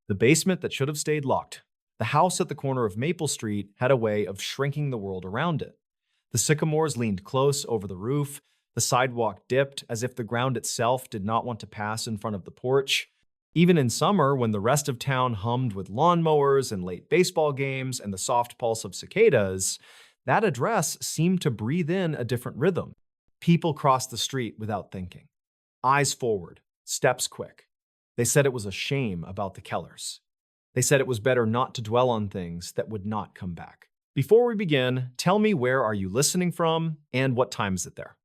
The basement that should have stayed locked. The house at the corner of Maple Street had a way of shrinking the world around it. The sycamores leaned close over the roof. The sidewalk dipped as if the ground itself did not want to pass in front of the porch. Even in summer, when the rest of town hummed with lawnmowers and late baseball games and the soft pulse of cicadas, that address seemed to breathe in a different rhythm. People crossed the street without thinking. Eyes forward, steps quick. They said it was a shame about the Kellers. They said it was better not to dwell on things that would not come back. Before we begin, tell me, where are you listening from and what time is it there?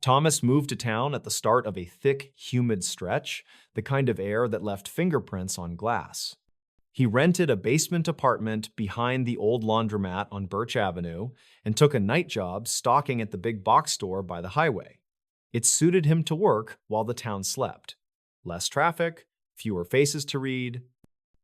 Thomas moved to town at the start of a thick, humid stretch, the kind of air that left fingerprints on glass. He rented a basement apartment behind the old laundromat on Birch Avenue and took a night job stocking at the big box store by the highway. It suited him to work while the town slept. Less traffic, fewer faces to read.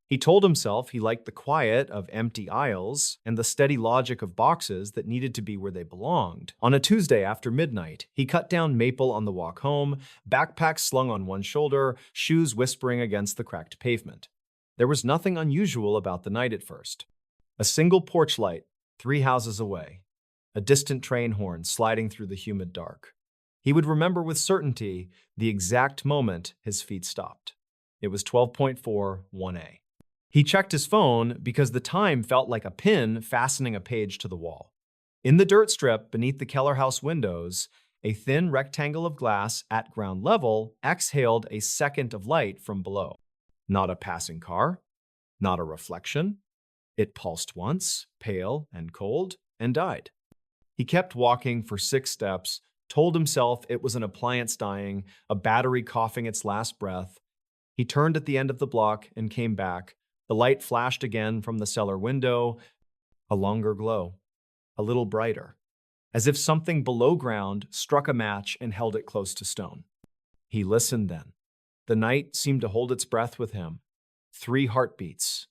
He told himself he liked the quiet of empty aisles and the steady logic of boxes that needed to be where they belonged. On a Tuesday after midnight, he cut down Maple on the walk home, backpack slung on one shoulder, shoes whispering against the cracked pavement. There was nothing unusual about the night at first. A single porch light, 3 houses away. A distant train horn sliding through the humid dark. He would remember with certainty the exact moment his feet stopped. It was 12:41 a.m. He checked his phone because the time felt like a pin fastening a page to the wall. In the dirt strip beneath the Keller house windows, a thin rectangle of glass at ground level exhaled a second of light from below. Not a passing car, not a reflection. It pulsed once, pale and cold, and died. He kept walking for 6 steps, told himself it was an appliance dying, a battery coughing its last breath. He turned at the end of the block and came back. The light flashed again from the cellar window, a longer glow, a little brighter, as if something below ground struck a match and held it close to stone. He listened then. The night seemed to hold its breath with him. 3 heartbeats,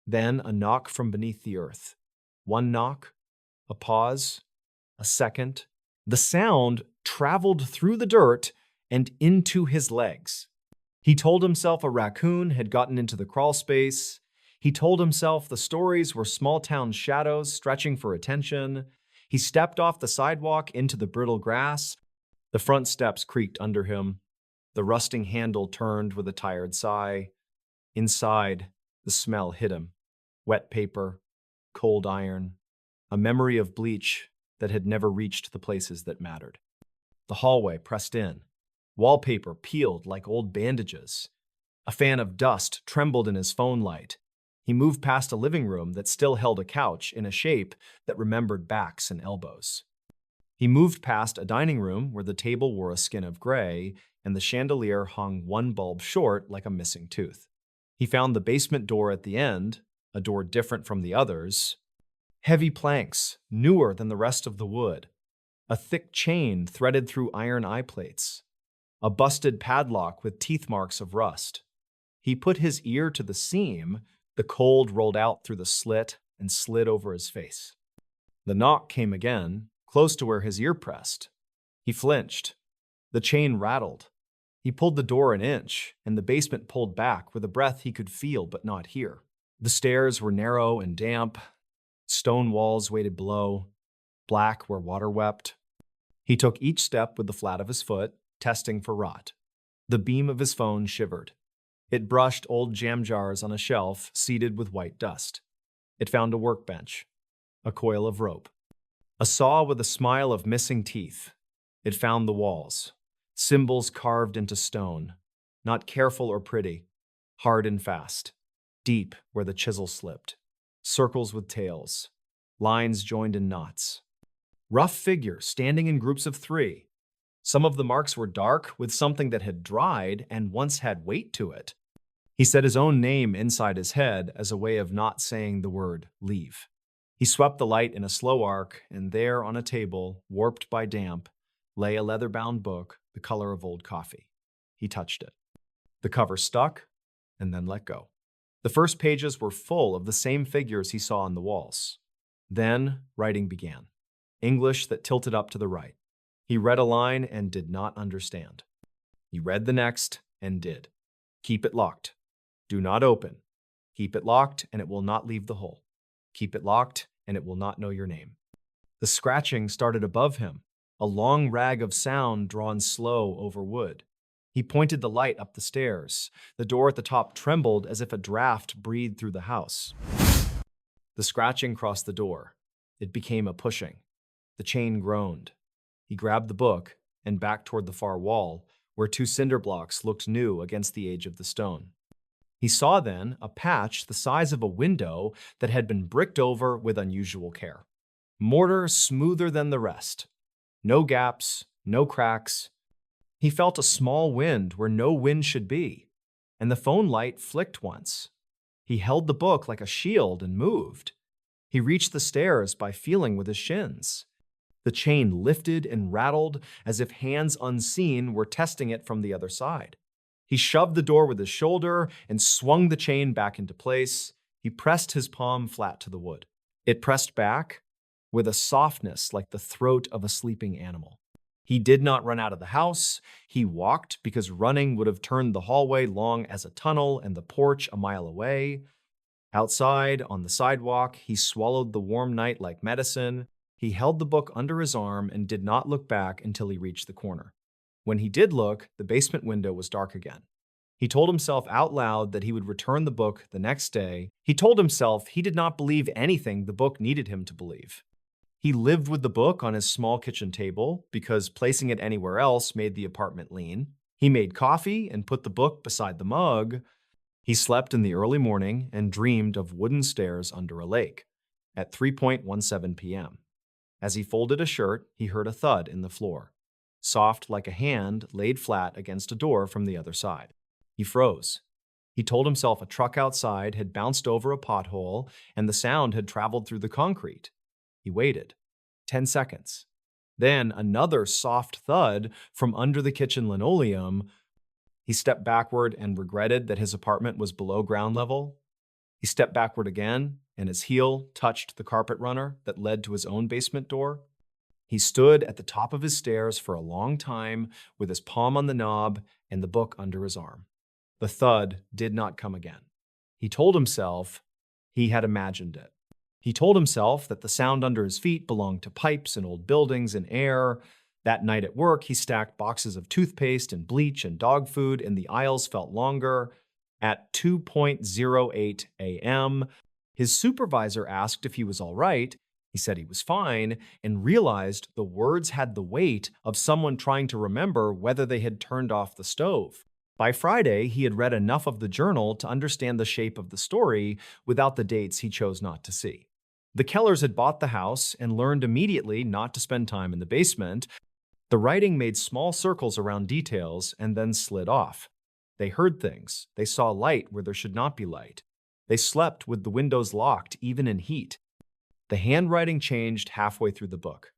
then a knock from beneath the earth. 1 knock, a pause, a second. The sound traveled through the dirt and into his legs. He told himself a raccoon had gotten into the crawl space. He told himself the stories were small-town shadows stretching for attention. He stepped off the sidewalk into the brittle grass. The front steps creaked under him. The rusting handle turned with a tired sigh. Inside, the smell hit him. Wet paper, cold iron, a memory of bleach that had never reached the places that mattered. The hallway pressed in. Wallpaper peeled like old bandages. A fan of dust trembled in his phone light. He moved past a living room that still held a couch in a shape that remembered backs and elbows. He moved past a dining room where the table wore a skin of gray and the chandelier hung 1 bulb short like a missing tooth. He found the basement door at the end, a door different from the others. Heavy planks, newer than the rest of the wood. A thick chain threaded through iron eye plates. A busted padlock with teeth marks of rust. He put his ear to the seam. The cold rolled out through the slit and slid over his face. The knock came again, close to where his ear pressed. He flinched. The chain rattled. He pulled the door an inch, and the basement pulled back with a breath he could feel but not hear. The stairs were narrow and damp. Stone walls waited below, black where water wept. He took each step with the flat of his foot, testing for rot. The beam of his phone shivered. It brushed old jam jars on a shelf seeded with white dust. It found a workbench, a coil of rope, a saw with a smile of missing teeth. It found the walls, symbols carved into stone, not careful or pretty, hard and fast, deep where the chisel slipped, circles with tails, lines joined in knots. Rough figures standing in groups of 3. Some of the marks were dark with something that had dried and once had weight to it. He said his own name inside his head as a way of not saying the word leave. He swept the light in a slow arc, and there on a table, warped by damp, lay a leather-bound book the color of old coffee. He touched it. The cover stuck and then let go. The first pages were full of the same figures he saw on the walls. Then writing began. English that tilted up to the right. He read a line and did not understand. He read the next and did. Keep it locked. Do not open. Keep it locked, and it will not leave the hole. Keep it locked, and it will not know your name. The scratching started above him, a long rag of sound drawn slow over wood. He pointed the light up the stairs. The door at the top trembled as if a draft breathed through the house. The scratching crossed the door. It became a pushing. The chain groaned. He grabbed the book and backed toward the far wall, where two cinder blocks looked new against the age of the stone. He saw then a patch the size of a window that had been bricked over with unusual care. Mortar smoother than the rest. No gaps, no cracks. He felt a small wind where no wind should be, and the phone light flicked once. He held the book like a shield and moved. He reached the stairs by feeling with his shins. The chain lifted and rattled as if hands unseen were testing it from the other side. He shoved the door with his shoulder and swung the chain back into place. He pressed his palm flat to the wood. It pressed back with a softness like the throat of a sleeping animal. He did not run out of the house. He walked because running would have turned the hallway long as a tunnel and the porch a mile away. Outside, on the sidewalk, he swallowed the warm night like medicine. He held the book under his arm and did not look back until he reached the corner. When he did look, the basement window was dark again. He told himself out loud that he would return the book the next day. He told himself he did not believe anything the book needed him to believe. He lived with the book on his small kitchen table because placing it anywhere else made the apartment lean. He made coffee and put the book beside the mug. He slept in the early morning and dreamed of wooden stairs under a lake at 3:17 p.m. As he folded a shirt, he heard a thud in the floor, soft like a hand laid flat against a door from the other side. He froze. He told himself a truck outside had bounced over a pothole and the sound had traveled through the concrete. He waited. 10 seconds. Then another soft thud from under the kitchen linoleum. He stepped backward and regretted that his apartment was below ground level. He stepped backward again, and his heel touched the carpet runner that led to his own basement door. He stood at the top of his stairs for a long time with his palm on the knob and the book under his arm. The thud did not come again. He told himself he had imagined it. He told himself that the sound under his feet belonged to pipes and old buildings and air. That night at work, he stacked boxes of toothpaste and bleach and dog food, and the aisles felt longer. At 2:08 a.m., his supervisor asked if he was all right. He said he was fine and realized the words had the weight of someone trying to remember whether they had turned off the stove. By Friday, he had read enough of the journal to understand the shape of the story without the dates he chose not to see. The Kellers had bought the house and learned immediately not to spend time in the basement. The writing made small circles around details and then slid off. They heard things. They saw light where there should not be light. They slept with the windows locked, even in heat. The handwriting changed halfway through the book.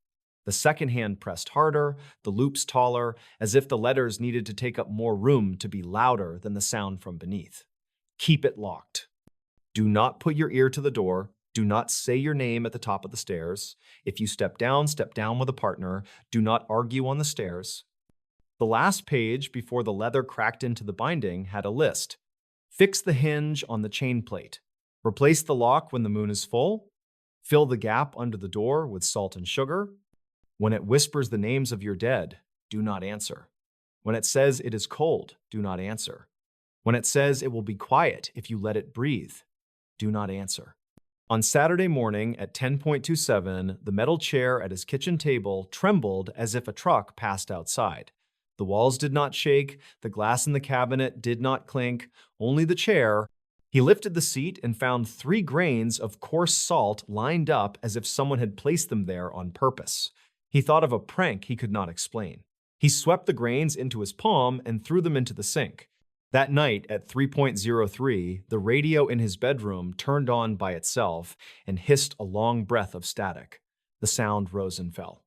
The second hand pressed harder, the loops taller, as if the letters needed to take up more room to be louder than the sound from beneath. Keep it locked. Do not put your ear to the door. Do not say your name at the top of the stairs. If you step down with a partner. Do not argue on the stairs. The last page before the leather cracked into the binding had a list. Fix the hinge on the chain plate. Replace the lock when the moon is full. Fill the gap under the door with salt and sugar. When it whispers the names of your dead, do not answer. When it says it is cold, do not answer. When it says it will be quiet if you let it breathe, do not answer. On Saturday morning at 10:27, the metal chair at his kitchen table trembled as if a truck passed outside. The walls did not shake, the glass in the cabinet did not clink, only the chair. He lifted the seat and found 3 grains of coarse salt lined up as if someone had placed them there on purpose. He thought of a prank he could not explain. He swept the grains into his palm and threw them into the sink. That night at 3:03, the radio in his bedroom turned on by itself and hissed a long breath of static. The sound rose and fell.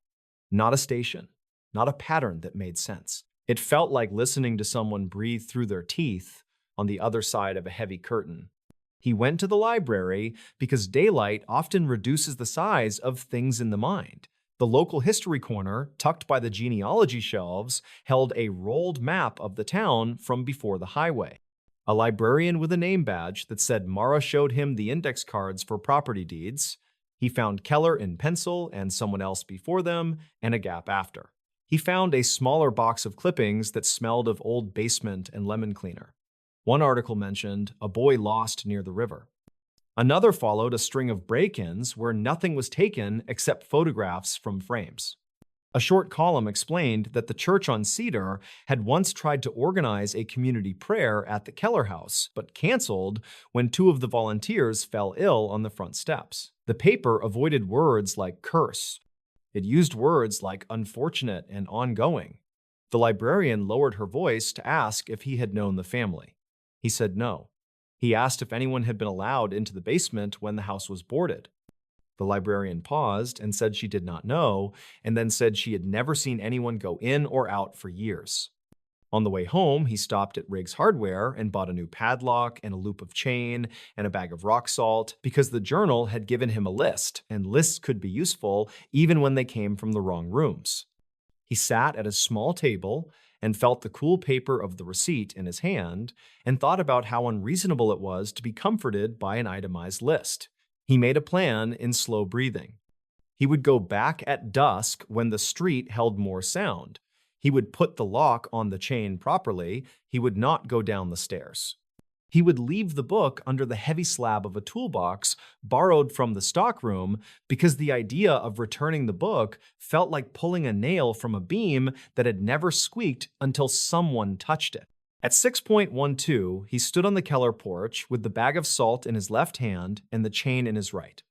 Not a station, not a pattern that made sense. It felt like listening to someone breathe through their teeth on the other side of a heavy curtain. He went to the library because daylight often reduces the size of things in the mind. The local history corner, tucked by the genealogy shelves, held a rolled map of the town from before the highway. A librarian with a name badge that said Mara showed him the index cards for property deeds. He found Keller in pencil and someone else before them, and a gap after. He found a smaller box of clippings that smelled of old basement and lemon cleaner. One article mentioned a boy lost near the river. Another followed a string of break-ins where nothing was taken except photographs from frames. A short column explained that the church on Cedar had once tried to organize a community prayer at the Keller house, but canceled when two of the volunteers fell ill on the front steps. The paper avoided words like curse. It used words like unfortunate and ongoing. The librarian lowered her voice to ask if he had known the family. He said no. He asked if anyone had been allowed into the basement when the house was boarded. The librarian paused and said she did not know, and then said she had never seen anyone go in or out for years. On the way home, he stopped at Riggs Hardware and bought a new padlock and a loop of chain and a bag of rock salt because the journal had given him a list, and lists could be useful even when they came from the wrong rooms. He sat at a small table and felt the cool paper of the receipt in his hand and thought about how unreasonable it was to be comforted by an itemized list. He made a plan in slow breathing. He would go back at dusk when the street held more sound. He would put the lock on the chain properly. He would not go down the stairs. He would leave the book under the heavy slab of a toolbox borrowed from the stockroom because the idea of returning the book felt like pulling a nail from a beam that had never squeaked until someone touched it. At 6:12, he stood on the Keller porch with the bag of salt in his left hand and the chain in his right.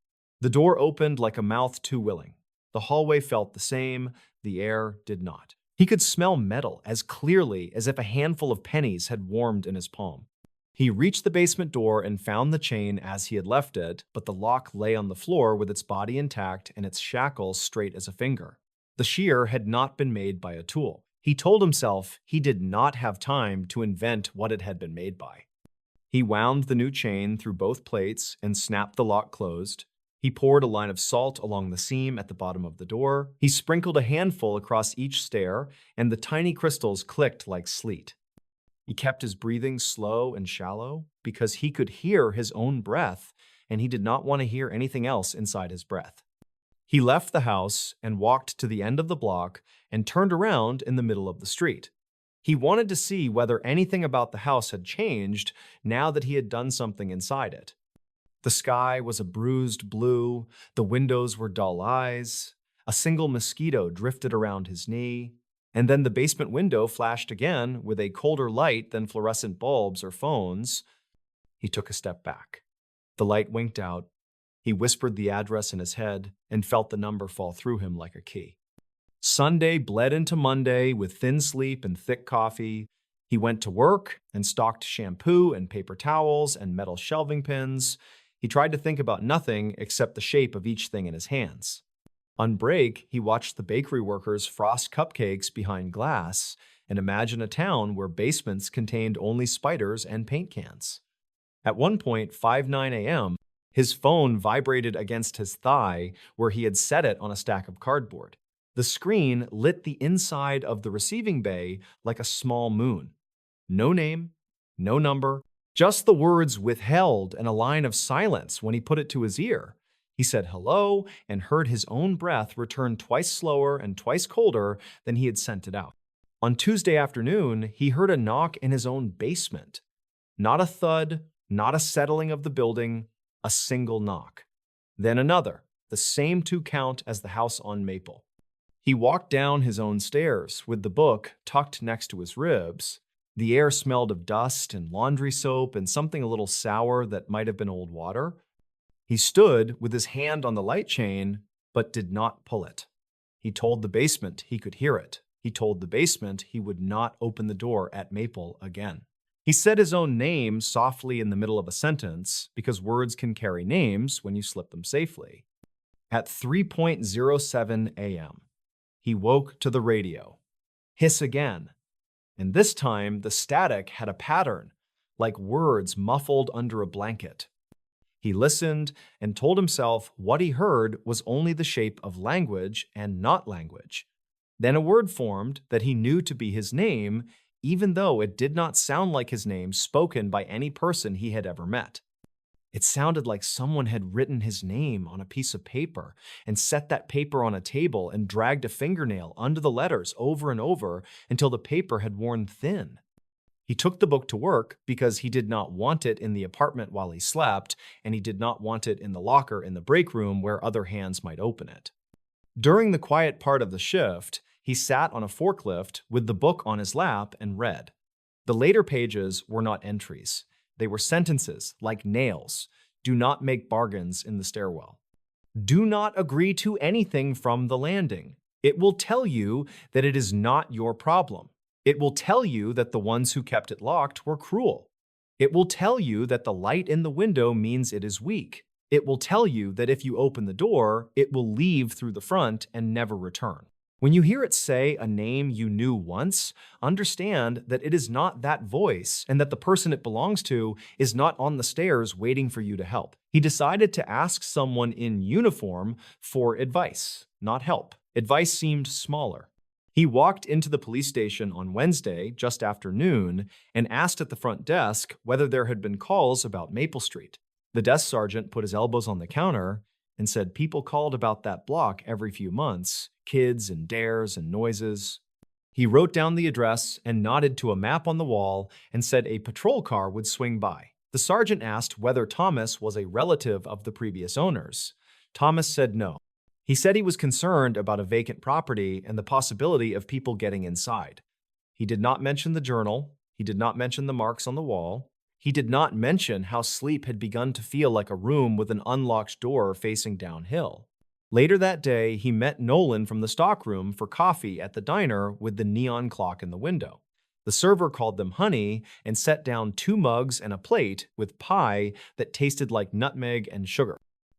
The door opened like a mouth too willing. The hallway felt the same, the air did not. He could smell metal as clearly as if a handful of pennies had warmed in his palm. He reached the basement door and found the chain as he had left it, but the lock lay on the floor with its body intact and its shackles straight as a finger. The shear had not been made by a tool. He told himself he did not have time to invent what it had been made by. He wound the new chain through both plates and snapped the lock closed. He poured a line of salt along the seam at the bottom of the door. He sprinkled a handful across each stair, and the tiny crystals clicked like sleet. He kept his breathing slow and shallow because he could hear his own breath, and he did not want to hear anything else inside his breath. He left the house and walked to the end of the block and turned around in the middle of the street. He wanted to see whether anything about the house had changed now that he had done something inside it. The sky was a bruised blue, the windows were dull eyes, a single mosquito drifted around his knee, and then the basement window flashed again with a colder light than fluorescent bulbs or phones. He took a step back. The light winked out. He whispered the address in his head and felt the number fall through him like a key. Sunday bled into Monday with thin sleep and thick coffee. He went to work and stocked shampoo and paper towels and metal shelving pins. He tried to think about nothing except the shape of each thing in his hands. On break, he watched the bakery workers frost cupcakes behind glass and imagined a town where basements contained only spiders and paint cans. At 1:59 a.m., his phone vibrated against his thigh where he had set it on a stack of cardboard. The screen lit the inside of the receiving bay like a small moon. No name, no number, just the words withheld and a line of silence when he put it to his ear. He said hello and heard his own breath return twice slower and twice colder than he had sent it out. On Tuesday afternoon, he heard a knock in his own basement. Not a thud, not a settling of the building, a single knock. Then another, the same 2 count as the house on Maple. He walked down his own stairs with the book tucked next to his ribs. The air smelled of dust and laundry soap and something a little sour that might have been old water. He stood with his hand on the light chain, but did not pull it. He told the basement he could hear it. He told the basement he would not open the door at Maple again. He said his own name softly in the middle of a sentence because words can carry names when you slip them safely. At 3:07 a.m., he woke to the radio. Hiss again. And this time, the static had a pattern, like words muffled under a blanket. He listened and told himself what he heard was only the shape of language and not language. Then a word formed that he knew to be his name, even though it did not sound like his name spoken by any person he had ever met. It sounded like someone had written his name on a piece of paper and set that paper on a table and dragged a fingernail under the letters over and over until the paper had worn thin. He took the book to work because he did not want it in the apartment while he slept, and he did not want it in the locker in the break room where other hands might open it. During the quiet part of the shift, he sat on a forklift with the book on his lap and read. The later pages were not entries. They were sentences, like nails. Do not make bargains in the stairwell. Do not agree to anything from the landing. It will tell you that it is not your problem. It will tell you that the ones who kept it locked were cruel. It will tell you that the light in the window means it is weak. It will tell you that if you open the door, it will leave through the front and never return. When you hear it say a name you knew once, understand that it is not that voice and that the person it belongs to is not on the stairs waiting for you to help. He decided to ask someone in uniform for advice, not help. Advice seemed smaller. He walked into the police station on Wednesday, just after noon, and asked at the front desk whether there had been calls about Maple Street. The desk sergeant put his elbows on the counter and said people called about that block every few months, kids and dares and noises. He wrote down the address and nodded to a map on the wall and said a patrol car would swing by. The sergeant asked whether Thomas was a relative of the previous owners. Thomas said no. He said he was concerned about a vacant property and the possibility of people getting inside. He did not mention the journal. He did not mention the marks on the wall. He did not mention how sleep had begun to feel like a room with an unlocked door facing downhill. Later that day, he met Nolan from the stockroom for coffee at the diner with the neon clock in the window. The server called them honey and set down 2 mugs and a plate with pie that tasted like nutmeg and sugar.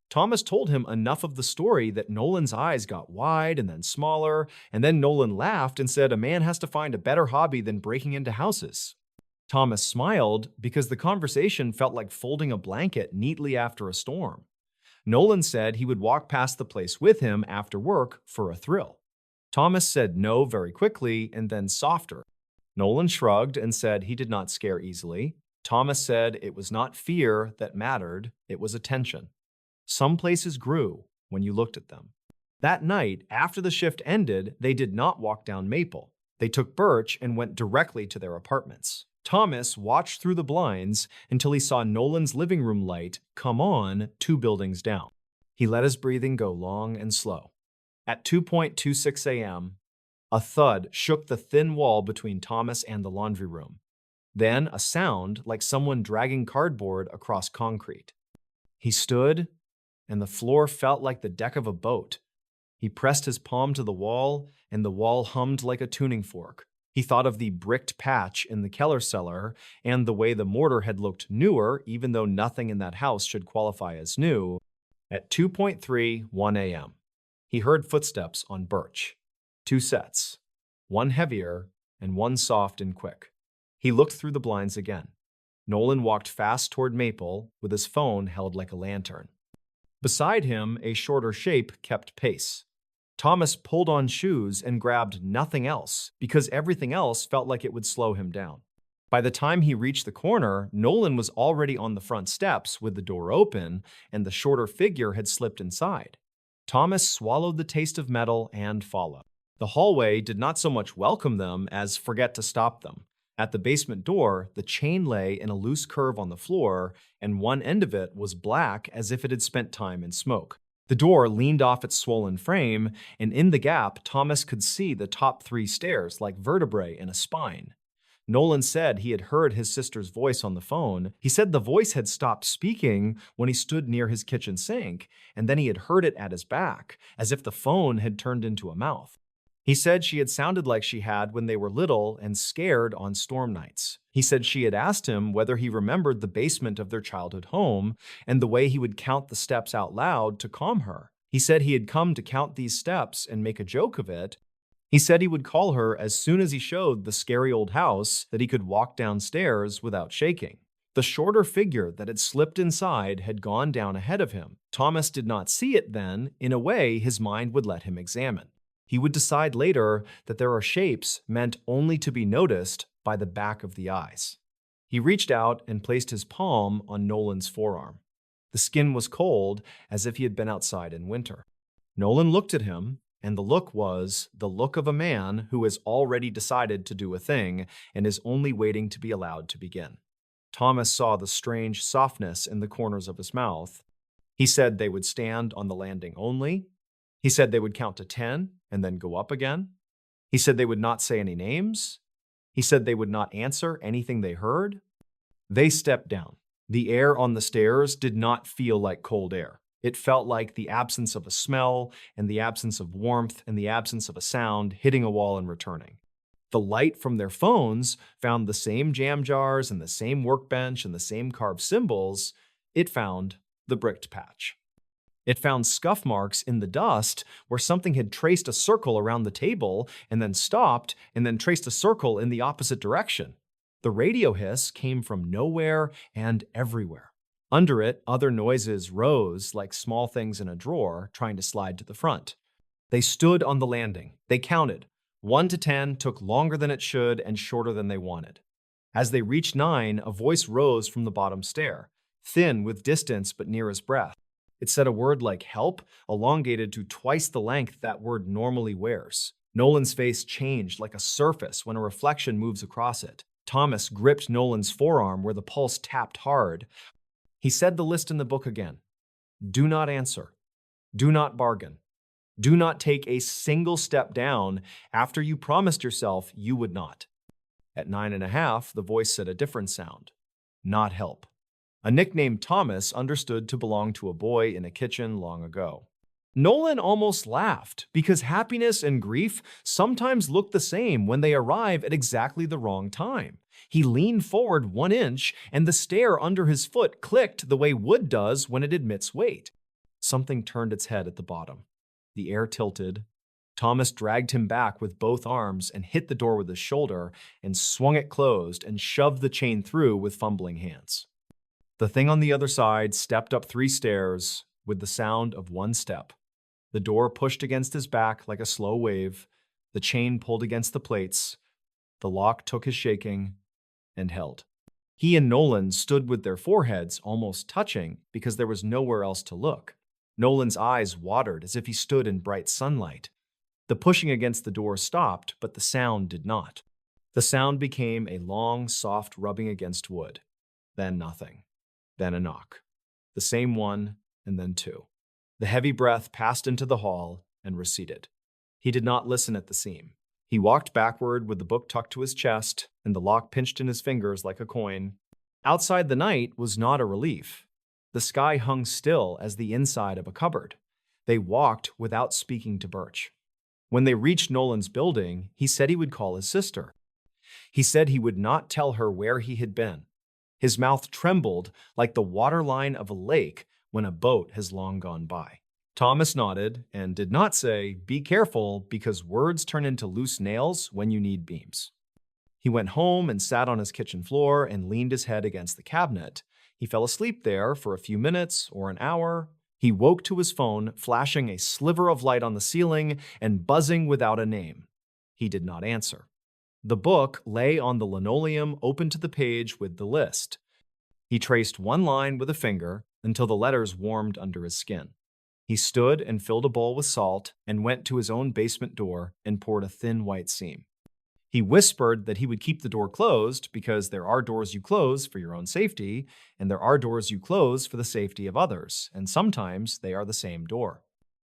Thomas told him enough of the story that Nolan's eyes got wide and then smaller, and then Nolan laughed and said a man has to find a better hobby than breaking into houses. Thomas smiled because the conversation felt like folding a blanket neatly after a storm. Nolan said he would walk past the place with him after work for a thrill. Thomas said no very quickly and then softer. Nolan shrugged and said he did not scare easily. Thomas said it was not fear that mattered, it was attention. Some places grew when you looked at them. That night, after the shift ended, they did not walk down Maple. They took Birch and went directly to their apartments. Thomas watched through the blinds until he saw Nolan's living room light come on 2 buildings down. He let his breathing go long and slow. At 2:26 a.m., a thud shook the thin wall between Thomas and the laundry room. Then a sound like someone dragging cardboard across concrete. He stood, and the floor felt like the deck of a boat. He pressed his palm to the wall, and the wall hummed like a tuning fork. He thought of the bricked patch in the Keller cellar and the way the mortar had looked newer, even though nothing in that house should qualify as new. At 2:31 a.m., he heard footsteps on Birch. 2 sets, one heavier and one soft and quick. He looked through the blinds again. Nolan walked fast toward Maple with his phone held like a lantern. Beside him, a shorter shape kept pace. Thomas pulled on shoes and grabbed nothing else because everything else felt like it would slow him down. By the time he reached the corner, Nolan was already on the front steps with the door open, and the shorter figure had slipped inside. Thomas swallowed the taste of metal and followed. The hallway did not so much welcome them as forget to stop them. At the basement door, the chain lay in a loose curve on the floor, and one end of it was black as if it had spent time in smoke. The door leaned off its swollen frame, and in the gap, Thomas could see the top 3 stairs like vertebrae in a spine. Nolan said he had heard his sister's voice on the phone. He said the voice had stopped speaking when he stood near his kitchen sink, and then he had heard it at his back, as if the phone had turned into a mouth. He said she had sounded like she had when they were little and scared on storm nights. He said she had asked him whether he remembered the basement of their childhood home and the way he would count the steps out loud to calm her. He said he had come to count these steps and make a joke of it. He said he would call her as soon as he showed the scary old house that he could walk downstairs without shaking. The shorter figure that had slipped inside had gone down ahead of him. Thomas did not see it then, in a way his mind would let him examine. He would decide later that there are shapes meant only to be noticed, by the back of the eyes. He reached out and placed his palm on Nolan's forearm. The skin was cold, as if he had been outside in winter. Nolan looked at him, and the look was the look of a man who has already decided to do a thing and is only waiting to be allowed to begin. Thomas saw the strange softness in the corners of his mouth. He said they would stand on the landing only. He said they would count to 10 and then go up again. He said they would not say any names. He said they would not answer anything they heard. They stepped down. The air on the stairs did not feel like cold air. It felt like the absence of a smell and the absence of warmth and the absence of a sound hitting a wall and returning. The light from their phones found the same jam jars and the same workbench and the same carved symbols. It found the bricked patch. It found scuff marks in the dust where something had traced a circle around the table and then stopped and then traced a circle in the opposite direction. The radio hiss came from nowhere and everywhere. Under it, other noises rose like small things in a drawer trying to slide to the front. They stood on the landing. They counted. 1 to 10 took longer than it should and shorter than they wanted. As they reached 9, a voice rose from the bottom stair, thin with distance but near his breath. It said a word like help, elongated to twice the length that word normally wears. Nolan's face changed like a surface when a reflection moves across it. Thomas gripped Nolan's forearm where the pulse tapped hard. He said the list in the book again. Do not answer. Do not bargain. Do not take a single step down after you promised yourself you would not. At 9.5, the voice said a different sound. Not help. A nickname Thomas understood to belong to a boy in a kitchen long ago. Nolan almost laughed because happiness and grief sometimes look the same when they arrive at exactly the wrong time. He leaned forward 1 inch and the stair under his foot clicked the way wood does when it admits weight. Something turned its head at the bottom. The air tilted. Thomas dragged him back with both arms and hit the door with his shoulder and swung it closed and shoved the chain through with fumbling hands. The thing on the other side stepped up 3 stairs with the sound of 1 step. The door pushed against his back like a slow wave. The chain pulled against the plates. The lock took his shaking and held. He and Nolan stood with their foreheads almost touching because there was nowhere else to look. Nolan's eyes watered as if he stood in bright sunlight. The pushing against the door stopped, but the sound did not. The sound became a long, soft rubbing against wood. Then nothing. Then a knock. The same one, and then 2. The heavy breath passed into the hall and receded. He did not listen at the seam. He walked backward with the book tucked to his chest and the lock pinched in his fingers like a coin. Outside, the night was not a relief. The sky hung still as the inside of a cupboard. They walked without speaking to Birch. When they reached Nolan's building, he said he would call his sister. He said he would not tell her where he had been. His mouth trembled like the waterline of a lake when a boat has long gone by. Thomas nodded and did not say, "Be careful," because words turn into loose nails when you need beams. He went home and sat on his kitchen floor and leaned his head against the cabinet. He fell asleep there for a few minutes or an hour. He woke to his phone, flashing a sliver of light on the ceiling and buzzing without a name. He did not answer. The book lay on the linoleum, open to the page with the list. He traced 1 line with a finger until the letters warmed under his skin. He stood and filled a bowl with salt and went to his own basement door and poured a thin white seam. He whispered that he would keep the door closed because there are doors you close for your own safety, and there are doors you close for the safety of others, and sometimes they are the same door.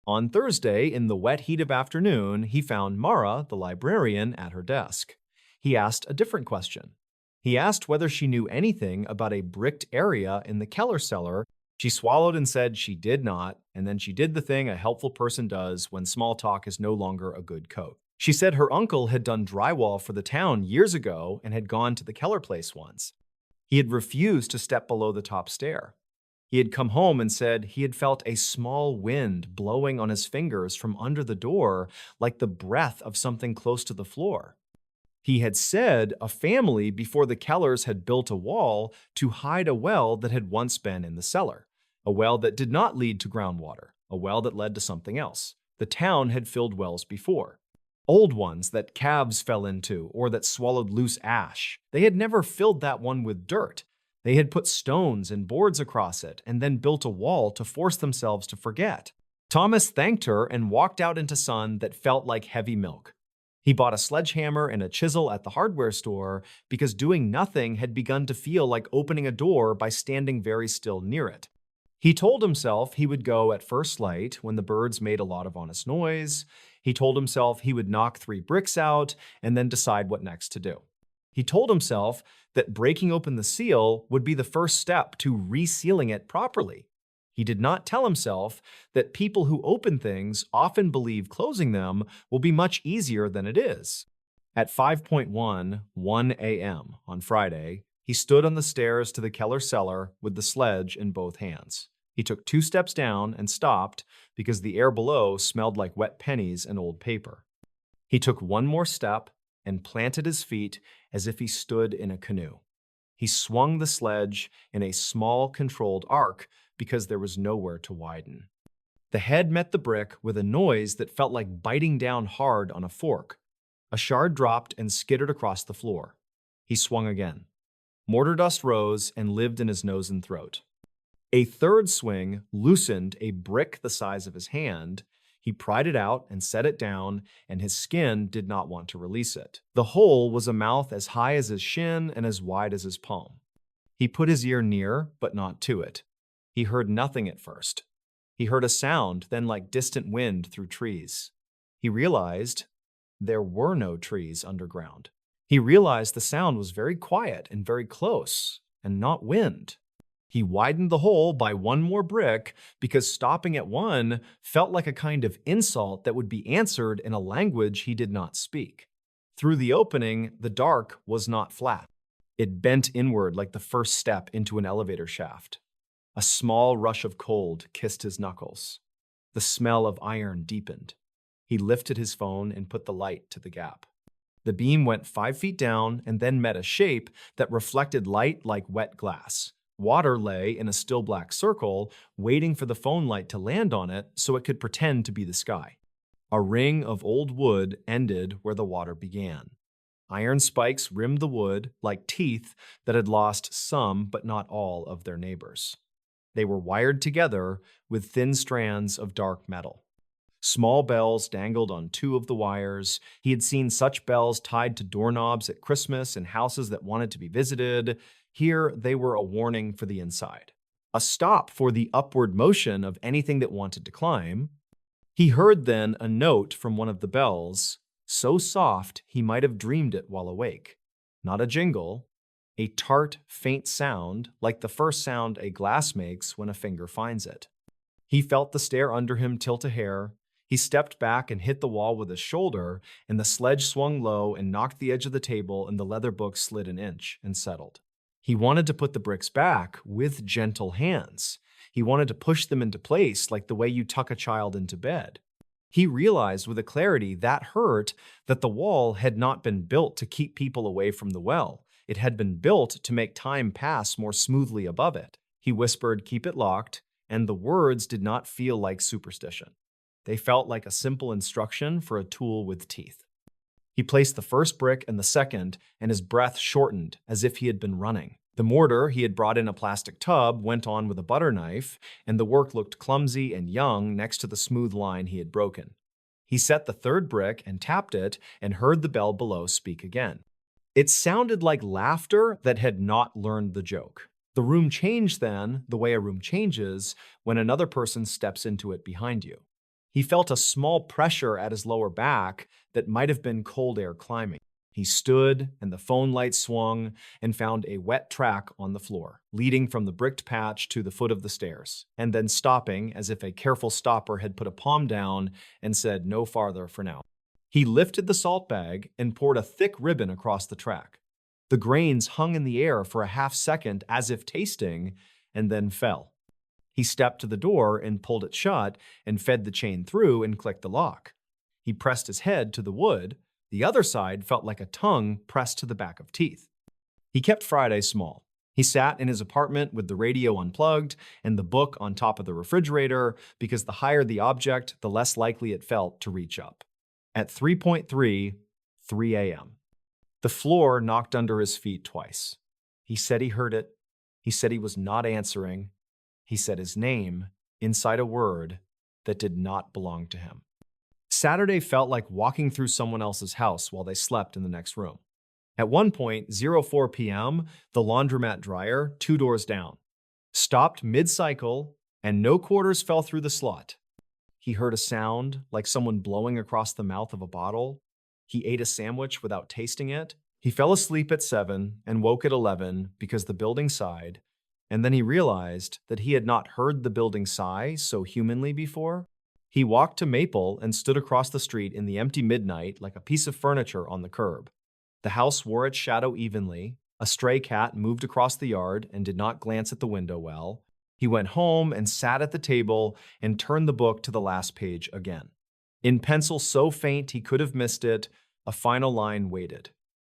On Thursday, in the wet heat of afternoon, he found Mara, the librarian, at her desk. He asked a different question. He asked whether she knew anything about a bricked area in the Keller cellar. She swallowed and said she did not, and then she did the thing a helpful person does when small talk is no longer a good coat. She said her uncle had done drywall for the town years ago and had gone to the Keller place once. He had refused to step below the top stair. He had come home and said he had felt a small wind blowing on his fingers from under the door like the breath of something close to the floor. He had said a family before the Kellers had built a wall to hide a well that had once been in the cellar, a well that did not lead to groundwater, a well that led to something else. The town had filled wells before. Old ones that calves fell into or that swallowed loose ash. They had never filled that one with dirt. They had put stones and boards across it and then built a wall to force themselves to forget. Thomas thanked her and walked out into sun that felt like heavy milk. He bought a sledgehammer and a chisel at the hardware store because doing nothing had begun to feel like opening a door by standing very still near it. He told himself he would go at first light when the birds made a lot of honest noise. He told himself he would knock 3 bricks out and then decide what next to do. He told himself that breaking open the seal would be the first step to resealing it properly. He did not tell himself that people who open things often believe closing them will be much easier than it is. At 5:1 a.m. on Friday, he stood on the stairs to the Keller cellar with the sledge in both hands. He took 2 steps down and stopped because the air below smelled like wet pennies and old paper. He took 1 more step and planted his feet as if he stood in a canoe. He swung the sledge in a small, controlled arc because there was nowhere to widen. The head met the brick with a noise that felt like biting down hard on a fork. A shard dropped and skittered across the floor. He swung again. Mortar dust rose and lived in his nose and throat. A third swing loosened a brick the size of his hand. He pried it out and set it down, and his skin did not want to release it. The hole was a mouth as high as his shin and as wide as his palm. He put his ear near, but not to it. He heard nothing at first. He heard a sound, then like distant wind through trees. He realized there were no trees underground. He realized the sound was very quiet and very close, and not wind. He widened the hole by 1 more brick because stopping at 1 felt like a kind of insult that would be answered in a language he did not speak. Through the opening, the dark was not flat. It bent inward like the first step into an elevator shaft. A small rush of cold kissed his knuckles. The smell of iron deepened. He lifted his phone and put the light to the gap. The beam went 5 feet down and then met a shape that reflected light like wet glass. Water lay in a still black circle, waiting for the phone light to land on it so it could pretend to be the sky. A ring of old wood ended where the water began. Iron spikes rimmed the wood like teeth that had lost some but not all of their neighbors. They were wired together with thin strands of dark metal. Small bells dangled on 2 of the wires. He had seen such bells tied to doorknobs at Christmas in houses that wanted to be visited. Here, they were a warning for the inside, a stop for the upward motion of anything that wanted to climb. He heard then a note from one of the bells, so soft he might have dreamed it while awake. Not a jingle, a tart, faint sound like the first sound a glass makes when a finger finds it. He felt the stair under him tilt a hair. He stepped back and hit the wall with his shoulder, and the sledge swung low and knocked the edge of the table, and the leather book slid an inch and settled. He wanted to put the bricks back with gentle hands. He wanted to push them into place like the way you tuck a child into bed. He realized with a clarity that hurt that the wall had not been built to keep people away from the well. It had been built to make time pass more smoothly above it. He whispered, "Keep it locked," and the words did not feel like superstition. They felt like a simple instruction for a tool with teeth. He placed the first brick and the second, and his breath shortened as if he had been running. The mortar he had brought in a plastic tub went on with a butter knife, and the work looked clumsy and young next to the smooth line he had broken. He set the third brick and tapped it and heard the bell below speak again. It sounded like laughter that had not learned the joke. The room changed then, the way a room changes when another person steps into it behind you. He felt a small pressure at his lower back that might have been cold air climbing. He stood, and the phone light swung and found a wet track on the floor, leading from the bricked patch to the foot of the stairs, and then stopping as if a careful stopper had put a palm down and said no farther for now. He lifted the salt bag and poured a thick ribbon across the track. The grains hung in the air for a half second as if tasting, and then fell. He stepped to the door and pulled it shut and fed the chain through and clicked the lock. He pressed his head to the wood. The other side felt like a tongue pressed to the back of teeth. He kept Friday small. He sat in his apartment with the radio unplugged and the book on top of the refrigerator because the higher the object, the less likely it felt to reach up. At 3 a.m. The floor knocked under his feet twice. He said he heard it. He said he was not answering. He said his name inside a word that did not belong to him. Saturday felt like walking through someone else's house while they slept in the next room. At one point, 04 p.m., the laundromat dryer, 2 doors down, stopped mid-cycle and no quarters fell through the slot. He heard a sound like someone blowing across the mouth of a bottle. He ate a sandwich without tasting it. He fell asleep at 7 and woke at 11 because the building sighed, and then he realized that he had not heard the building sigh so humanly before. He walked to Maple and stood across the street in the empty midnight like a piece of furniture on the curb. The house wore its shadow evenly. A stray cat moved across the yard and did not glance at the window well. He went home and sat at the table and turned the book to the last page again. In pencil so faint he could have missed it, a final line waited.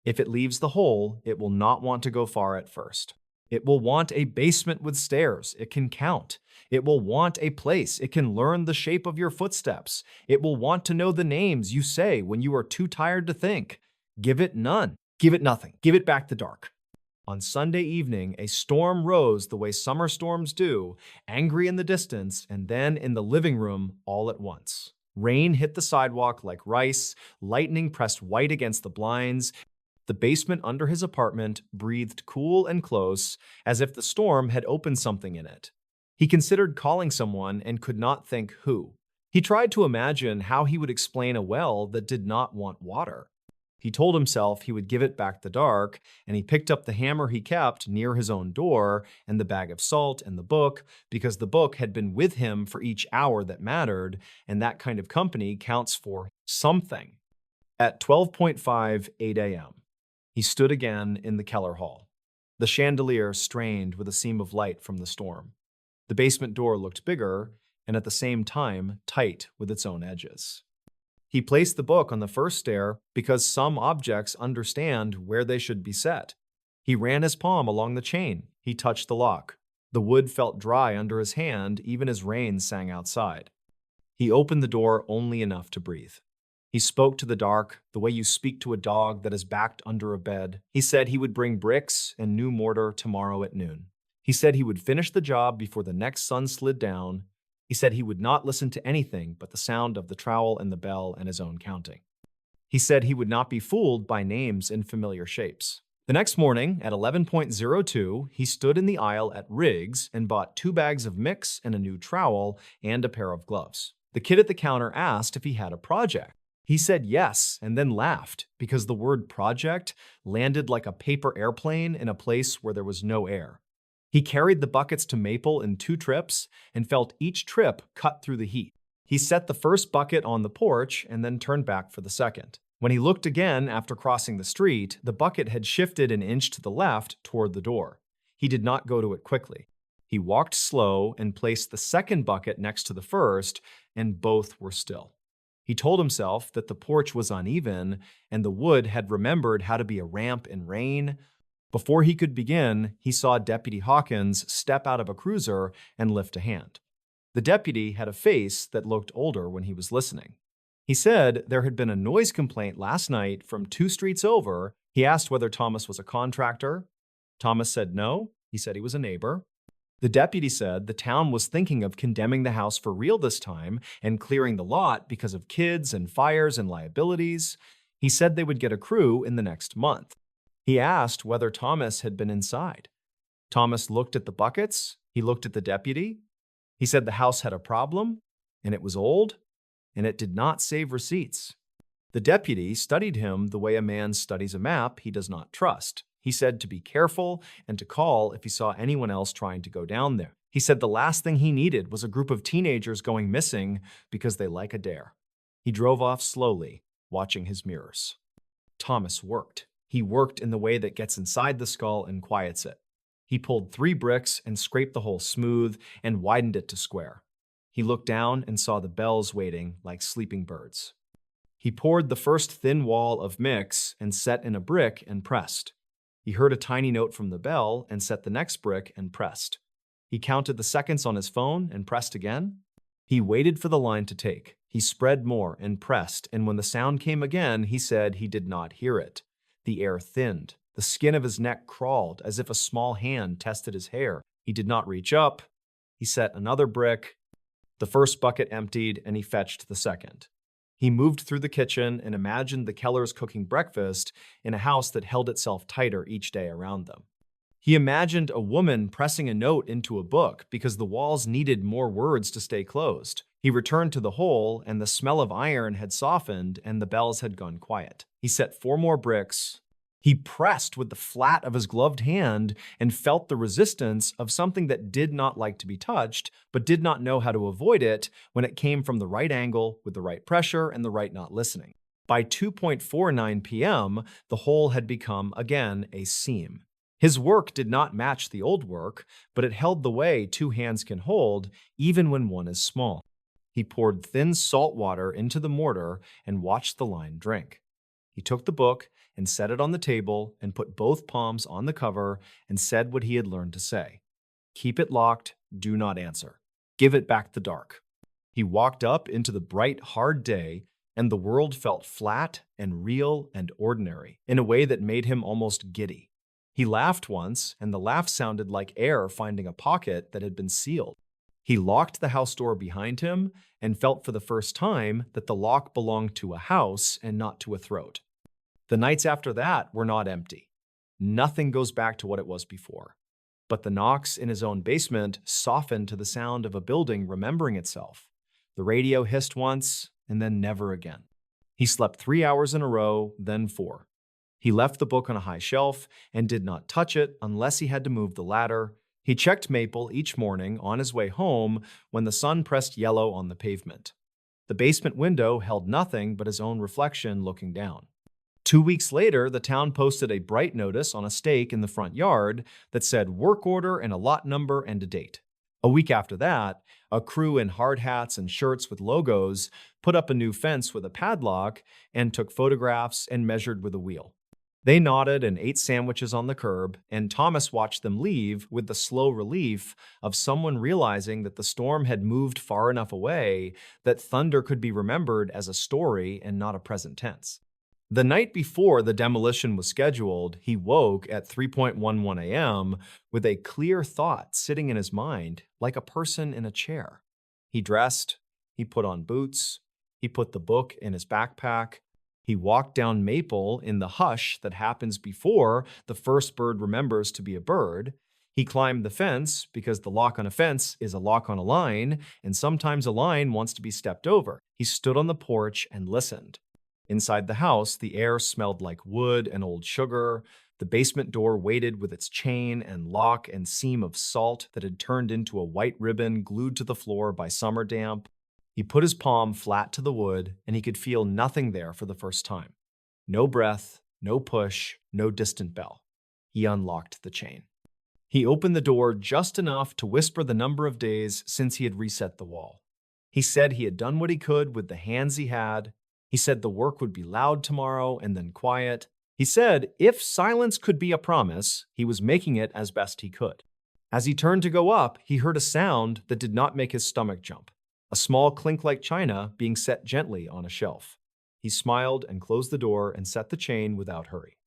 If it leaves the hole, it will not want to go far at first. It will want a basement with stairs. It can count. It will want a place. It can learn the shape of your footsteps. It will want to know the names you say when you are too tired to think. Give it none. Give it nothing. Give it back the dark. On Sunday evening, a storm rose the way summer storms do, angry in the distance and then in the living room all at once. Rain hit the sidewalk like rice. Lightning pressed white against the blinds. The basement under his apartment breathed cool and close, as if the storm had opened something in it. He considered calling someone and could not think who. He tried to imagine how he would explain a well that did not want water. He told himself he would give it back the dark, and he picked up the hammer he kept near his own door and the bag of salt and the book, because the book had been with him for each hour that mattered, and that kind of company counts for something. At 12:58 a.m., he stood again in the Keller hall. The chandelier strained with a seam of light from the storm. The basement door looked bigger, and at the same time tight with its own edges. He placed the book on the first stair because some objects understand where they should be set. He ran his palm along the chain. He touched the lock. The wood felt dry under his hand even as rain sang outside. He opened the door only enough to breathe. He spoke to the dark the way you speak to a dog that is backed under a bed. He said he would bring bricks and new mortar tomorrow at noon. He said he would finish the job before the next sun slid down. He said he would not listen to anything but the sound of the trowel and the bell and his own counting. He said he would not be fooled by names in familiar shapes. The next morning, at 11:02, he stood in the aisle at Riggs and bought 2 bags of mix and a new trowel and a pair of gloves. The kid at the counter asked if he had a project. He said yes and then laughed because the word project landed like a paper airplane in a place where there was no air. He carried the buckets to Maple in 2 trips and felt each trip cut through the heat. He set the first bucket on the porch and then turned back for the second. When he looked again after crossing the street, the bucket had shifted an inch to the left toward the door. He did not go to it quickly. He walked slow and placed the second bucket next to the first, and both were still. He told himself that the porch was uneven and the wood had remembered how to be a ramp in rain. Before he could begin, he saw Deputy Hawkins step out of a cruiser and lift a hand. The deputy had a face that looked older when he was listening. He said there had been a noise complaint last night from 2 streets over. He asked whether Thomas was a contractor. Thomas said no. He said he was a neighbor. The deputy said the town was thinking of condemning the house for real this time and clearing the lot because of kids and fires and liabilities. He said they would get a crew in the next month. He asked whether Thomas had been inside. Thomas looked at the buckets. He looked at the deputy. He said the house had a problem, and it was old, and it did not save receipts. The deputy studied him the way a man studies a map he does not trust. He said to be careful and to call if he saw anyone else trying to go down there. He said the last thing he needed was a group of teenagers going missing because they like a dare. He drove off slowly, watching his mirrors. Thomas worked. He worked in the way that gets inside the skull and quiets it. He pulled 3 bricks and scraped the hole smooth and widened it to square. He looked down and saw the bells waiting like sleeping birds. He poured the first thin wall of mix and set in a brick and pressed. He heard a tiny note from the bell and set the next brick and pressed. He counted the seconds on his phone and pressed again. He waited for the line to take. He spread more and pressed, and when the sound came again, he said he did not hear it. The air thinned. The skin of his neck crawled as if a small hand tested his hair. He did not reach up. He set another brick. The first bucket emptied, and he fetched the second. He moved through the kitchen and imagined the Kellers cooking breakfast in a house that held itself tighter each day around them. He imagined a woman pressing a note into a book because the walls needed more words to stay closed. He returned to the hole, and the smell of iron had softened and the bells had gone quiet. He set 4 more bricks. He pressed with the flat of his gloved hand and felt the resistance of something that did not like to be touched, but did not know how to avoid it when it came from the right angle with the right pressure and the right not listening. By 2:49 p.m., the hole had become again a seam. His work did not match the old work, but it held the way 2 hands can hold, even when one is small. He poured thin salt water into the mortar and watched the line drink. He took the book and set it on the table and put both palms on the cover and said what he had learned to say. Keep it locked, do not answer. Give it back the dark. He walked up into the bright, hard day, and the world felt flat and real and ordinary in a way that made him almost giddy. He laughed once, and the laugh sounded like air finding a pocket that had been sealed. He locked the house door behind him and felt for the first time that the lock belonged to a house and not to a throat. The nights after that were not empty. Nothing goes back to what it was before. But the knocks in his own basement softened to the sound of a building remembering itself. The radio hissed once, and then never again. He slept 3 hours in a row, then 4. He left the book on a high shelf and did not touch it unless he had to move the ladder. He checked Maple each morning on his way home when the sun pressed yellow on the pavement. The basement window held nothing but his own reflection looking down. 2 weeks later, the town posted a bright notice on a stake in the front yard that said work order and a lot number and a date. A week after that, a crew in hard hats and shirts with logos put up a new fence with a padlock and took photographs and measured with a wheel. They nodded and ate sandwiches on the curb, and Thomas watched them leave with the slow relief of someone realizing that the storm had moved far enough away that thunder could be remembered as a story and not a present tense. The night before the demolition was scheduled, he woke at 3:11 a.m. with a clear thought sitting in his mind like a person in a chair. He dressed, he put on boots, he put the book in his backpack, he walked down Maple in the hush that happens before the first bird remembers to be a bird. He climbed the fence because the lock on a fence is a lock on a line, and sometimes a line wants to be stepped over. He stood on the porch and listened. Inside the house, the air smelled like wood and old sugar. The basement door waited with its chain and lock and seam of salt that had turned into a white ribbon glued to the floor by summer damp. He put his palm flat to the wood, and he could feel nothing there for the first time. No breath, no push, no distant bell. He unlocked the chain. He opened the door just enough to whisper the number of days since he had reset the wall. He said he had done what he could with the hands he had. He said the work would be loud tomorrow and then quiet. He said if silence could be a promise, he was making it as best he could. As he turned to go up, he heard a sound that did not make his stomach jump. A small clink like china being set gently on a shelf. He smiled and closed the door and set the chain without hurry.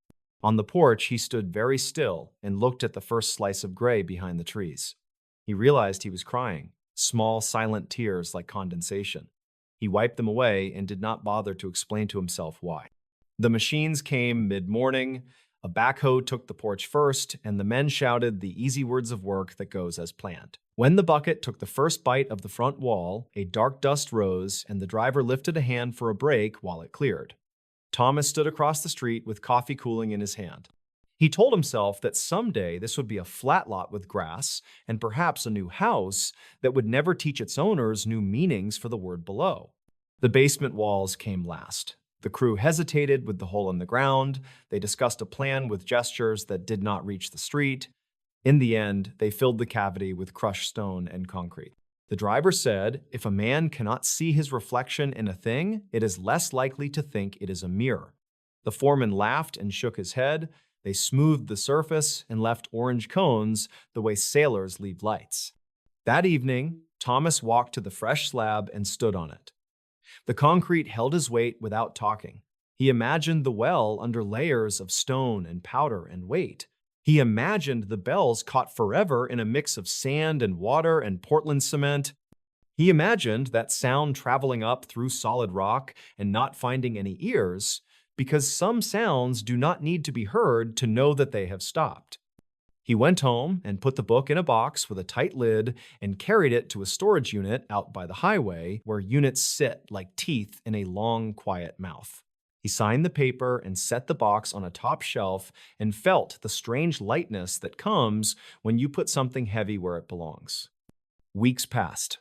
On the porch, he stood very still and looked at the first slice of gray behind the trees. He realized he was crying, small silent tears like condensation. He wiped them away and did not bother to explain to himself why. The machines came mid-morning. A backhoe took the porch first, and the men shouted the easy words of work that goes as planned. When the bucket took the first bite of the front wall, a dark dust rose, and the driver lifted a hand for a brake while it cleared. Thomas stood across the street with coffee cooling in his hand. He told himself that someday this would be a flat lot with grass and perhaps a new house that would never teach its owners new meanings for the word below. The basement walls came last. The crew hesitated with the hole in the ground. They discussed a plan with gestures that did not reach the street. In the end, they filled the cavity with crushed stone and concrete. The driver said, if a man cannot see his reflection in a thing, it is less likely to think it is a mirror. The foreman laughed and shook his head. They smoothed the surface and left orange cones the way sailors leave lights. That evening, Thomas walked to the fresh slab and stood on it. The concrete held his weight without talking. He imagined the well under layers of stone and powder and weight. He imagined the bells caught forever in a mix of sand and water and Portland cement. He imagined that sound traveling up through solid rock and not finding any ears, because some sounds do not need to be heard to know that they have stopped. He went home and put the book in a box with a tight lid and carried it to a storage unit out by the highway where units sit like teeth in a long, quiet mouth. He signed the paper and set the box on a top shelf and felt the strange lightness that comes when you put something heavy where it belongs. Weeks passed.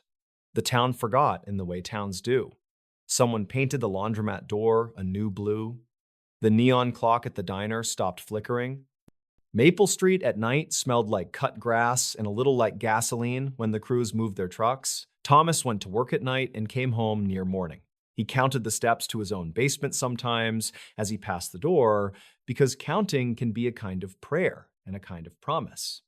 The town forgot in the way towns do. Someone painted the laundromat door a new blue. The neon clock at the diner stopped flickering. Maple Street at night smelled like cut grass and a little like gasoline when the crews moved their trucks. Thomas went to work at night and came home near morning. He counted the steps to his own basement sometimes as he passed the door, because counting can be a kind of prayer and a kind of promise.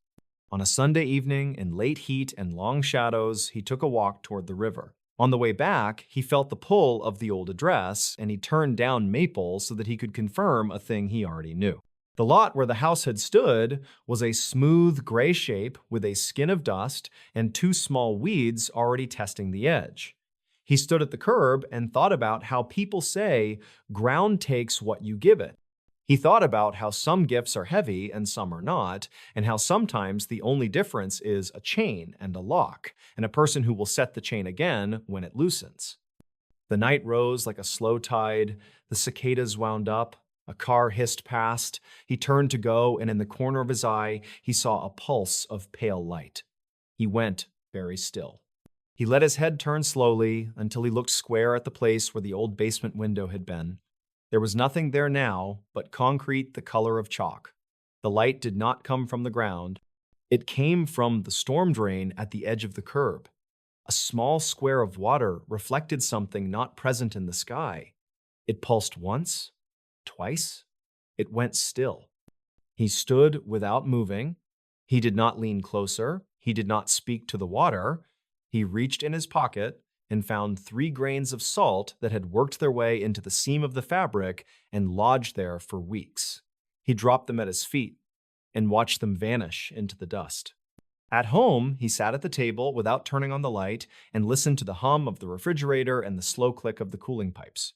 On a Sunday evening, in late heat and long shadows, he took a walk toward the river. On the way back, he felt the pull of the old address, and he turned down Maple so that he could confirm a thing he already knew. The lot where the house had stood was a smooth gray shape with a skin of dust and two small weeds already testing the edge. He stood at the curb and thought about how people say ground takes what you give it. He thought about how some gifts are heavy and some are not, and how sometimes the only difference is a chain and a lock, and a person who will set the chain again when it loosens. The night rose like a slow tide, the cicadas wound up, a car hissed past. He turned to go, and in the corner of his eye, he saw a pulse of pale light. He went very still. He let his head turn slowly until he looked square at the place where the old basement window had been. There was nothing there now but concrete the color of chalk. The light did not come from the ground. It came from the storm drain at the edge of the curb. A small square of water reflected something not present in the sky. It pulsed once, twice. It went still. He stood without moving. He did not lean closer. He did not speak to the water. He reached in his pocket and found 3 grains of salt that had worked their way into the seam of the fabric and lodged there for weeks. He dropped them at his feet and watched them vanish into the dust. At home, he sat at the table without turning on the light and listened to the hum of the refrigerator and the slow click of the cooling pipes.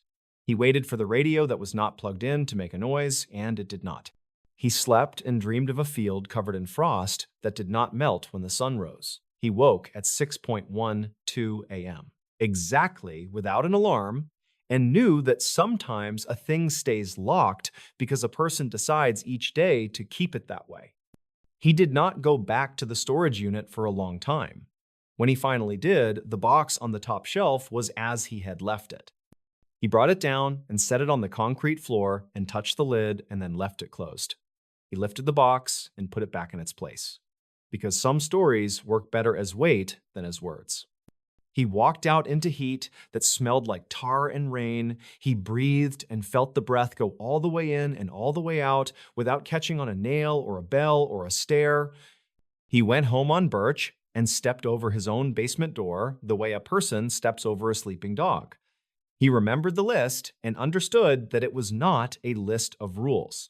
He waited for the radio that was not plugged in to make a noise, and it did not. He slept and dreamed of a field covered in frost that did not melt when the sun rose. He woke at 6:12 a.m., exactly without an alarm, and knew that sometimes a thing stays locked because a person decides each day to keep it that way. He did not go back to the storage unit for a long time. When he finally did, the box on the top shelf was as he had left it. He brought it down and set it on the concrete floor and touched the lid and then left it closed. He lifted the box and put it back in its place, because some stories work better as weight than as words. He walked out into heat that smelled like tar and rain. He breathed and felt the breath go all the way in and all the way out without catching on a nail or a bell or a stair. He went home on Birch and stepped over his own basement door the way a person steps over a sleeping dog. He remembered the list and understood that it was not a list of rules.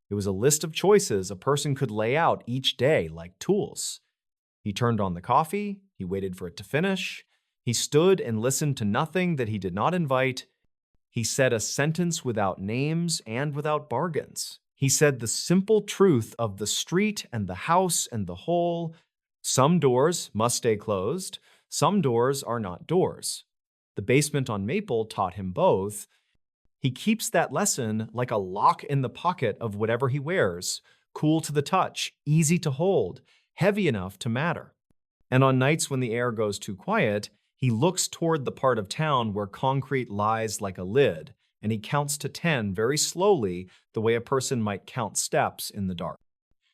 It was a list of choices a person could lay out each day like tools. He turned on the coffee. He waited for it to finish. He stood and listened to nothing that he did not invite. He said a sentence without names and without bargains. He said the simple truth of the street and the house and the whole. Some doors must stay closed. Some doors are not doors. The basement on Maple taught him both. He keeps that lesson like a lock in the pocket of whatever he wears, cool to the touch, easy to hold, heavy enough to matter. And on nights when the air goes too quiet, he looks toward the part of town where concrete lies like a lid, and he counts to 10 very slowly, the way a person might count steps in the dark.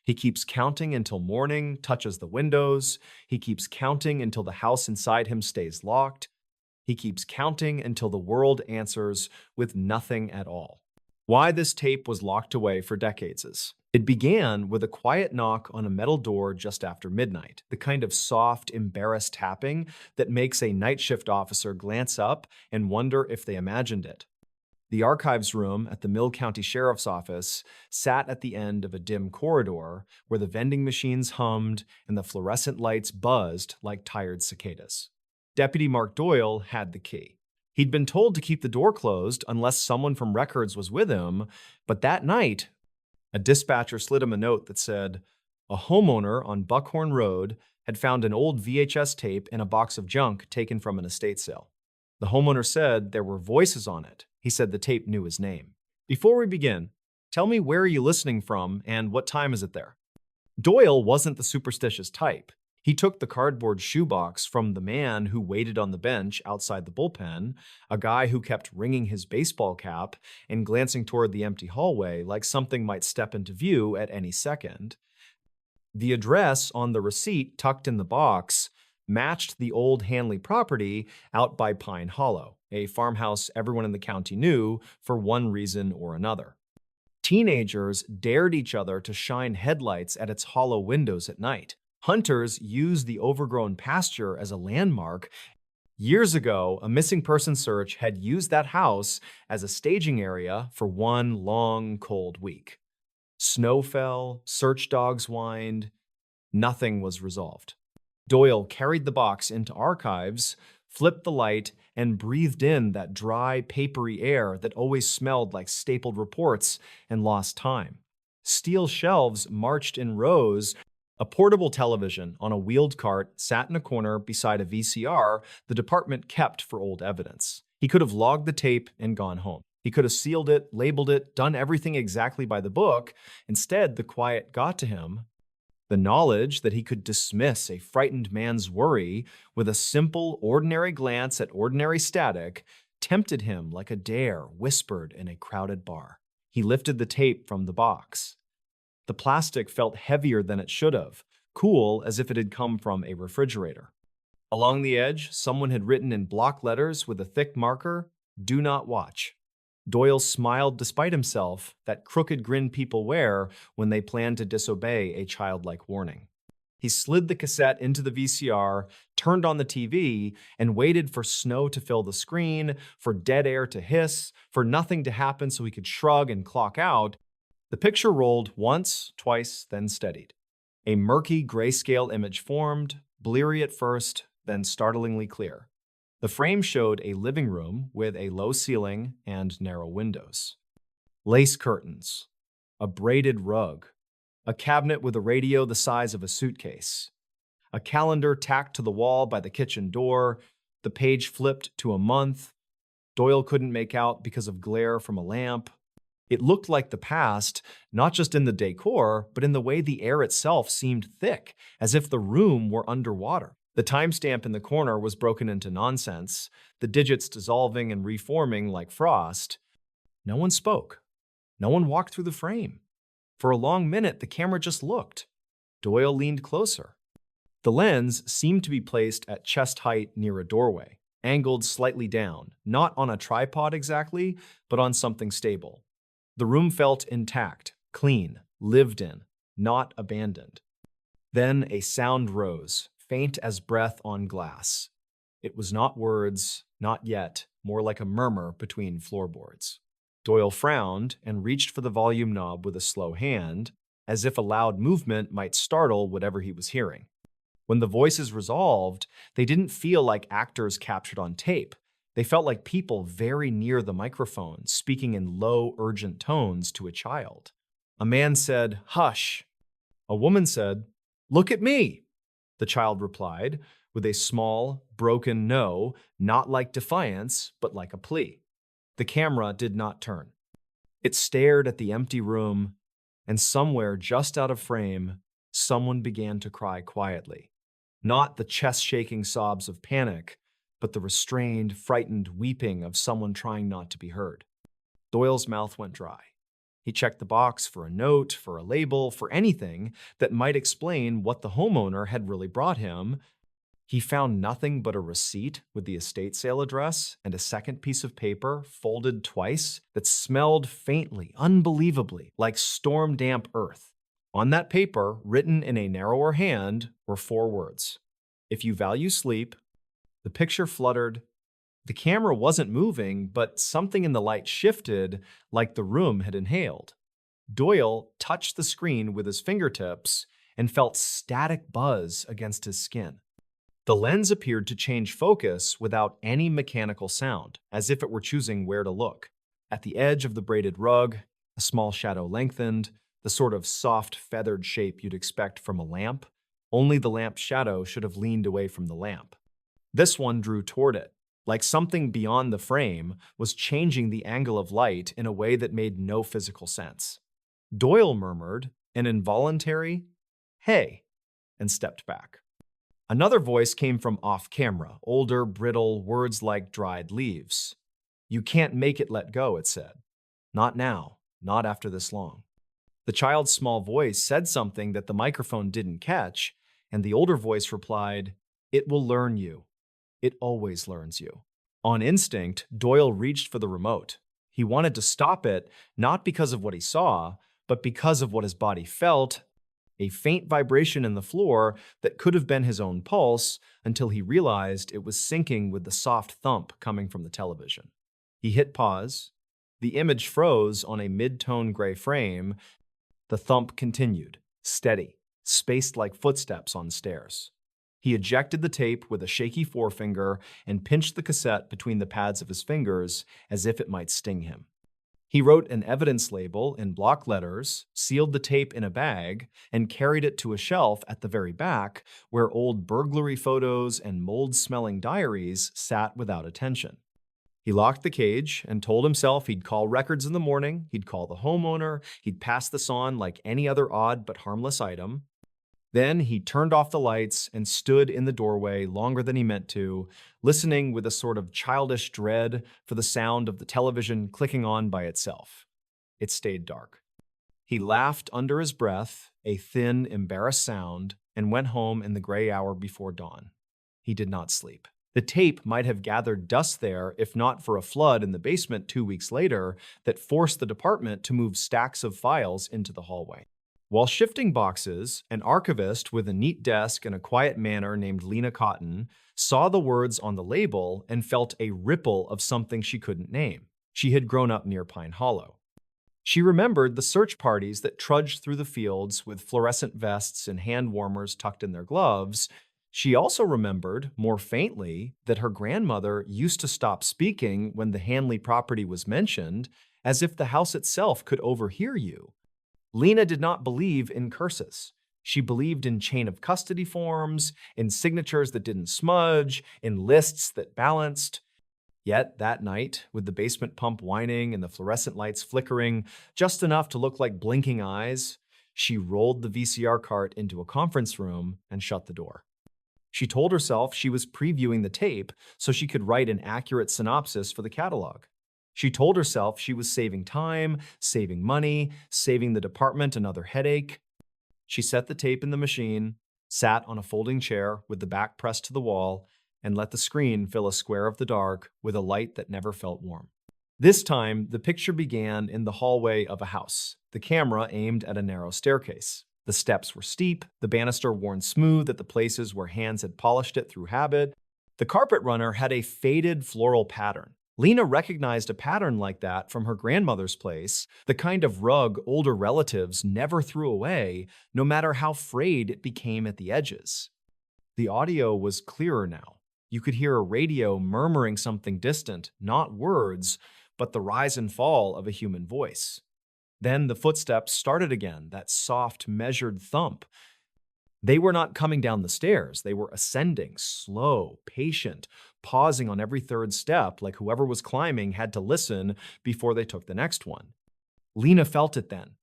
He keeps counting until morning touches the windows. He keeps counting until the house inside him stays locked. He keeps counting until the world answers with nothing at all. Why this tape was locked away for decades is, It began with a quiet knock on a metal door just after midnight, the kind of soft, embarrassed tapping that makes a night shift officer glance up and wonder if they imagined it. The archives room at the Mill County Sheriff's Office sat at the end of a dim corridor where the vending machines hummed and the fluorescent lights buzzed like tired cicadas. Deputy Mark Doyle had the key. He'd been told to keep the door closed unless someone from records was with him, but that night, a dispatcher slid him a note that said, a homeowner on Buckhorn Road had found an old VHS tape in a box of junk taken from an estate sale. The homeowner said there were voices on it. He said the tape knew his name. Before we begin, tell me where are you listening from and what time is it there? Doyle wasn't the superstitious type. He took the cardboard shoebox from the man who waited on the bench outside the bullpen, a guy who kept wringing his baseball cap and glancing toward the empty hallway like something might step into view at any second. The address on the receipt tucked in the box matched the old Hanley property out by Pine Hollow, a farmhouse everyone in the county knew for one reason or another. Teenagers dared each other to shine headlights at its hollow windows at night. Hunters used the overgrown pasture as a landmark. Years ago, a missing person search had used that house as a staging area for one long, cold week. Snow fell, search dogs whined, nothing was resolved. Doyle carried the box into archives, flipped the light, and breathed in that dry, papery air that always smelled like stapled reports and lost time. Steel shelves marched in rows. A portable television on a wheeled cart sat in a corner beside a VCR the department kept for old evidence. He could have logged the tape and gone home. He could have sealed it, labeled it, done everything exactly by the book. Instead, the quiet got to him. The knowledge that he could dismiss a frightened man's worry with a simple, ordinary glance at ordinary static tempted him like a dare whispered in a crowded bar. He lifted the tape from the box. The plastic felt heavier than it should have, cool as if it had come from a refrigerator. Along the edge, someone had written in block letters with a thick marker, "Do not watch." Doyle smiled despite himself, that crooked grin people wear when they plan to disobey a childlike warning. He slid the cassette into the VCR, turned on the TV, and waited for snow to fill the screen, for dead air to hiss, for nothing to happen so he could shrug and clock out. The picture rolled once, twice, then steadied. A murky grayscale image formed, bleary at first, then startlingly clear. The frame showed a living room with a low ceiling and narrow windows. Lace curtains, a braided rug, a cabinet with a radio the size of a suitcase, a calendar tacked to the wall by the kitchen door, the page flipped to a month. Doyle couldn't make out because of glare from a lamp. It looked like the past, not just in the decor, but in the way the air itself seemed thick, as if the room were underwater. The timestamp in the corner was broken into nonsense, the digits dissolving and reforming like frost. No one spoke. No one walked through the frame. For a long minute, the camera just looked. Doyle leaned closer. The lens seemed to be placed at chest height near a doorway, angled slightly down, not on a tripod exactly, but on something stable. The room felt intact, clean, lived in, not abandoned. Then a sound rose, faint as breath on glass. It was not words, not yet, more like a murmur between floorboards. Doyle frowned and reached for the volume knob with a slow hand, as if a loud movement might startle whatever he was hearing. When the voices resolved, they didn't feel like actors captured on tape. They felt like people very near the microphone, speaking in low, urgent tones to a child. A man said, "Hush." A woman said, "Look at me." The child replied with a small, broken no, not like defiance, but like a plea. The camera did not turn. It stared at the empty room, and somewhere just out of frame, someone began to cry quietly. Not the chest-shaking sobs of panic, but the restrained, frightened weeping of someone trying not to be heard. Doyle's mouth went dry. He checked the box for a note, for a label, for anything that might explain what the homeowner had really brought him. He found nothing but a receipt with the estate sale address and a second piece of paper folded twice that smelled faintly, unbelievably, like storm-damp earth. On that paper, written in a narrower hand, were 4 words. If you value sleep. The picture fluttered. The camera wasn't moving, but something in the light shifted like the room had inhaled. Doyle touched the screen with his fingertips and felt static buzz against his skin. The lens appeared to change focus without any mechanical sound, as if it were choosing where to look. At the edge of the braided rug, a small shadow lengthened, the sort of soft, feathered shape you'd expect from a lamp, only the lamp's shadow should have leaned away from the lamp. This one drew toward it, like something beyond the frame was changing the angle of light in a way that made no physical sense. Doyle murmured an involuntary, "Hey," and stepped back. Another voice came from off-camera, older, brittle, words like dried leaves. "You can't make it let go," it said. "Not now, not after this long." The child's small voice said something that the microphone didn't catch, and the older voice replied, "It will learn you. It always learns you." On instinct, Doyle reached for the remote. He wanted to stop it, not because of what he saw, but because of what his body felt, a faint vibration in the floor that could have been his own pulse until he realized it was syncing with the soft thump coming from the television. He hit pause. The image froze on a mid-tone gray frame. The thump continued, steady, spaced like footsteps on stairs. He ejected the tape with a shaky forefinger and pinched the cassette between the pads of his fingers as if it might sting him. He wrote an evidence label in block letters, sealed the tape in a bag, and carried it to a shelf at the very back where old burglary photos and mold-smelling diaries sat without attention. He locked the cage and told himself he'd call records in the morning, he'd call the homeowner, he'd pass this on like any other odd but harmless item. Then he turned off the lights and stood in the doorway longer than he meant to, listening with a sort of childish dread for the sound of the television clicking on by itself. It stayed dark. He laughed under his breath, a thin, embarrassed sound, and went home in the gray hour before dawn. He did not sleep. The tape might have gathered dust there if not for a flood in the basement 2 weeks later that forced the department to move stacks of files into the hallway. While shifting boxes, an archivist with a neat desk and a quiet manner named Lena Cotton saw the words on the label and felt a ripple of something she couldn't name. She had grown up near Pine Hollow. She remembered the search parties that trudged through the fields with fluorescent vests and hand warmers tucked in their gloves. She also remembered, more faintly, that her grandmother used to stop speaking when the Hanley property was mentioned, as if the house itself could overhear you. Lena did not believe in curses. She believed in chain of custody forms, in signatures that didn't smudge, in lists that balanced. Yet that night, with the basement pump whining and the fluorescent lights flickering just enough to look like blinking eyes, she rolled the VCR cart into a conference room and shut the door. She told herself she was previewing the tape so she could write an accurate synopsis for the catalog. She told herself she was saving time, saving money, saving the department another headache. She set the tape in the machine, sat on a folding chair with the back pressed to the wall, and let the screen fill a square of the dark with a light that never felt warm. This time, the picture began in the hallway of a house, the camera aimed at a narrow staircase. The steps were steep, the banister worn smooth at the places where hands had polished it through habit. The carpet runner had a faded floral pattern. Lena recognized a pattern like that from her grandmother's place, the kind of rug older relatives never threw away, no matter how frayed it became at the edges. The audio was clearer now. You could hear a radio murmuring something distant, not words, but the rise and fall of a human voice. Then the footsteps started again, that soft, measured thump. They were not coming down the stairs. They were ascending, slow, patient, pausing on every third step like whoever was climbing had to listen before they took the next one. Lena felt it then.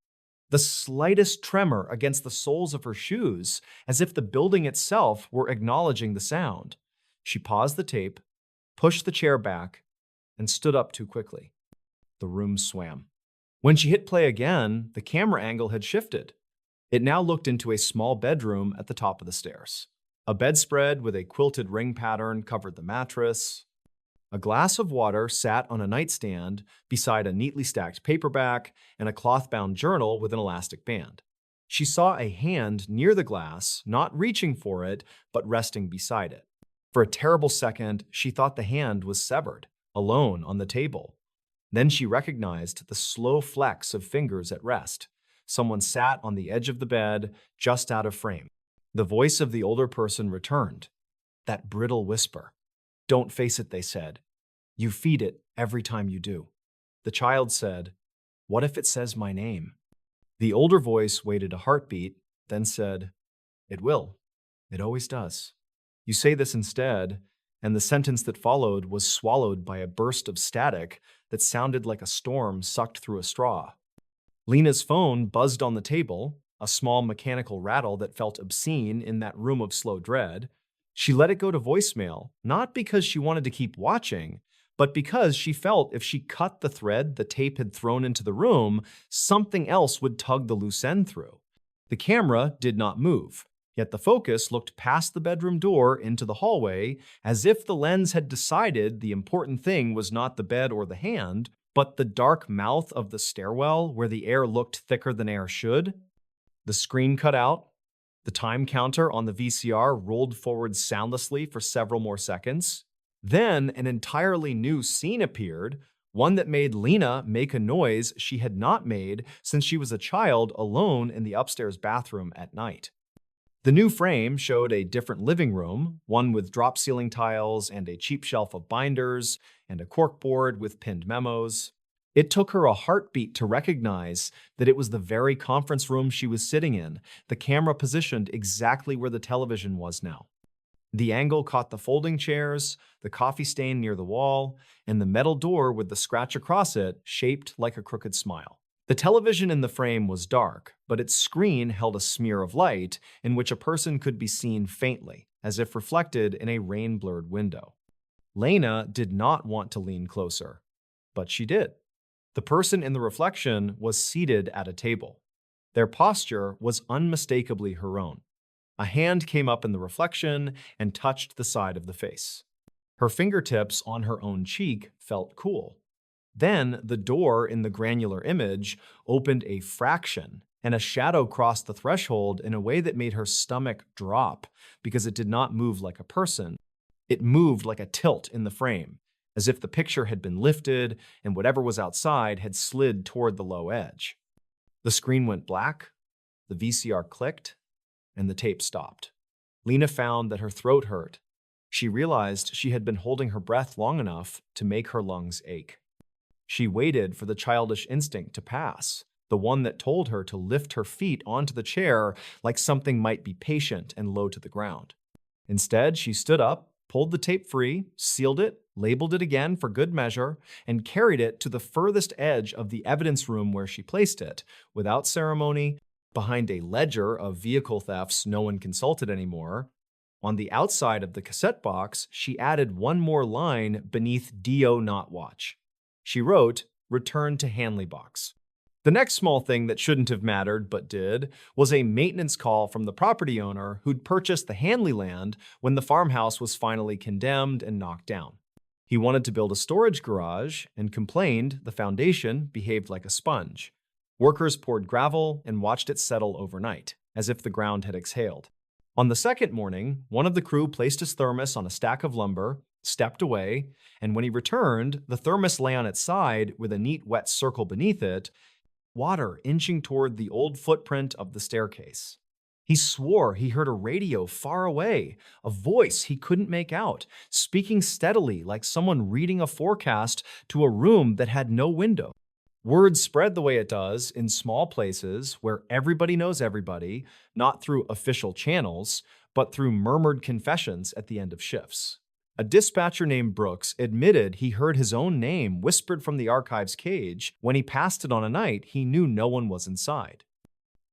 The slightest tremor against the soles of her shoes, as if the building itself were acknowledging the sound. She paused the tape, pushed the chair back, and stood up too quickly. The room swam. When she hit play again, the camera angle had shifted. It now looked into a small bedroom at the top of the stairs. A bedspread with a quilted ring pattern covered the mattress. A glass of water sat on a nightstand beside a neatly stacked paperback and a cloth-bound journal with an elastic band. She saw a hand near the glass, not reaching for it, but resting beside it. For a terrible second, she thought the hand was severed, alone on the table. Then she recognized the slow flex of fingers at rest. Someone sat on the edge of the bed, just out of frame. The voice of the older person returned. That brittle whisper. "Don't face it," they said. "You feed it every time you do." The child said, "What if it says my name?" The older voice waited a heartbeat, then said, "It will. It always does. You say this instead," and the sentence that followed was swallowed by a burst of static that sounded like a storm sucked through a straw. Lena's phone buzzed on the table, a small mechanical rattle that felt obscene in that room of slow dread. She let it go to voicemail, not because she wanted to keep watching, but because she felt if she cut the thread the tape had thrown into the room, something else would tug the loose end through. The camera did not move, yet the focus looked past the bedroom door into the hallway, as if the lens had decided the important thing was not the bed or the hand, but the dark mouth of the stairwell where the air looked thicker than air should. The screen cut out. The time counter on the VCR rolled forward soundlessly for several more seconds. Then an entirely new scene appeared, one that made Lena make a noise she had not made since she was a child alone in the upstairs bathroom at night. The new frame showed a different living room, one with drop ceiling tiles and a cheap shelf of binders and a corkboard with pinned memos. It took her a heartbeat to recognize that it was the very conference room she was sitting in, the camera positioned exactly where the television was now. The angle caught the folding chairs, the coffee stain near the wall, and the metal door with the scratch across it shaped like a crooked smile. The television in the frame was dark, but its screen held a smear of light in which a person could be seen faintly, as if reflected in a rain-blurred window. Lena did not want to lean closer, but she did. The person in the reflection was seated at a table. Their posture was unmistakably her own. A hand came up in the reflection and touched the side of the face. Her fingertips on her own cheek felt cool. Then the door in the granular image opened a fraction, and a shadow crossed the threshold in a way that made her stomach drop because it did not move like a person. It moved like a tilt in the frame, as if the picture had been lifted and whatever was outside had slid toward the low edge. The screen went black, the VCR clicked, and the tape stopped. Lena found that her throat hurt. She realized she had been holding her breath long enough to make her lungs ache. She waited for the childish instinct to pass, the one that told her to lift her feet onto the chair like something might be patient and low to the ground. Instead, she stood up, pulled the tape free, sealed it, labeled it again for good measure, and carried it to the furthest edge of the evidence room where she placed it, without ceremony, behind a ledger of vehicle thefts no one consulted anymore. On the outside of the cassette box, she added one more line beneath "Do Not Watch." She wrote, "Return to Hanley Box." The next small thing that shouldn't have mattered but did was a maintenance call from the property owner who'd purchased the Hanley land when the farmhouse was finally condemned and knocked down. He wanted to build a storage garage and complained the foundation behaved like a sponge. Workers poured gravel and watched it settle overnight, as if the ground had exhaled. On the second morning, one of the crew placed his thermos on a stack of lumber, stepped away, and when he returned, the thermos lay on its side with a neat wet circle beneath it, water inching toward the old footprint of the staircase. He swore he heard a radio far away, a voice he couldn't make out, speaking steadily like someone reading a forecast to a room that had no window. Word spread the way it does in small places where everybody knows everybody, not through official channels, but through murmured confessions at the end of shifts. A dispatcher named Brooks admitted he heard his own name whispered from the archive's cage when he passed it on a night he knew no one was inside.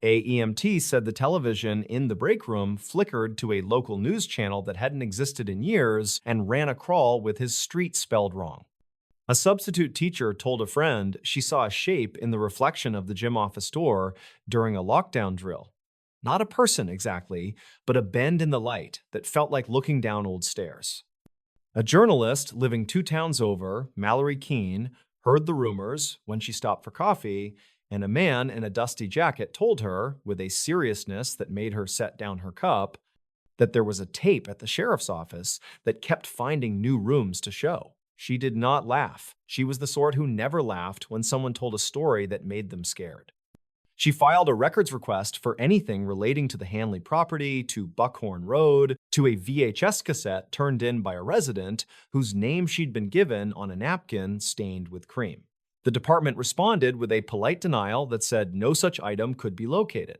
A EMT said the television in the break room flickered to a local news channel that hadn't existed in years and ran a crawl with his street spelled wrong. A substitute teacher told a friend she saw a shape in the reflection of the gym office door during a lockdown drill. Not a person exactly, but a bend in the light that felt like looking down old stairs. A journalist living 2 towns over, Mallory Keene, heard the rumors when she stopped for coffee, and a man in a dusty jacket told her, with a seriousness that made her set down her cup, that there was a tape at the sheriff's office that kept finding new rooms to show. She did not laugh. She was the sort who never laughed when someone told a story that made them scared. She filed a records request for anything relating to the Hanley property, to Buckhorn Road, to a VHS cassette turned in by a resident whose name she'd been given on a napkin stained with cream. The department responded with a polite denial that said no such item could be located.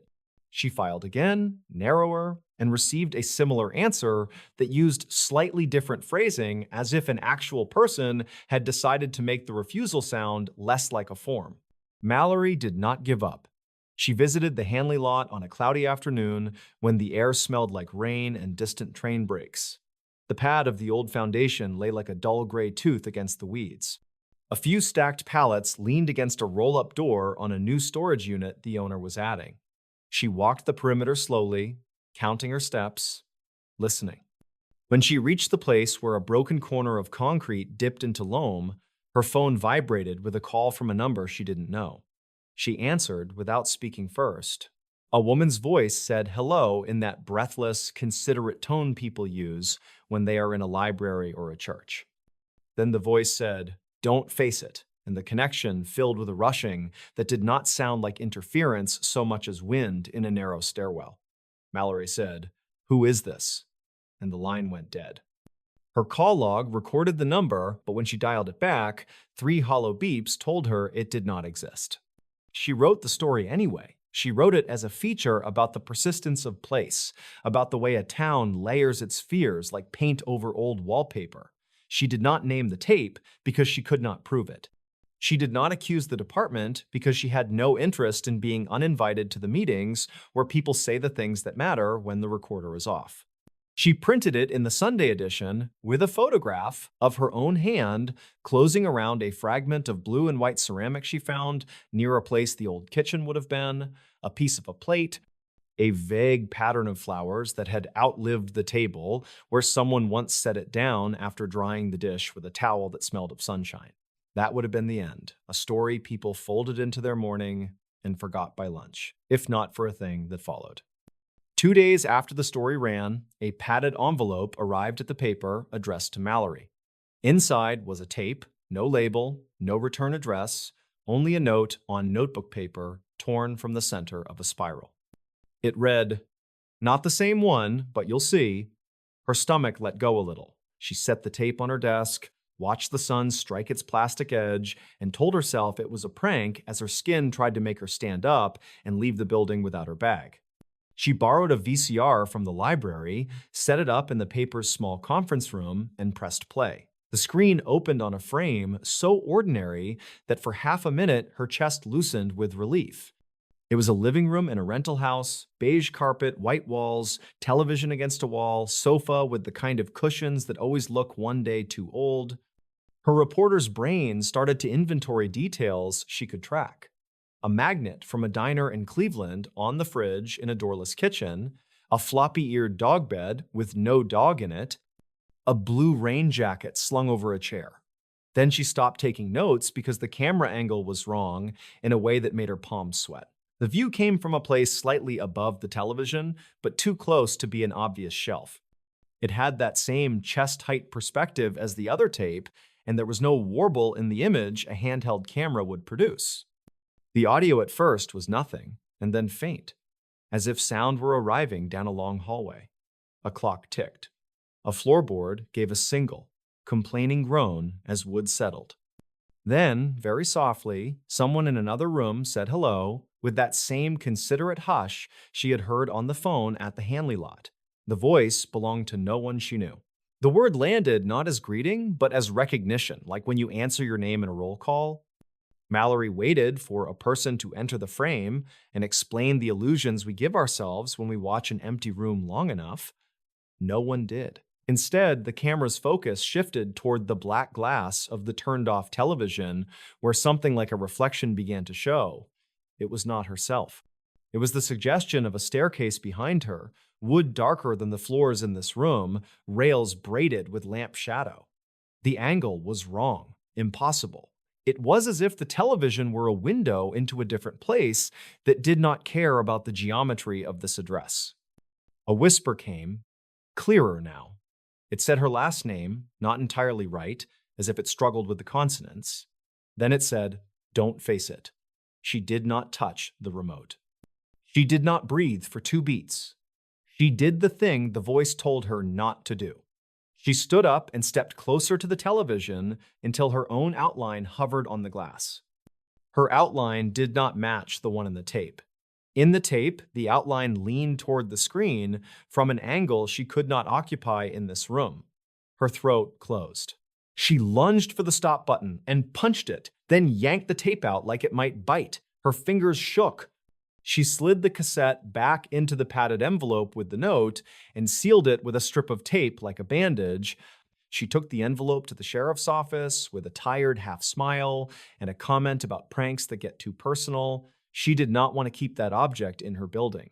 She filed again, narrower, and received a similar answer that used slightly different phrasing, as if an actual person had decided to make the refusal sound less like a form. Mallory did not give up. She visited the Hanley lot on a cloudy afternoon when the air smelled like rain and distant train brakes. The pad of the old foundation lay like a dull gray tooth against the weeds. A few stacked pallets leaned against a roll-up door on a new storage unit the owner was adding. She walked the perimeter slowly, counting her steps, listening. When she reached the place where a broken corner of concrete dipped into loam, her phone vibrated with a call from a number she didn't know. She answered without speaking first. A woman's voice said hello in that breathless, considerate tone people use when they are in a library or a church. Then the voice said, "Don't face it," and the connection filled with a rushing that did not sound like interference so much as wind in a narrow stairwell. Mallory said, "Who is this?" And the line went dead. Her call log recorded the number, but when she dialed it back, 3 hollow beeps told her it did not exist. She wrote the story anyway. She wrote it as a feature about the persistence of place, about the way a town layers its fears like paint over old wallpaper. She did not name the tape because she could not prove it. She did not accuse the department because she had no interest in being uninvited to the meetings where people say the things that matter when the recorder is off. She printed it in the Sunday edition with a photograph of her own hand closing around a fragment of blue and white ceramic she found near a place the old kitchen would have been, a piece of a plate, a vague pattern of flowers that had outlived the table where someone once set it down after drying the dish with a towel that smelled of sunshine. That would have been the end, a story people folded into their morning and forgot by lunch, if not for a thing that followed. 2 days after the story ran, a padded envelope arrived at the paper addressed to Mallory. Inside was a tape, no label, no return address, only a note on notebook paper torn from the center of a spiral. It read, "Not the same one, but you'll see." Her stomach let go a little. She set the tape on her desk, watched the sun strike its plastic edge, and told herself it was a prank as her skin tried to make her stand up and leave the building without her bag. She borrowed a VCR from the library, set it up in the paper's small conference room, and pressed play. The screen opened on a frame so ordinary that for half a minute her chest loosened with relief. It was a living room in a rental house, beige carpet, white walls, television against a wall, sofa with the kind of cushions that always look one day too old. Her reporter's brain started to inventory details she could track. A magnet from a diner in Cleveland on the fridge in a doorless kitchen, a floppy-eared dog bed with no dog in it, a blue rain jacket slung over a chair. Then she stopped taking notes because the camera angle was wrong in a way that made her palms sweat. The view came from a place slightly above the television, but too close to be an obvious shelf. It had that same chest-height perspective as the other tape, and there was no warble in the image a handheld camera would produce. The audio at first was nothing, and then faint, as if sound were arriving down a long hallway. A clock ticked. A floorboard gave a single, complaining groan as wood settled. Then, very softly, someone in another room said hello with that same considerate hush she had heard on the phone at the Hanley lot. The voice belonged to no one she knew. The word landed not as greeting, but as recognition, like when you answer your name in a roll call. Mallory waited for a person to enter the frame and explain the illusions we give ourselves when we watch an empty room long enough. No one did. Instead, the camera's focus shifted toward the black glass of the turned-off television, where something like a reflection began to show. It was not herself. It was the suggestion of a staircase behind her, wood darker than the floors in this room, rails braided with lamp shadow. The angle was wrong, impossible. It was as if the television were a window into a different place that did not care about the geometry of this address. A whisper came, clearer now. It said her last name, not entirely right, as if it struggled with the consonants. Then it said, "Don't face it." She did not touch the remote. She did not breathe for 2 beats. She did the thing the voice told her not to do. She stood up and stepped closer to the television until her own outline hovered on the glass. Her outline did not match the one in the tape. In the tape, the outline leaned toward the screen from an angle she could not occupy in this room. Her throat closed. She lunged for the stop button and punched it, then yanked the tape out like it might bite. Her fingers shook. She slid the cassette back into the padded envelope with the note and sealed it with a strip of tape like a bandage. She took the envelope to the sheriff's office with a tired half smile and a comment about pranks that get too personal. She did not want to keep that object in her building.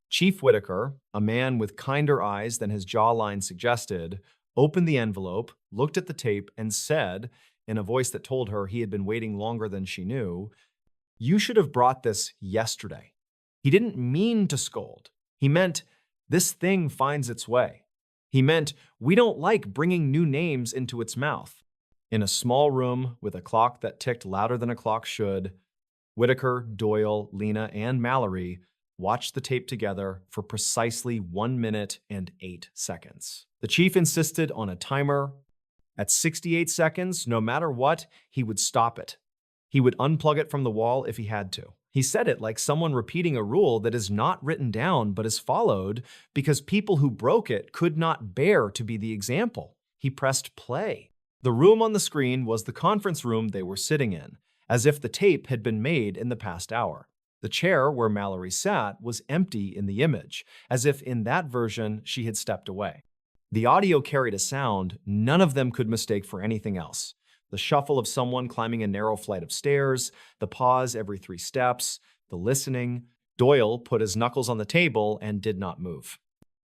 Chief Whitaker, a man with kinder eyes than his jawline suggested, opened the envelope, looked at the tape, and said, in a voice that told her he had been waiting longer than she knew, "You should have brought this yesterday." He didn't mean to scold. He meant, this thing finds its way. He meant, we don't like bringing new names into its mouth. In a small room with a clock that ticked louder than a clock should, Whitaker, Doyle, Lena, and Mallory watched the tape together for precisely 1 minute and 8 seconds. The chief insisted on a timer. At 68 seconds, no matter what, he would stop it. He would unplug it from the wall if he had to. He said it like someone repeating a rule that is not written down but is followed because people who broke it could not bear to be the example. He pressed play. The room on the screen was the conference room they were sitting in, as if the tape had been made in the past hour. The chair where Mallory sat was empty in the image, as if in that version she had stepped away. The audio carried a sound none of them could mistake for anything else. The shuffle of someone climbing a narrow flight of stairs, the pause every 3 steps, the listening. Doyle put his knuckles on the table and did not move.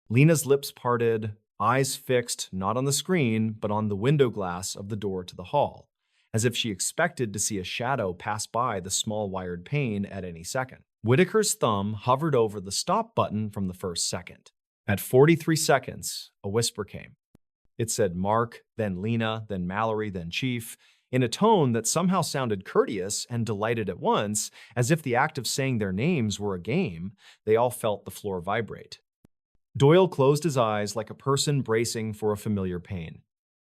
Lena's lips parted, eyes fixed not on the screen, but on the window glass of the door to the hall, as if she expected to see a shadow pass by the small wired pane at any second. Whitaker's thumb hovered over the stop button from the first second. At 43 seconds, a whisper came. It said Mark, then Lena, then Mallory, then Chief, in a tone that somehow sounded courteous and delighted at once, as if the act of saying their names were a game. They all felt the floor vibrate. Doyle closed his eyes like a person bracing for a familiar pain.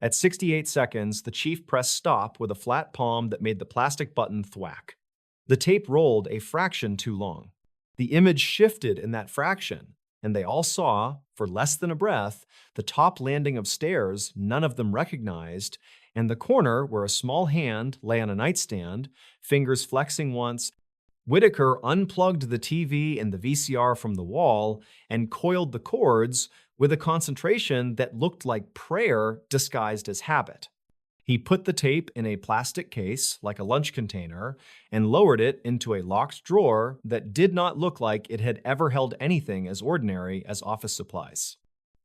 At 68 seconds, the chief pressed stop with a flat palm that made the plastic button thwack. The tape rolled a fraction too long. The image shifted in that fraction, and they all saw, for less than a breath, the top landing of stairs none of them recognized, and the corner where a small hand lay on a nightstand, fingers flexing once. Whitaker unplugged the TV and the VCR from the wall and coiled the cords with a concentration that looked like prayer disguised as habit. He put the tape in a plastic case, like a lunch container, and lowered it into a locked drawer that did not look like it had ever held anything as ordinary as office supplies.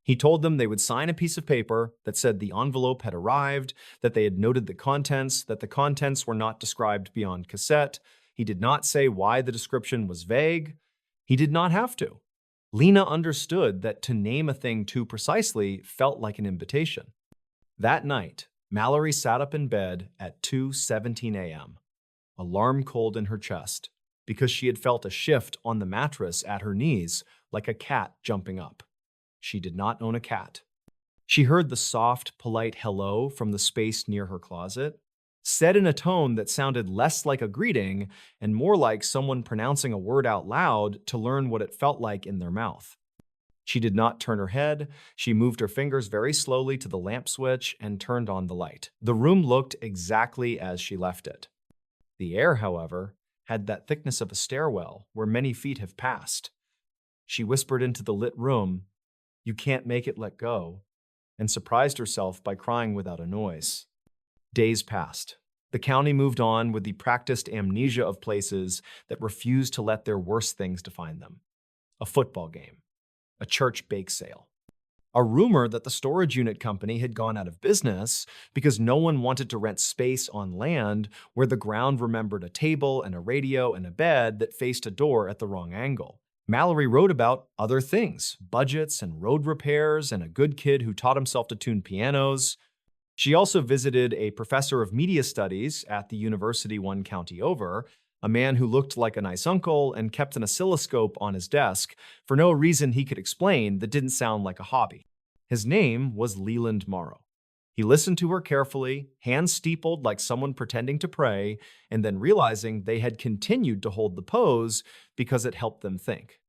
He told them they would sign a piece of paper that said the envelope had arrived, that they had noted the contents, that the contents were not described beyond cassette. He did not say why the description was vague. He did not have to. Lena understood that to name a thing too precisely felt like an invitation. That night, Mallory sat up in bed at 2:17 a.m., alarm cold in her chest, because she had felt a shift on the mattress at her knees like a cat jumping up. She did not own a cat. She heard the soft, polite hello from the space near her closet, said in a tone that sounded less like a greeting and more like someone pronouncing a word out loud to learn what it felt like in their mouth. She did not turn her head. She moved her fingers very slowly to the lamp switch and turned on the light. The room looked exactly as she left it. The air, however, had that thickness of a stairwell where many feet have passed. She whispered into the lit room, "You can't make it let go," and surprised herself by crying without a noise. Days passed. The county moved on with the practiced amnesia of places that refused to let their worst things define them. A football game, a church bake sale, a rumor that the storage unit company had gone out of business because no one wanted to rent space on land where the ground remembered a table and a radio and a bed that faced a door at the wrong angle. Mallory wrote about other things, budgets and road repairs and a good kid who taught himself to tune pianos. She also visited a professor of media studies at the university one county over, a man who looked like a nice uncle and kept an oscilloscope on his desk for no reason he could explain that didn't sound like a hobby. His name was Leland Morrow. He listened to her carefully, hands steepled like someone pretending to pray, and then realizing they had continued to hold the pose because it helped them think.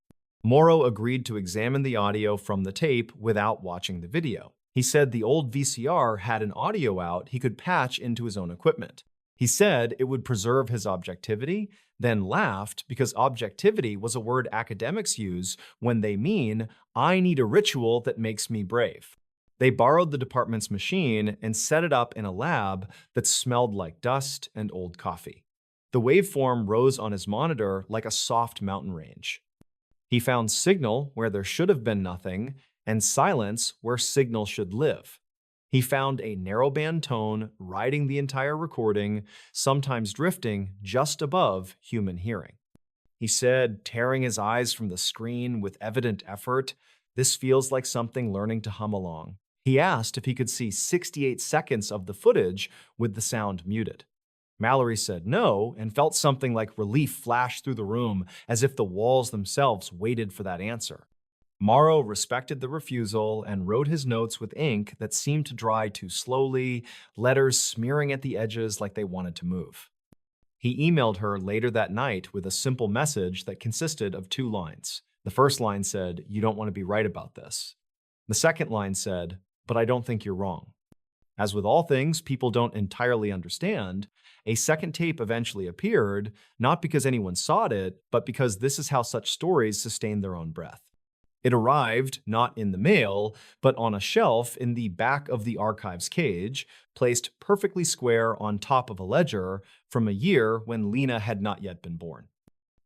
Morrow agreed to examine the audio from the tape without watching the video. He said the old VCR had an audio out he could patch into his own equipment. He said it would preserve his objectivity, then laughed because objectivity was a word academics use when they mean, I need a ritual that makes me brave. They borrowed the department's machine and set it up in a lab that smelled like dust and old coffee. The waveform rose on his monitor like a soft mountain range. He found signal where there should have been nothing and silence where signal should live. He found a narrowband tone riding the entire recording, sometimes drifting just above human hearing. He said, tearing his eyes from the screen with evident effort, "This feels like something learning to hum along." He asked if he could see 68 seconds of the footage with the sound muted. Mallory said no and felt something like relief flash through the room as if the walls themselves waited for that answer. Morrow respected the refusal and wrote his notes with ink that seemed to dry too slowly, letters smearing at the edges like they wanted to move. He emailed her later that night with a simple message that consisted of 2 lines. The first line said, "You don't want to be right about this." The second line said, "But I don't think you're wrong." As with all things people don't entirely understand, a second tape eventually appeared, not because anyone sought it, but because this is how such stories sustain their own breath. It arrived not in the mail, but on a shelf in the back of the archive's cage, placed perfectly square on top of a ledger from a year when Lena had not yet been born.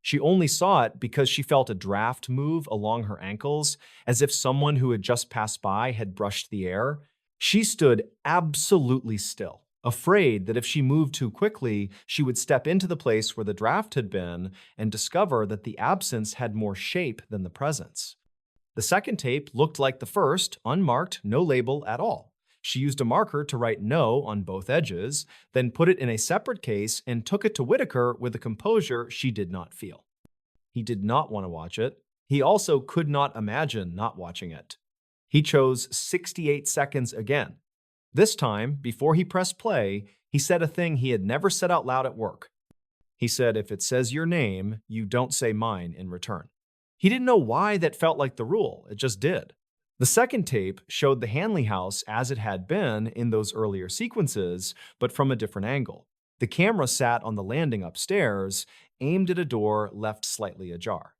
She only saw it because she felt a draft move along her ankles, as if someone who had just passed by had brushed the air. She stood absolutely still, afraid that if she moved too quickly, she would step into the place where the draft had been and discover that the absence had more shape than the presence. The second tape looked like the first, unmarked, no label at all. She used a marker to write no on both edges, then put it in a separate case and took it to Whitaker with a composure she did not feel. He did not want to watch it. He also could not imagine not watching it. He chose 68 seconds again. This time, before he pressed play, he said a thing he had never said out loud at work. He said, "If it says your name, you don't say mine in return." He didn't know why that felt like the rule, it just did. The second tape showed the Hanley house as it had been in those earlier sequences, but from a different angle. The camera sat on the landing upstairs, aimed at a door left slightly ajar.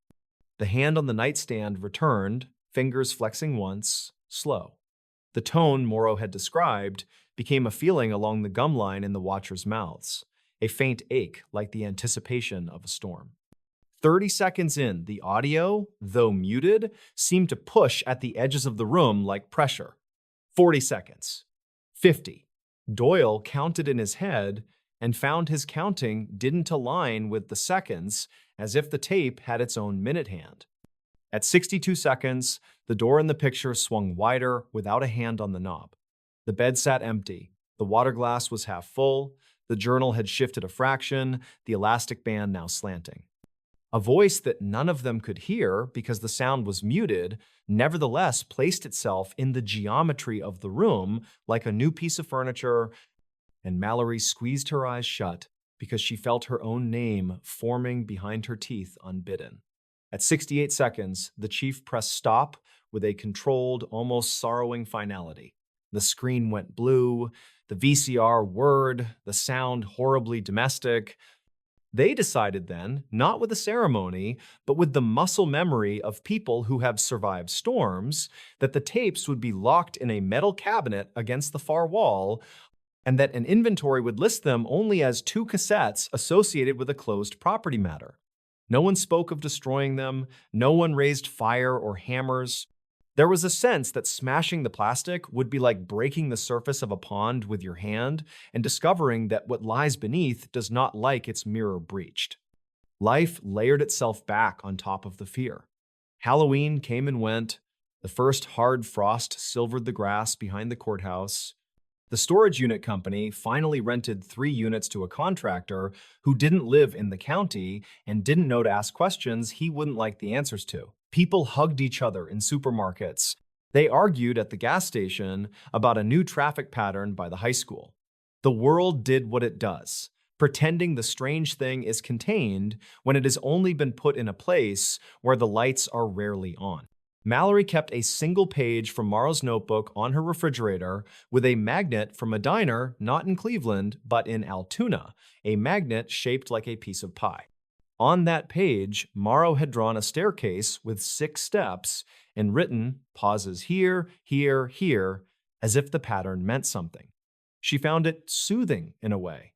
The hand on the nightstand returned, fingers flexing once, slow. The tone Morrow had described became a feeling along the gum line in the watchers' mouths, a faint ache like the anticipation of a storm. 30 seconds in, the audio, though muted, seemed to push at the edges of the room like pressure. 40 seconds. 50. Doyle counted in his head and found his counting didn't align with the seconds, as if the tape had its own minute hand. At 62 seconds, the door in the picture swung wider without a hand on the knob. The bed sat empty. The water glass was half full. The journal had shifted a fraction, the elastic band now slanting. A voice that none of them could hear because the sound was muted, nevertheless placed itself in the geometry of the room like a new piece of furniture, and Mallory squeezed her eyes shut because she felt her own name forming behind her teeth unbidden. At 68 seconds, the chief pressed stop with a controlled, almost sorrowing finality. The screen went blue, the VCR whirred, the sound horribly domestic. They decided then, not with a ceremony, but with the muscle memory of people who have survived storms, that the tapes would be locked in a metal cabinet against the far wall, and that an inventory would list them only as 2 cassettes associated with a closed property matter. No one spoke of destroying them, no one raised fire or hammers. There was a sense that smashing the plastic would be like breaking the surface of a pond with your hand and discovering that what lies beneath does not like its mirror breached. Life layered itself back on top of the fear. Halloween came and went. The first hard frost silvered the grass behind the courthouse. The storage unit company finally rented 3 units to a contractor who didn't live in the county and didn't know to ask questions he wouldn't like the answers to. People hugged each other in supermarkets. They argued at the gas station about a new traffic pattern by the high school. The world did what it does, pretending the strange thing is contained when it has only been put in a place where the lights are rarely on. Mallory kept a single page from Morrow's notebook on her refrigerator with a magnet from a diner not in Cleveland, but in Altoona, a magnet shaped like a piece of pie. On that page, Morrow had drawn a staircase with 6 steps and written pauses here, here, here, as if the pattern meant something. She found it soothing in a way.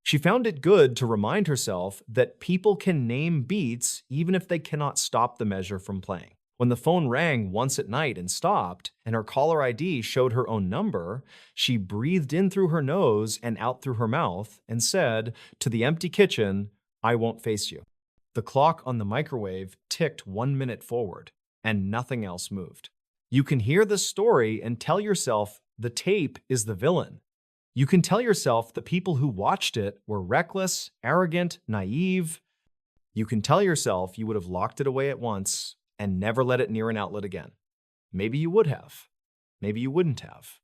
She found it good to remind herself that people can name beats even if they cannot stop the measure from playing. When the phone rang once at night and stopped, and her caller ID showed her own number, she breathed in through her nose and out through her mouth and said to the empty kitchen, "I won't face you." The clock on the microwave ticked 1 minute forward, and nothing else moved. You can hear the story and tell yourself the tape is the villain. You can tell yourself the people who watched it were reckless, arrogant, naive. You can tell yourself you would have locked it away at once and never let it near an outlet again. Maybe you would have. Maybe you wouldn't have.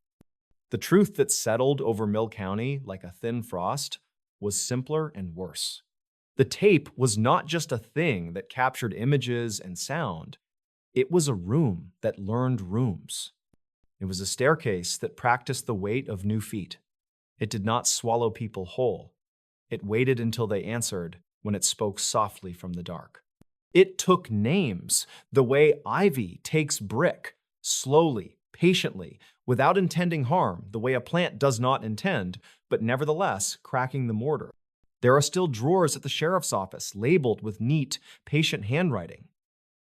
The truth that settled over Mill County like a thin frost was simpler and worse. The tape was not just a thing that captured images and sound. It was a room that learned rooms. It was a staircase that practiced the weight of new feet. It did not swallow people whole. It waited until they answered when it spoke softly from the dark. It took names, the way ivy takes brick, slowly, patiently, without intending harm, the way a plant does not intend, but nevertheless cracking the mortar. There are still drawers at the sheriff's office labeled with neat, patient handwriting.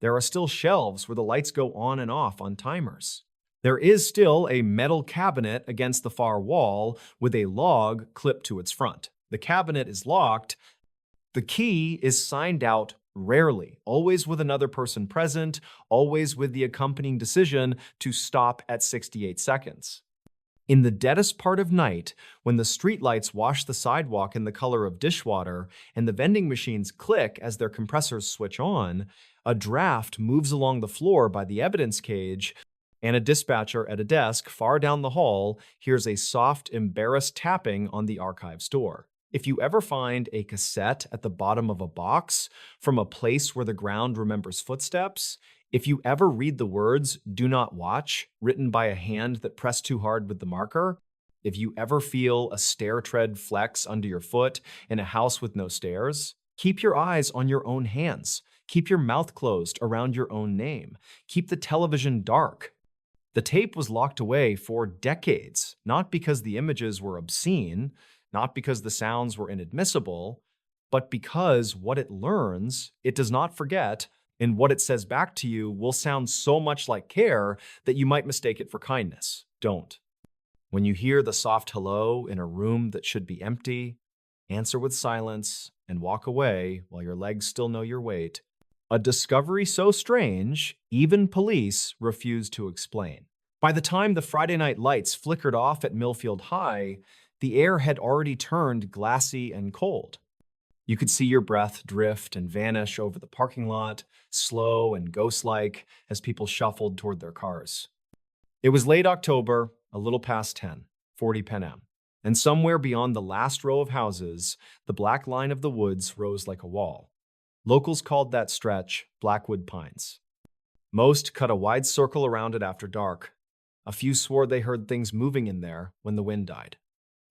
There are still shelves where the lights go on and off on timers. There is still a metal cabinet against the far wall with a log clipped to its front. The cabinet is locked. The key is signed out rarely, always with another person present, always with the accompanying decision to stop at 68 seconds. In the deadest part of night, when the streetlights wash the sidewalk in the color of dishwater and the vending machines click as their compressors switch on, a draft moves along the floor by the evidence cage, and a dispatcher at a desk far down the hall hears a soft, embarrassed tapping on the archive's door. If you ever find a cassette at the bottom of a box from a place where the ground remembers footsteps, if you ever read the words "do not watch" written by a hand that pressed too hard with the marker, if you ever feel a stair tread flex under your foot in a house with no stairs, keep your eyes on your own hands. Keep your mouth closed around your own name. Keep the television dark. The tape was locked away for decades, not because the images were obscene, not because the sounds were inadmissible, but because what it learns, it does not forget, and what it says back to you will sound so much like care that you might mistake it for kindness. Don't. When you hear the soft hello in a room that should be empty, answer with silence and walk away while your legs still know your weight. A discovery so strange, even police refuse to explain. By the time the Friday night lights flickered off at Millfield High, the air had already turned glassy and cold. You could see your breath drift and vanish over the parking lot, slow and ghost-like, as people shuffled toward their cars. It was late October, a little past 10:40 p.m., and somewhere beyond the last row of houses, the black line of the woods rose like a wall. Locals called that stretch Blackwood Pines. Most cut a wide circle around it after dark. A few swore they heard things moving in there when the wind died.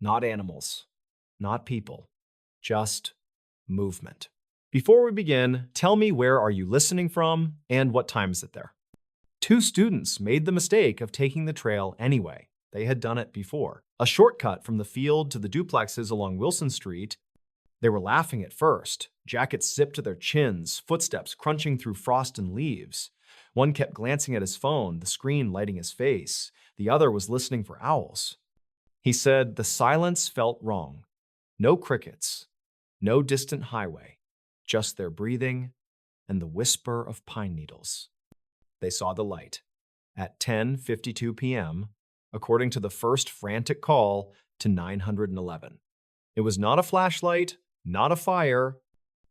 Not animals, not people, just movement. Before we begin, tell me, where are you listening from and what time is it there? 2 students made the mistake of taking the trail anyway. They had done it before. A shortcut from the field to the duplexes along Wilson Street. They were laughing at first, jackets zipped to their chins, footsteps crunching through frost and leaves. One kept glancing at his phone, the screen lighting his face. The other was listening for owls. He said the silence felt wrong. No crickets, no distant highway, just their breathing and the whisper of pine needles. They saw the light. At 10:52 p.m., according to the first frantic call to 911. It was not a flashlight, not a fire.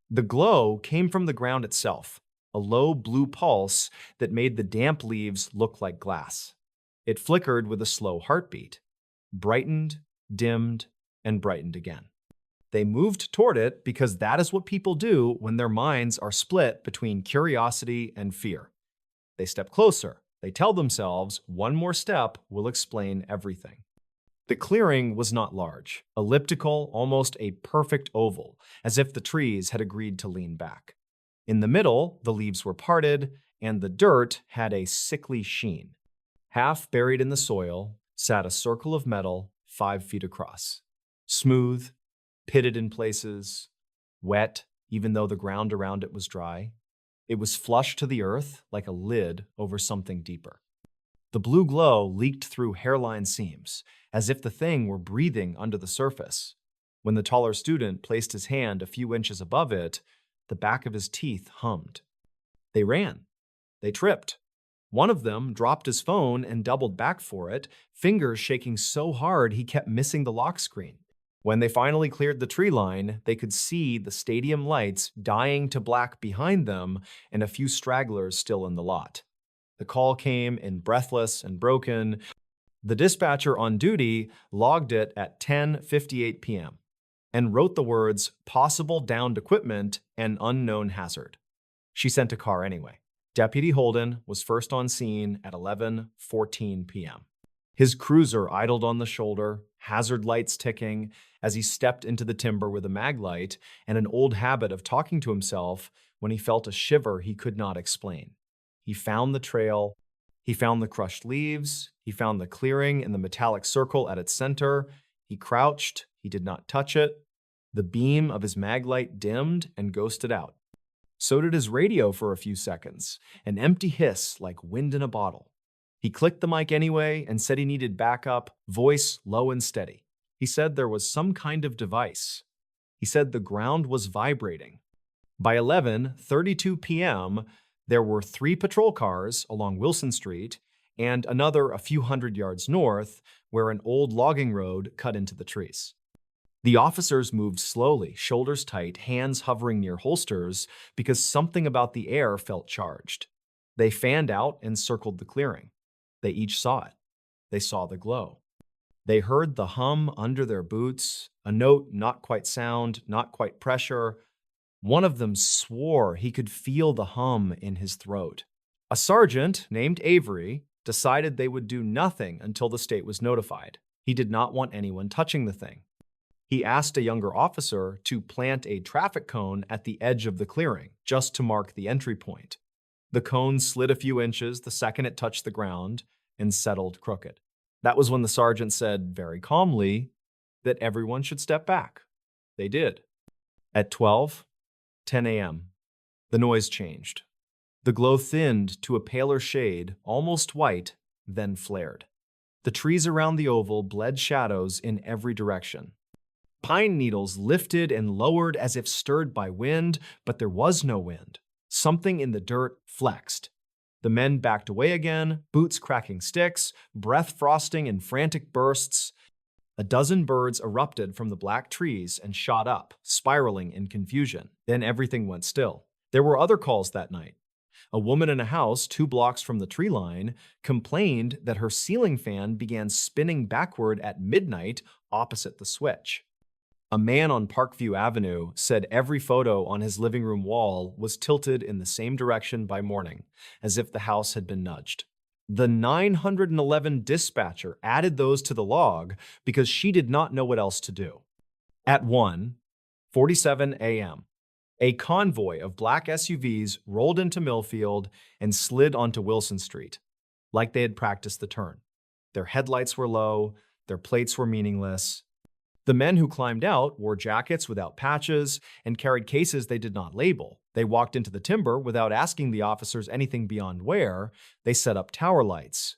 The glow came from the ground itself, a low blue pulse that made the damp leaves look like glass. It flickered with a slow heartbeat, brightened, dimmed, and brightened again. They moved toward it because that is what people do when their minds are split between curiosity and fear. They step closer. They tell themselves one more step will explain everything. The clearing was not large, elliptical, almost a perfect oval, as if the trees had agreed to lean back. In the middle, the leaves were parted, and the dirt had a sickly sheen. Half buried in the soil sat a circle of metal 5 feet across. Smooth, pitted in places, wet, even though the ground around it was dry. It was flush to the earth like a lid over something deeper. The blue glow leaked through hairline seams, as if the thing were breathing under the surface. When the taller student placed his hand a few inches above it, the back of his teeth hummed. They ran. They tripped. One of them dropped his phone and doubled back for it, fingers shaking so hard he kept missing the lock screen. When they finally cleared the tree line, they could see the stadium lights dying to black behind them and a few stragglers still in the lot. The call came in breathless and broken. The dispatcher on duty logged it at 10:58 p.m. and wrote the words, "Possible downed equipment and unknown hazard." She sent a car anyway. Deputy Holden was first on scene at 11:14 p.m. His cruiser idled on the shoulder, hazard lights ticking, as he stepped into the timber with a mag light and an old habit of talking to himself when he felt a shiver he could not explain. He found the trail, he found the crushed leaves, he found the clearing in the metallic circle at its center. He crouched, he did not touch it. The beam of his mag light dimmed and ghosted out. So did his radio for a few seconds, an empty hiss like wind in a bottle. He clicked the mic anyway and said he needed backup, voice low and steady. He said there was some kind of device. He said the ground was vibrating. By 11:32 p.m., there were 3 patrol cars along Wilson Street and another a few hundred yards north where an old logging road cut into the trees. The officers moved slowly, shoulders tight, hands hovering near holsters because something about the air felt charged. They fanned out and circled the clearing. They each saw it. They saw the glow. They heard the hum under their boots, a note not quite sound, not quite pressure. One of them swore he could feel the hum in his throat. A sergeant named Avery decided they would do nothing until the state was notified. He did not want anyone touching the thing. He asked a younger officer to plant a traffic cone at the edge of the clearing, just to mark the entry point. The cone slid a few inches the second it touched the ground and settled crooked. That was when the sergeant said, very calmly, that everyone should step back. They did. At 12:10 a.m., the noise changed. The glow thinned to a paler shade, almost white, then flared. The trees around the oval bled shadows in every direction. Pine needles lifted and lowered as if stirred by wind, but there was no wind. Something in the dirt flexed. The men backed away again, boots cracking sticks, breath frosting in frantic bursts. A dozen birds erupted from the black trees and shot up, spiraling in confusion. Then everything went still. There were other calls that night. A woman in a house 2 blocks from the tree line complained that her ceiling fan began spinning backward at midnight opposite the switch. A man on Parkview Avenue said every photo on his living room wall was tilted in the same direction by morning, as if the house had been nudged. The 911 dispatcher added those to the log because she did not know what else to do. At 1:47 a.m., a convoy of black SUVs rolled into Millfield and slid onto Wilson Street, like they had practiced the turn. Their headlights were low, their plates were meaningless. The men who climbed out wore jackets without patches and carried cases they did not label. They walked into the timber without asking the officers anything beyond where. They set up tower lights.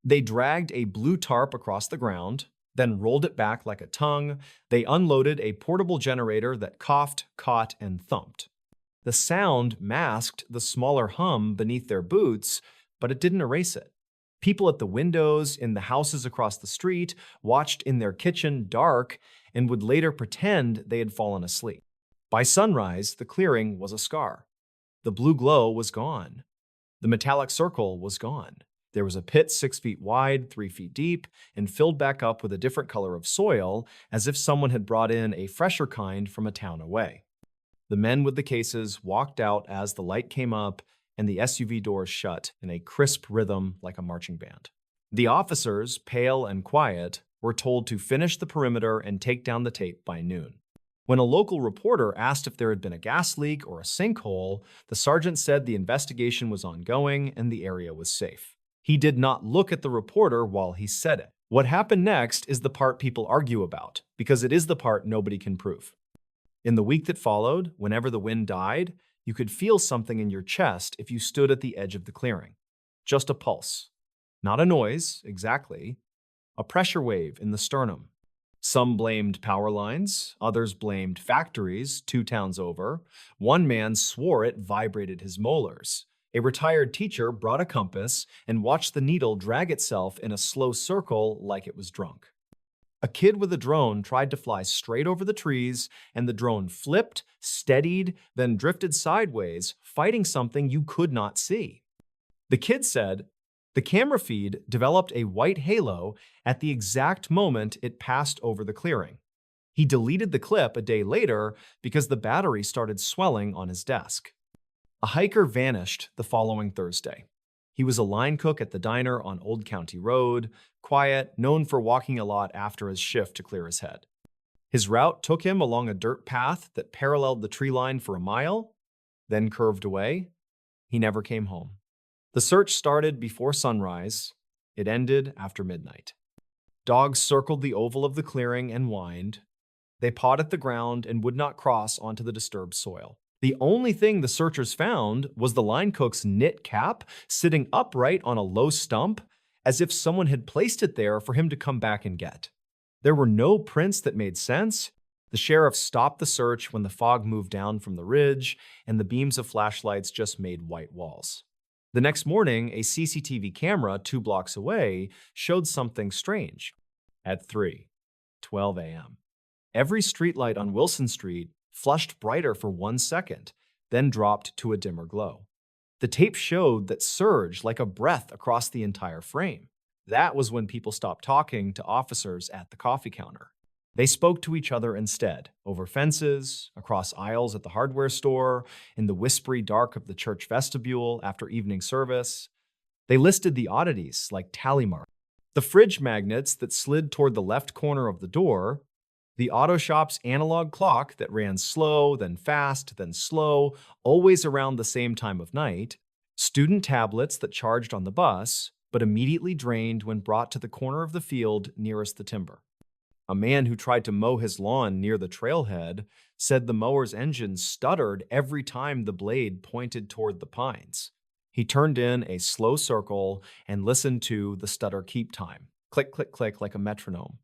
They dragged a blue tarp across the ground, then rolled it back like a tongue. They unloaded a portable generator that coughed, caught, and thumped. The sound masked the smaller hum beneath their boots, but it didn't erase it. People at the windows in the houses across the street watched in their kitchen dark and would later pretend they had fallen asleep. By sunrise, the clearing was a scar. The blue glow was gone. The metallic circle was gone. There was a pit 6 feet wide, 3 feet deep, and filled back up with a different color of soil, as if someone had brought in a fresher kind from a town away. The men with the cases walked out as the light came up and the SUV doors shut in a crisp rhythm like a marching band. The officers, pale and quiet, were told to finish the perimeter and take down the tape by noon. When a local reporter asked if there had been a gas leak or a sinkhole, the sergeant said the investigation was ongoing and the area was safe. He did not look at the reporter while he said it. What happened next is the part people argue about, because it is the part nobody can prove. In the week that followed, whenever the wind died, you could feel something in your chest if you stood at the edge of the clearing. Just a pulse. Not a noise, exactly. A pressure wave in the sternum. Some blamed power lines, others blamed factories 2 towns over. One man swore it vibrated his molars. A retired teacher brought a compass and watched the needle drag itself in a slow circle like it was drunk. A kid with a drone tried to fly straight over the trees, and the drone flipped, steadied, then drifted sideways, fighting something you could not see. The kid said, the camera feed developed a white halo at the exact moment it passed over the clearing. He deleted the clip a day later because the battery started swelling on his desk. A hiker vanished the following Thursday. He was a line cook at the diner on Old County Road, quiet, known for walking a lot after his shift to clear his head. His route took him along a dirt path that paralleled the tree line for a mile, then curved away. He never came home. The search started before sunrise. It ended after midnight. Dogs circled the oval of the clearing and whined. They pawed at the ground and would not cross onto the disturbed soil. The only thing the searchers found was the line cook's knit cap sitting upright on a low stump, as if someone had placed it there for him to come back and get. There were no prints that made sense. The sheriff stopped the search when the fog moved down from the ridge, and the beams of flashlights just made white walls. The next morning, a CCTV camera 2 blocks away showed something strange. At 3:12 a.m., every streetlight on Wilson Street flushed brighter for 1 second, then dropped to a dimmer glow. The tape showed that surge like a breath across the entire frame. That was when people stopped talking to officers at the coffee counter. They spoke to each other instead, over fences, across aisles at the hardware store, in the whispery dark of the church vestibule after evening service. They listed the oddities like tally marks, the fridge magnets that slid toward the left corner of the door, the auto shop's analog clock that ran slow, then fast, then slow, always around the same time of night, student tablets that charged on the bus, but immediately drained when brought to the corner of the field nearest the timber. A man who tried to mow his lawn near the trailhead said the mower's engine stuttered every time the blade pointed toward the pines. He turned in a slow circle and listened to the stutter keep time, click, click, click, like a metronome.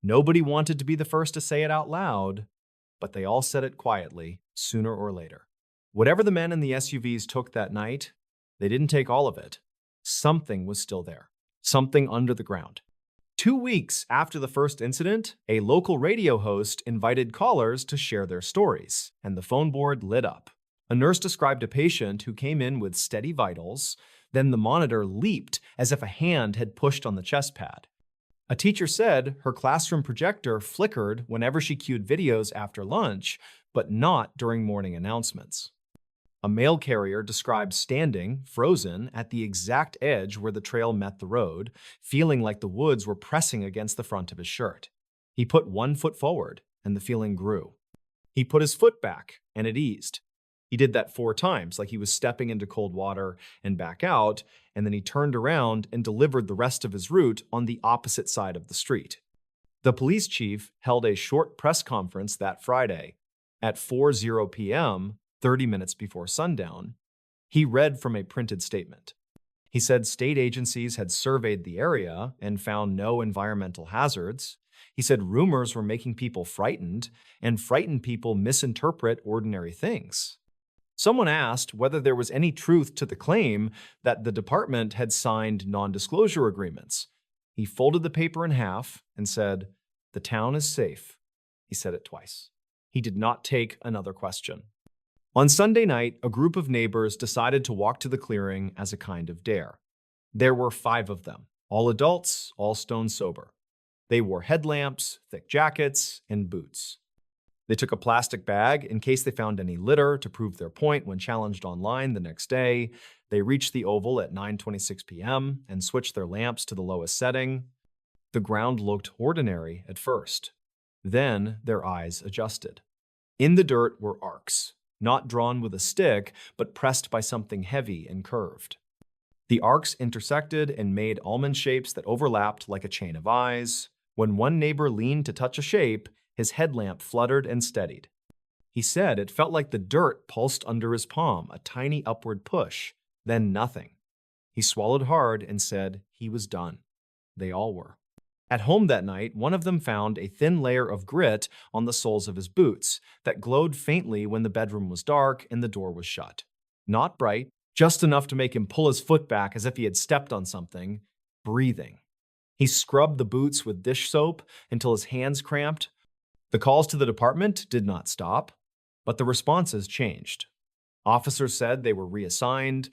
Nobody wanted to be the first to say it out loud, but they all said it quietly, sooner or later. Whatever the men in the SUVs took that night, they didn't take all of it. Something was still there, something under the ground. 2 weeks after the first incident, a local radio host invited callers to share their stories, and the phone board lit up. A nurse described a patient who came in with steady vitals, then the monitor leaped as if a hand had pushed on the chest pad. A teacher said her classroom projector flickered whenever she cued videos after lunch, but not during morning announcements. A mail carrier described standing, frozen, at the exact edge where the trail met the road, feeling like the woods were pressing against the front of his shirt. He put 1 foot forward, and the feeling grew. He put his foot back, and it eased. He did that 4 times, like he was stepping into cold water and back out, and then he turned around and delivered the rest of his route on the opposite side of the street. The police chief held a short press conference that Friday at 4:00 p.m., 30 minutes before sundown. He read from a printed statement. He said state agencies had surveyed the area and found no environmental hazards. He said rumors were making people frightened, and frightened people misinterpret ordinary things. Someone asked whether there was any truth to the claim that the department had signed non-disclosure agreements. He folded the paper in half and said, "The town is safe." He said it twice. He did not take another question. On Sunday night, a group of neighbors decided to walk to the clearing as a kind of dare. There were 5 of them, all adults, all stone sober. They wore headlamps, thick jackets, and boots. They took a plastic bag in case they found any litter to prove their point when challenged online the next day. They reached the oval at 9:26 p.m. and switched their lamps to the lowest setting. The ground looked ordinary at first. Then their eyes adjusted. In the dirt were arcs, not drawn with a stick, but pressed by something heavy and curved. The arcs intersected and made almond shapes that overlapped like a chain of eyes. When one neighbor leaned to touch a shape, his headlamp fluttered and steadied. He said it felt like the dirt pulsed under his palm, a tiny upward push, then nothing. He swallowed hard and said he was done. They all were. At home that night, one of them found a thin layer of grit on the soles of his boots that glowed faintly when the bedroom was dark and the door was shut. Not bright, just enough to make him pull his foot back as if he had stepped on something, breathing. He scrubbed the boots with dish soap until his hands cramped. The calls to the department did not stop, but the responses changed. Officers said they were reassigned.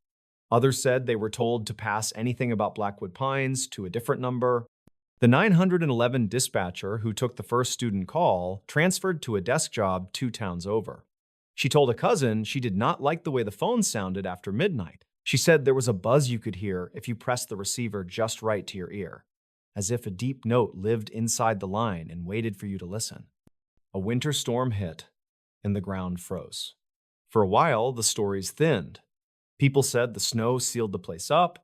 Others said they were told to pass anything about Blackwood Pines to a different number. The 911 dispatcher who took the first student call transferred to a desk job 2 towns over. She told a cousin she did not like the way the phone sounded after midnight. She said there was a buzz you could hear if you pressed the receiver just right to your ear, as if a deep note lived inside the line and waited for you to listen. A winter storm hit, and the ground froze. For a while, the stories thinned. People said the snow sealed the place up.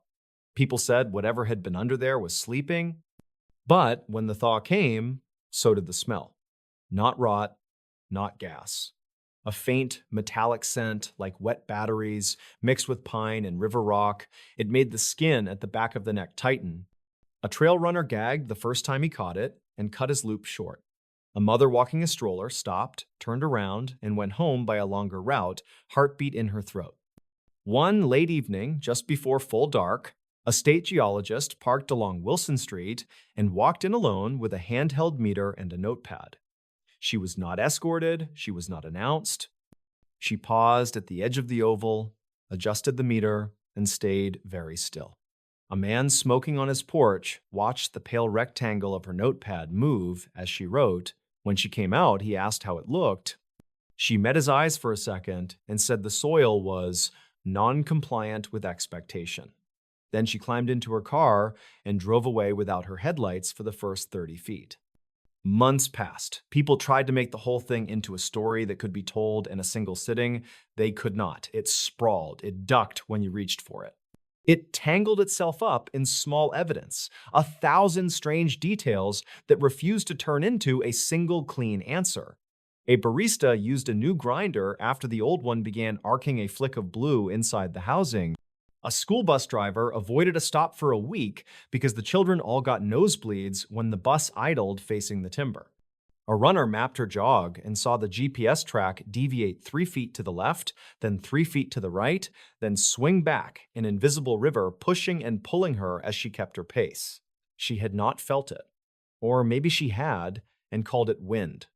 People said whatever had been under there was sleeping. But when the thaw came, so did the smell. Not rot, not gas. A faint, metallic scent like wet batteries mixed with pine and river rock. It made the skin at the back of the neck tighten. A trail runner gagged the first time he caught it and cut his loop short. A mother walking a stroller stopped, turned around, and went home by a longer route, heartbeat in her throat. One late evening, just before full dark, a state geologist parked along Wilson Street and walked in alone with a handheld meter and a notepad. She was not escorted, she was not announced. She paused at the edge of the oval, adjusted the meter, and stayed very still. A man smoking on his porch watched the pale rectangle of her notepad move as she wrote. When she came out, he asked how it looked. She met his eyes for a second and said the soil was non-compliant with expectation. Then she climbed into her car and drove away without her headlights for the first 30 feet. Months passed. People tried to make the whole thing into a story that could be told in a single sitting. They could not. It sprawled. It ducked when you reached for it. It tangled itself up in small evidence, 1,000 strange details that refused to turn into a single clean answer. A barista used a new grinder after the old one began arcing a flick of blue inside the housing. A school bus driver avoided a stop for a week because the children all got nosebleeds when the bus idled facing the timber. A runner mapped her jog and saw the GPS track deviate 3 feet to the left, then 3 feet to the right, then swing back, an invisible river pushing and pulling her as she kept her pace. She had not felt it. Or maybe she had and called it wind.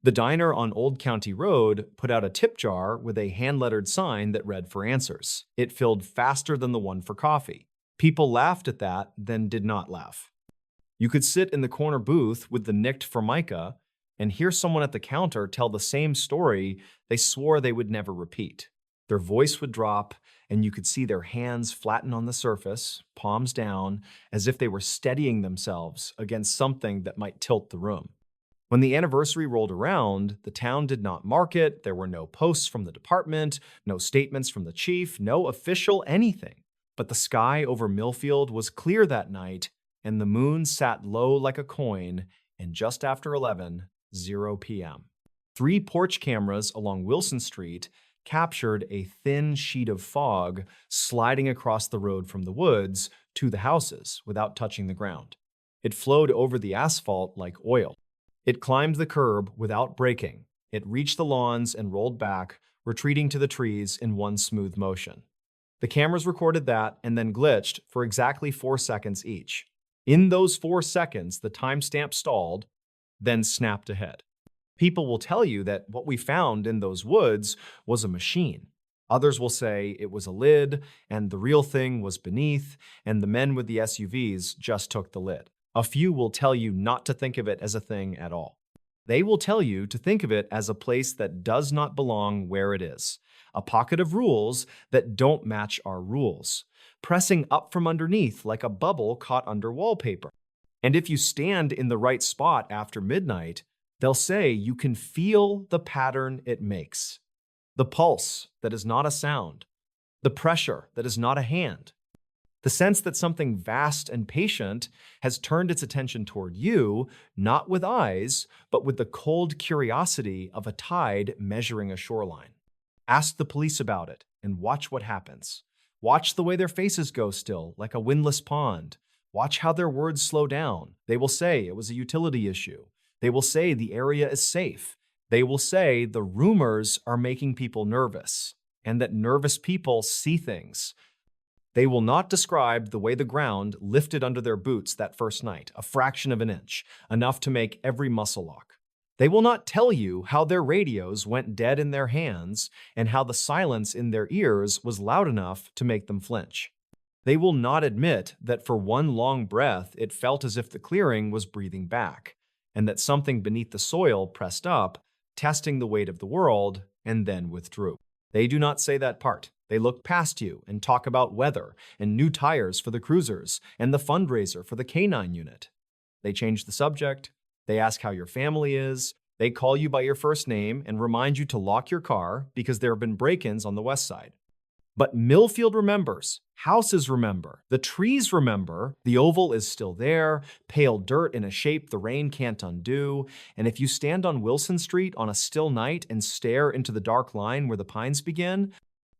The diner on Old County Road put out a tip jar with a hand-lettered sign that read for answers. It filled faster than the one for coffee. People laughed at that, then did not laugh. You could sit in the corner booth with the nicked Formica and hear someone at the counter tell the same story they swore they would never repeat. Their voice would drop, and you could see their hands flatten on the surface, palms down, as if they were steadying themselves against something that might tilt the room. When the anniversary rolled around, the town did not mark it. There were no posts from the department, no statements from the chief, no official anything. But the sky over Millfield was clear that night, and the moon sat low like a coin, and just after 11:00 p.m. 3 porch cameras along Wilson Street captured a thin sheet of fog sliding across the road from the woods to the houses without touching the ground. It flowed over the asphalt like oil. It climbed the curb without breaking. It reached the lawns and rolled back, retreating to the trees in one smooth motion. The cameras recorded that and then glitched for exactly 4 seconds each. In those 4 seconds, the timestamp stalled, then snapped ahead. People will tell you that what we found in those woods was a machine. Others will say it was a lid, and the real thing was beneath, and the men with the SUVs just took the lid. A few will tell you not to think of it as a thing at all. They will tell you to think of it as a place that does not belong where it is, a pocket of rules that don't match our rules, pressing up from underneath like a bubble caught under wallpaper. And if you stand in the right spot after midnight, they'll say you can feel the pattern it makes, the pulse that is not a sound, the pressure that is not a hand, the sense that something vast and patient has turned its attention toward you, not with eyes, but with the cold curiosity of a tide measuring a shoreline. Ask the police about it and watch what happens. Watch the way their faces go still, like a windless pond. Watch how their words slow down. They will say it was a utility issue. They will say the area is safe. They will say the rumors are making people nervous and that nervous people see things. They will not describe the way the ground lifted under their boots that first night, a fraction of an inch, enough to make every muscle lock. They will not tell you how their radios went dead in their hands and how the silence in their ears was loud enough to make them flinch. They will not admit that for one long breath it felt as if the clearing was breathing back, and that something beneath the soil pressed up, testing the weight of the world, and then withdrew. They do not say that part. They look past you and talk about weather and new tires for the cruisers and the fundraiser for the K9 unit. They change the subject. They ask how your family is. They call you by your first name and remind you to lock your car because there have been break-ins on the west side. But Millfield remembers, houses remember, the trees remember, the oval is still there, pale dirt in a shape the rain can't undo, and if you stand on Wilson Street on a still night and stare into the dark line where the pines begin,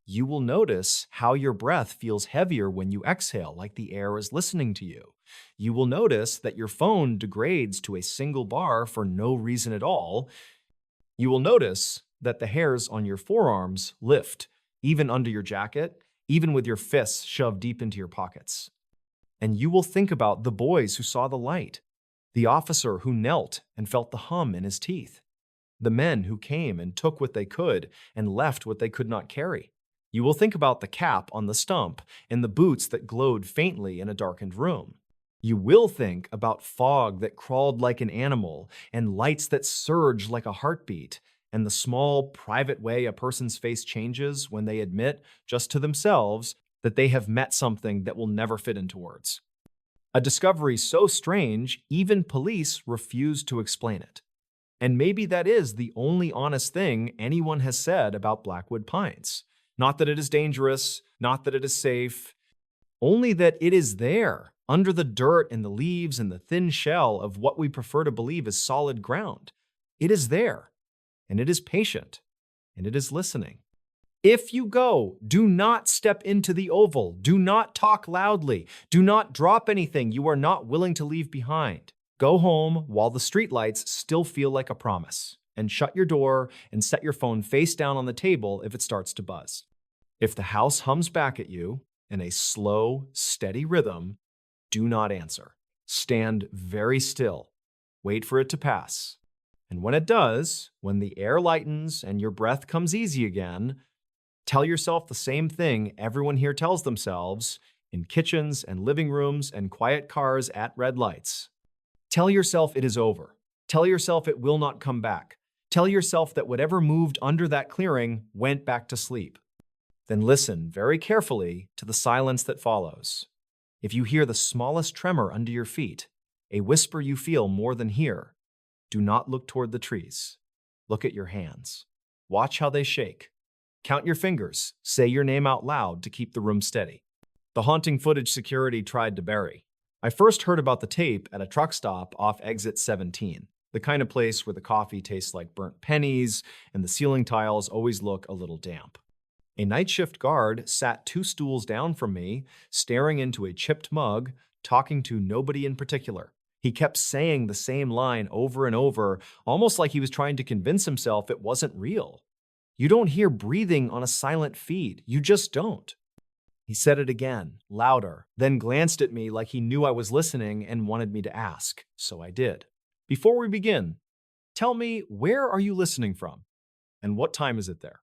you will notice how your breath feels heavier when you exhale, like the air is listening to you. You will notice that your phone degrades to a single bar for no reason at all. You will notice that the hairs on your forearms lift, even under your jacket, even with your fists shoved deep into your pockets. And you will think about the boys who saw the light, the officer who knelt and felt the hum in his teeth, the men who came and took what they could and left what they could not carry. You will think about the cap on the stump and the boots that glowed faintly in a darkened room. You will think about fog that crawled like an animal and lights that surged like a heartbeat, and the small, private way a person's face changes when they admit, just to themselves, that they have met something that will never fit into words. A discovery so strange, even police refuse to explain it. And maybe that is the only honest thing anyone has said about Blackwood Pines. Not that it is dangerous, not that it is safe, only that it is there, under the dirt and the leaves and the thin shell of what we prefer to believe is solid ground. It is there. And it is patient, and it is listening. If you go, do not step into the oval. Do not talk loudly. Do not drop anything you are not willing to leave behind. Go home while the streetlights still feel like a promise, and shut your door and set your phone face down on the table if it starts to buzz. If the house hums back at you in a slow, steady rhythm, do not answer. Stand very still. Wait for it to pass. And when it does, when the air lightens and your breath comes easy again, tell yourself the same thing everyone here tells themselves in kitchens and living rooms and quiet cars at red lights. Tell yourself it is over. Tell yourself it will not come back. Tell yourself that whatever moved under that clearing went back to sleep. Then listen very carefully to the silence that follows. If you hear the smallest tremor under your feet, a whisper you feel more than hear, Do not look toward the trees. Look at your hands. Watch how they shake. Count your fingers. Say your name out loud to keep the room steady. The haunting footage security tried to bury. I first heard about the tape at a truck stop off exit 17, the kind of place where the coffee tastes like burnt pennies and the ceiling tiles always look a little damp. A night shift guard sat 2 stools down from me, staring into a chipped mug, talking to nobody in particular. He kept saying the same line over and over, almost like he was trying to convince himself it wasn't real. You don't hear breathing on a silent feed. You just don't. He said it again, louder, then glanced at me like he knew I was listening and wanted me to ask. So I did. Before we begin, tell me, where are you listening from? And what time is it there?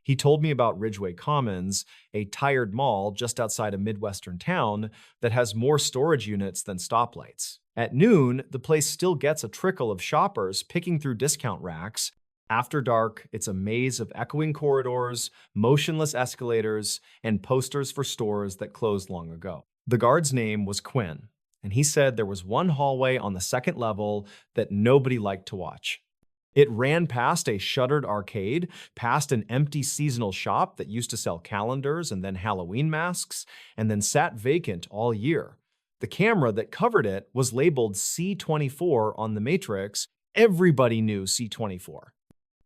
He told me about Ridgeway Commons, a tired mall just outside a Midwestern town that has more storage units than stoplights. At noon, the place still gets a trickle of shoppers picking through discount racks. After dark, it's a maze of echoing corridors, motionless escalators, and posters for stores that closed long ago. The guard's name was Quinn, and he said there was one hallway on the second level that nobody liked to watch. It ran past a shuttered arcade, past an empty seasonal shop that used to sell calendars and then Halloween masks, and then sat vacant all year. The camera that covered it was labeled C24 on the matrix. Everybody knew C24.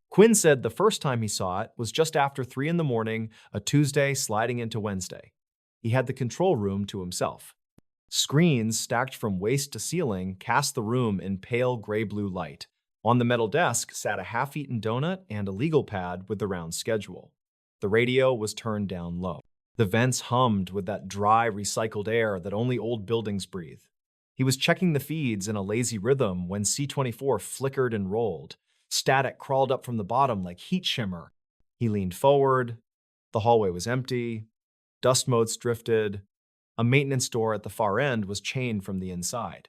Quinn said the first time he saw it was just after 3 in the morning, a Tuesday sliding into Wednesday. He had the control room to himself. Screens stacked from waist to ceiling cast the room in pale gray-blue light. On the metal desk sat a half-eaten donut and a legal pad with the round schedule. The radio was turned down low. The vents hummed with that dry, recycled air that only old buildings breathe. He was checking the feeds in a lazy rhythm when C24 flickered and rolled. Static crawled up from the bottom like heat shimmer. He leaned forward. The hallway was empty. Dust motes drifted. A maintenance door at the far end was chained from the inside.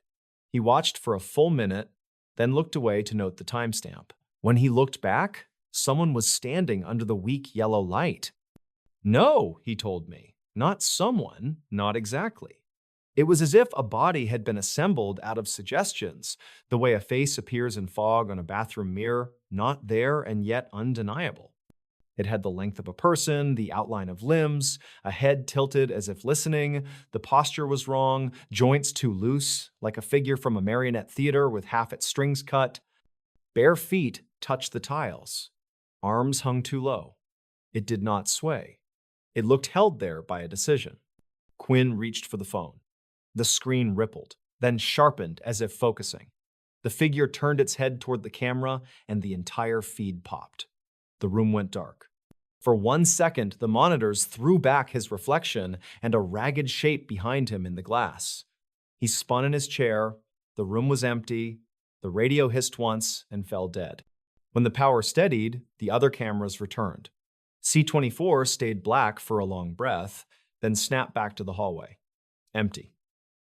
He watched for a full minute, then looked away to note the timestamp. When he looked back, someone was standing under the weak yellow light. No, he told me. Not someone, not exactly. It was as if a body had been assembled out of suggestions, the way a face appears in fog on a bathroom mirror, not there and yet undeniable. It had the length of a person, the outline of limbs, a head tilted as if listening, the posture was wrong, joints too loose, like a figure from a marionette theater with half its strings cut. Bare feet touched the tiles. Arms hung too low. It did not sway. It looked held there by a decision. Quinn reached for the phone. The screen rippled, then sharpened as if focusing. The figure turned its head toward the camera, and the entire feed popped. The room went dark. For 1 second, the monitors threw back his reflection and a ragged shape behind him in the glass. He spun in his chair. The room was empty. The radio hissed once and fell dead. When the power steadied, the other cameras returned. C24 stayed black for a long breath, then snapped back to the hallway. Empty.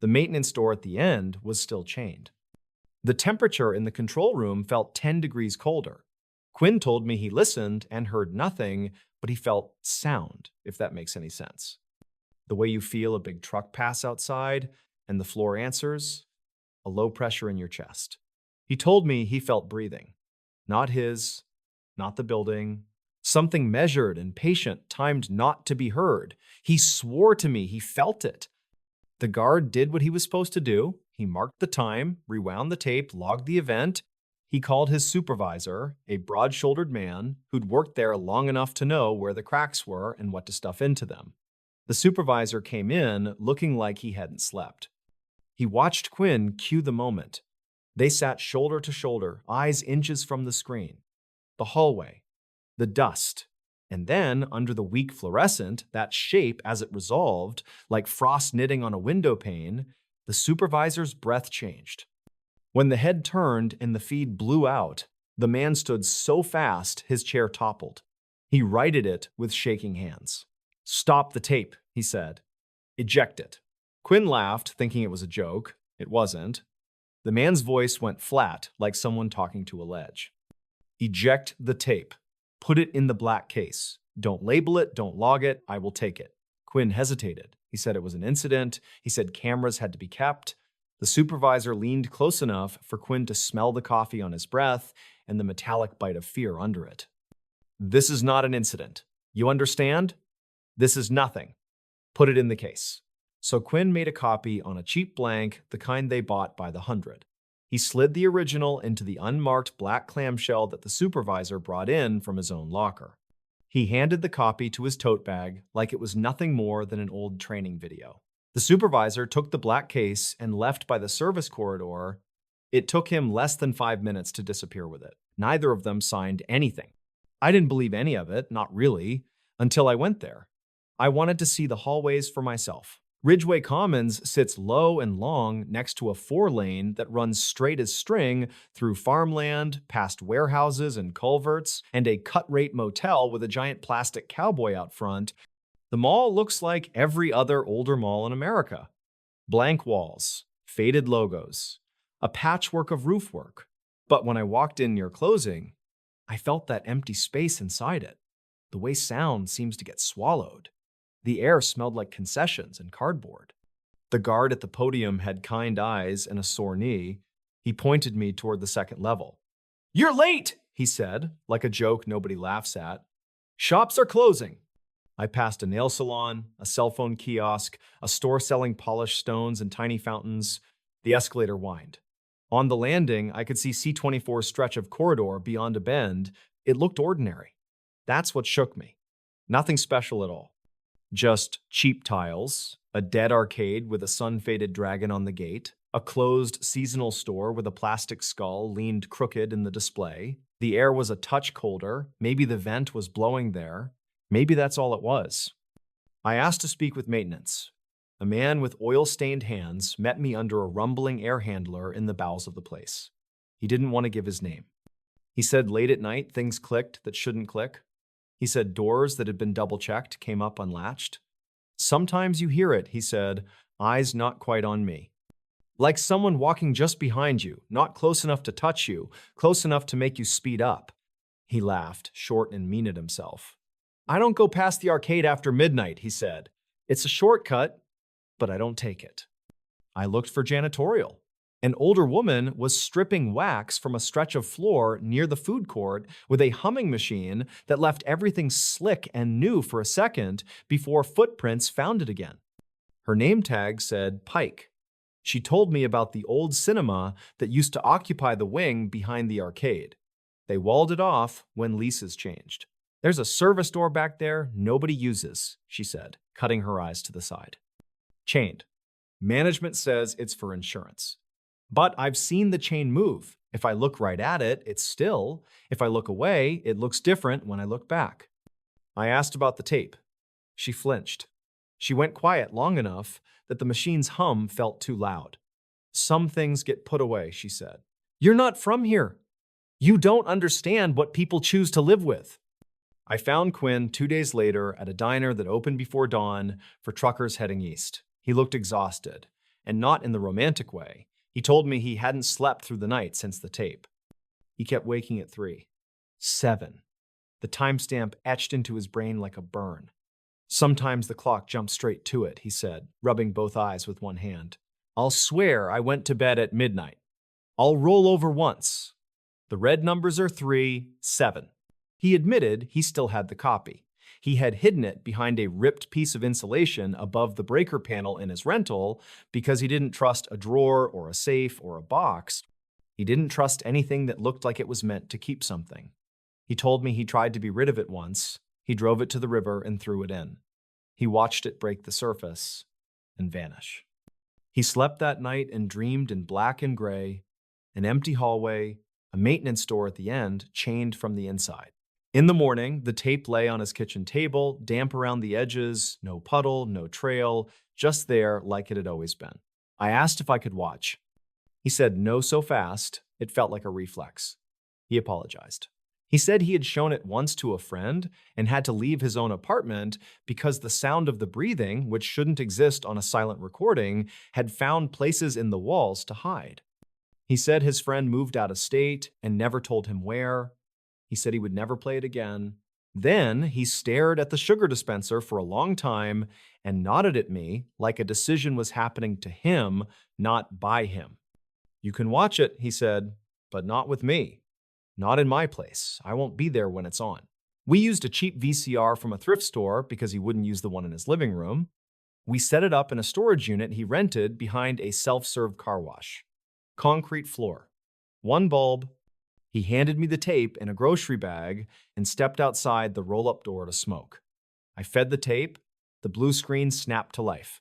The maintenance door at the end was still chained. The temperature in the control room felt 10 degrees colder. Quinn told me he listened and heard nothing, but he felt sound, if that makes any sense. The way you feel a big truck pass outside and the floor answers, a low pressure in your chest. He told me he felt breathing. Not his, not the building. Something measured and patient, timed not to be heard. He swore to me he felt it. The guard did what he was supposed to do. He marked the time, rewound the tape, logged the event. He called his supervisor, a broad-shouldered man who'd worked there long enough to know where the cracks were and what to stuff into them. The supervisor came in looking like he hadn't slept. He watched Quinn cue the moment. They sat shoulder to shoulder, eyes inches from the screen. The hallway, the dust, and then, under the weak fluorescent, that shape as it resolved, like frost knitting on a window pane, the supervisor's breath changed. When the head turned and the feed blew out, the man stood so fast his chair toppled. He righted it with shaking hands. "Stop the tape," he said. "Eject it." Quinn laughed, thinking it was a joke. It wasn't. The man's voice went flat, like someone talking to a ledge. "Eject the tape. Put it in the black case. Don't label it, don't log it, I will take it." Quinn hesitated. He said it was an incident. He said cameras had to be kept. The The supervisor leaned close enough for Quinn to smell the coffee on his breath and the metallic bite of fear under it. This is not an incident. You understand? This is nothing. Put it in the case. So Quinn made a copy on a cheap blank, the kind they bought by the hundred. He slid the original into the unmarked black clamshell that the supervisor brought in from his own locker. He handed the copy to his tote bag like it was nothing more than an old training video. The supervisor took the black case and left by the service corridor. It took him less than 5 minutes to disappear with it. Neither of them signed anything. I didn't believe any of it, not really, until I went there. I wanted to see the hallways for myself. Ridgeway Commons sits low and long next to a 4-lane that runs straight as string through farmland, past warehouses and culverts, and a cut-rate motel with a giant plastic cowboy out front. The mall looks like every other older mall in America. Blank walls, faded logos, a patchwork of roof work. But when I walked in near closing, I felt that empty space inside it. The way sound seems to get swallowed. The air smelled like concessions and cardboard. The guard at the podium had kind eyes and a sore knee. He pointed me toward the second level. "You're late," he said, like a joke nobody laughs at. "Shops are closing." I passed a nail salon, a cell phone kiosk, a store selling polished stones and tiny fountains. The escalator whined. On the landing, I could see C-24's stretch of corridor beyond a bend. It looked ordinary. That's what shook me. Nothing special at all. Just cheap tiles, a dead arcade with a sun-faded dragon on the gate, a closed seasonal store with a plastic skull leaned crooked in the display. The air was a touch colder. Maybe the vent was blowing there. Maybe that's all it was. I asked to speak with maintenance. A man with oil-stained hands met me under a rumbling air handler in the bowels of the place. He didn't want to give his name. He said late at night things clicked that shouldn't click. He said doors that had been double-checked came up unlatched. Sometimes you hear it, he said, eyes not quite on me. Like someone walking just behind you, not close enough to touch you, close enough to make you speed up. He laughed, short and mean at himself. I don't go past the arcade after midnight, he said. It's a shortcut, but I don't take it. I looked for janitorial. An older woman was stripping wax from a stretch of floor near the food court with a humming machine that left everything slick and new for a second before footprints found it again. Her name tag said Pike. She told me about the old cinema that used to occupy the wing behind the arcade. They walled it off when leases changed. There's a service door back there nobody uses, she said, cutting her eyes to the side. Chained. Management says it's for insurance. But I've seen the chain move. If I look right at it, it's still. If I look away, it looks different when I look back. I asked about the tape. She flinched. She went quiet long enough that the machine's hum felt too loud. Some things get put away, she said. You're not from here. You don't understand what people choose to live with. I found Quinn 2 days later at a diner that opened before dawn for truckers heading east. He looked exhausted, and not in the romantic way. He told me he hadn't slept through the night since the tape. He kept waking at 3. 7. The timestamp etched into his brain like a burn. Sometimes the clock jumped straight to it, he said, rubbing both eyes with one hand. I'll swear I went to bed at midnight. I'll roll over once. The red numbers are 3, 7. He admitted he still had the copy. He had hidden it behind a ripped piece of insulation above the breaker panel in his rental because he didn't trust a drawer or a safe or a box. He didn't trust anything that looked like it was meant to keep something. He told me he tried to be rid of it once. He drove it to the river and threw it in. He watched it break the surface and vanish. He slept that night and dreamed in black and gray, an empty hallway, a maintenance door at the end, chained from the inside. In the morning, the tape lay on his kitchen table, damp around the edges, no puddle, no trail, just there like it had always been. I asked if I could watch. He said no so fast, it felt like a reflex. He apologized. He said he had shown it once to a friend and had to leave his own apartment because the sound of the breathing, which shouldn't exist on a silent recording, had found places in the walls to hide. He said his friend moved out of state and never told him where. He said he would never play it again. Then he stared at the sugar dispenser for a long time and nodded at me like a decision was happening to him, not by him. "You can watch it," he said, "but not with me. Not in my place. I won't be there when it's on." We used a cheap VCR from a thrift store because he wouldn't use the one in his living room. We set it up in a storage unit he rented behind a self-serve car wash. Concrete floor. One bulb. He handed me the tape in a grocery bag and stepped outside the roll-up door to smoke. I fed the tape. The blue screen snapped to life.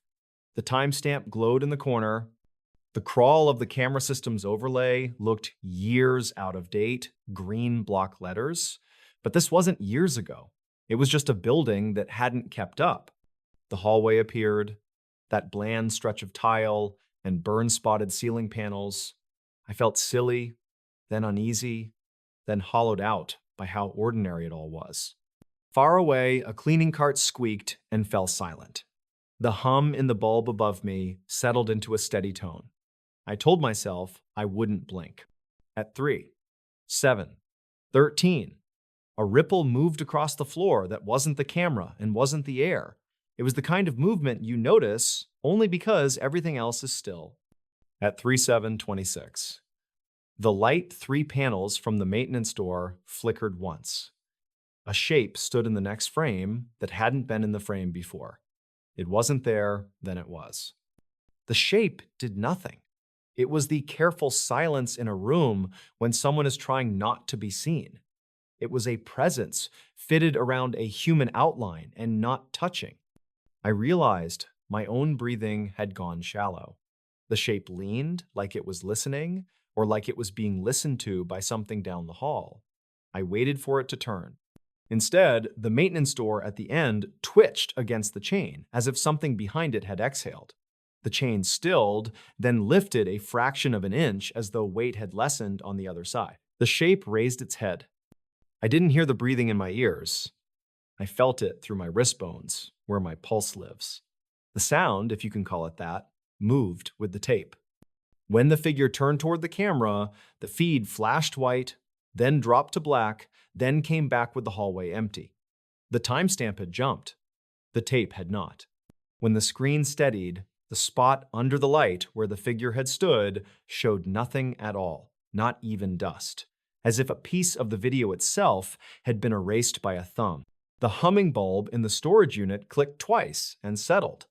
The timestamp glowed in the corner. The crawl of the camera system's overlay looked years out of date, green block letters. But this wasn't years ago. It was just a building that hadn't kept up. The hallway appeared, that bland stretch of tile and burn-spotted ceiling panels. I felt silly, then uneasy, then hollowed out by how ordinary it all was. Far away, a cleaning cart squeaked and fell silent. The hum in the bulb above me settled into a steady tone. I told myself I wouldn't blink. At 3, 7, 13, a ripple moved across the floor that wasn't the camera and wasn't the air. It was the kind of movement you notice only because everything else is still. At 3:7:26, the light 3 panels from the maintenance door flickered once. A shape stood in the next frame that hadn't been in the frame before. It wasn't there, then it was. The shape did nothing. It was the careful silence in a room when someone is trying not to be seen. It was a presence fitted around a human outline and not touching. I realized my own breathing had gone shallow. The shape leaned like it was listening or like it was being listened to by something down the hall. I waited for it to turn. Instead, the maintenance door at the end twitched against the chain as if something behind it had exhaled. The chain stilled, then lifted a fraction of an inch as though weight had lessened on the other side. The shape raised its head. I didn't hear the breathing in my ears. I felt it through my wrist bones, where my pulse lives. The sound, if you can call it that, moved with the tape. When the figure turned toward the camera, the feed flashed white, then dropped to black, then came back with the hallway empty. The timestamp had jumped. The tape had not. When the screen steadied, the spot under the light where the figure had stood showed nothing at all, not even dust, as if a piece of the video itself had been erased by a thumb. The humming bulb in the storage unit clicked twice and settled.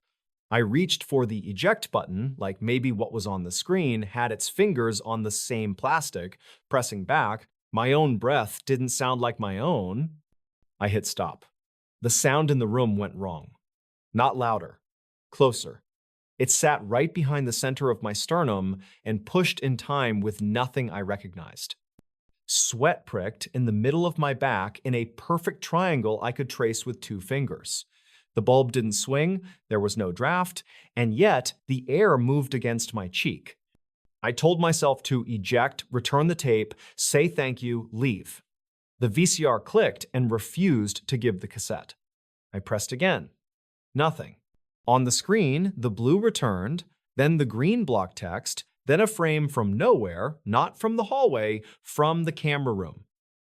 I reached for the eject button, like maybe what was on the screen had its fingers on the same plastic, pressing back. My own breath didn't sound like my own. I hit stop. The sound in the room went wrong. Not louder, closer. It sat right behind the center of my sternum and pushed in time with nothing I recognized. Sweat pricked in the middle of my back in a perfect triangle I could trace with 2 fingers. The bulb didn't swing, there was no draft, and yet the air moved against my cheek. I told myself to eject, return the tape, say thank you, leave. The VCR clicked and refused to give the cassette. I pressed again. Nothing. On the screen, the blue returned, then the green block text, then a frame from nowhere, not from the hallway, from the camera room.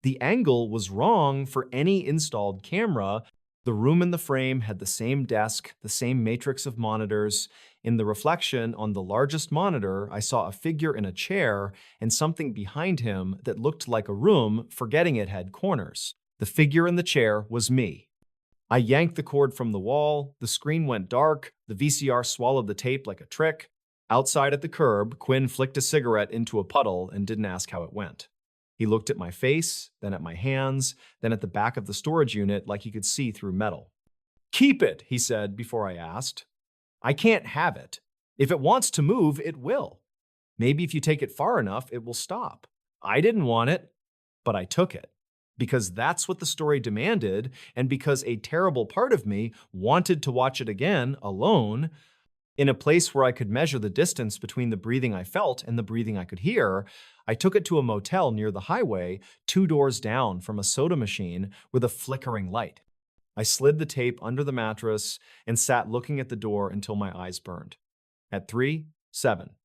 The angle was wrong for any installed camera. The room in the frame had the same desk, the same matrix of monitors. In the reflection on the largest monitor, I saw a figure in a chair and something behind him that looked like a room, forgetting it had corners. The figure in the chair was me. I yanked the cord from the wall, the screen went dark, the VCR swallowed the tape like a trick. Outside at the curb, Quinn flicked a cigarette into a puddle and didn't ask how it went. He looked at my face, then at my hands, then at the back of the storage unit like he could see through metal. "Keep it," he said before I asked. "I can't have it. If it wants to move, it will. Maybe if you take it far enough, it will stop." I didn't want it, but I took it. Because that's what the story demanded, and because a terrible part of me wanted to watch it again, alone, in a place where I could measure the distance between the breathing I felt and the breathing I could hear. I took it to a motel near the highway, 2 doors down from a soda machine with a flickering light. I slid the tape under the mattress and sat looking at the door until my eyes burned. At 3:07,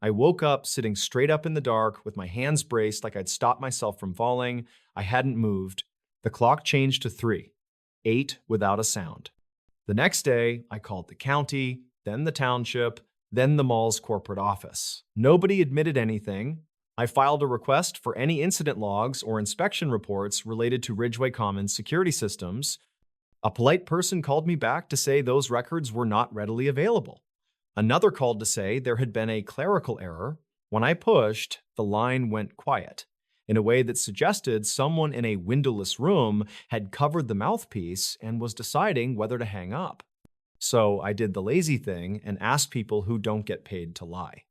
I woke up sitting straight up in the dark with my hands braced like I'd stopped myself from falling. I hadn't moved. The clock changed to 3, 8 without a sound. The next day, I called the county, then the township, then the mall's corporate office. Nobody admitted anything. I filed a request for any incident logs or inspection reports related to Ridgeway Commons security systems. A polite person called me back to say those records were not readily available. Another called to say there had been a clerical error. When I pushed, the line went quiet in a way that suggested someone in a windowless room had covered the mouthpiece and was deciding whether to hang up. So I did the lazy thing and asked people who don't get paid to lie.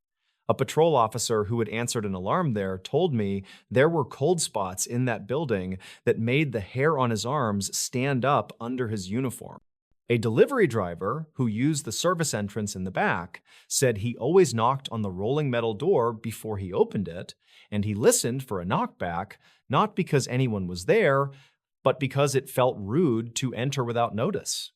A patrol officer who had answered an alarm there told me there were cold spots in that building that made the hair on his arms stand up under his uniform. A delivery driver who used the service entrance in the back said he always knocked on the rolling metal door before he opened it, and he listened for a knockback, not because anyone was there, but because it felt rude to enter without notice.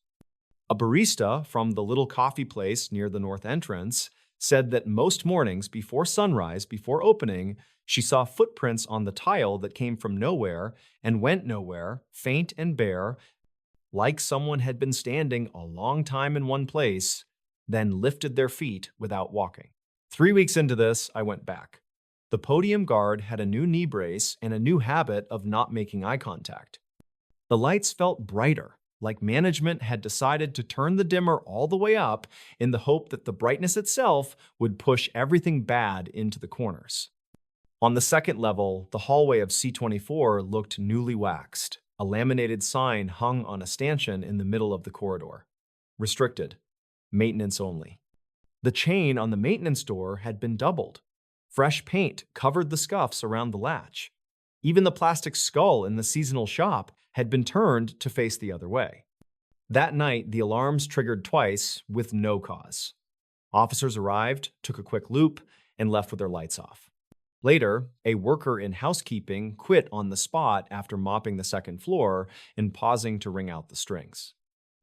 A barista from the little coffee place near the north entrance said that most mornings before sunrise, before opening, she saw footprints on the tile that came from nowhere and went nowhere, faint and bare, like someone had been standing a long time in one place, then lifted their feet without walking. 3 weeks into this, I went back. The podium guard had a new knee brace and a new habit of not making eye contact. The lights felt brighter, like management had decided to turn the dimmer all the way up in the hope that the brightness itself would push everything bad into the corners. On the second level, the hallway of C24 looked newly waxed. A laminated sign hung on a stanchion in the middle of the corridor. Restricted. Maintenance only. The chain on the maintenance door had been doubled. Fresh paint covered the scuffs around the latch. Even the plastic skull in the seasonal shop had been turned to face the other way. That night, the alarms triggered twice with no cause. Officers arrived, took a quick loop, and left with their lights off. Later, a worker in housekeeping quit on the spot after mopping the second floor and pausing to wring out the strings.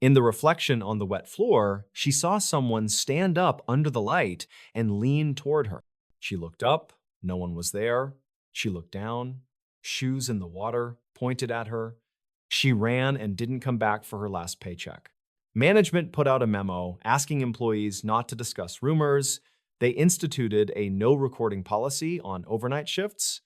In the reflection on the wet floor, she saw someone stand up under the light and lean toward her. She looked up, no one was there. She looked down, shoes in the water pointed at her. She ran and didn't come back for her last paycheck. Management put out a memo asking employees not to discuss rumors. They instituted a no recording policy on overnight shifts.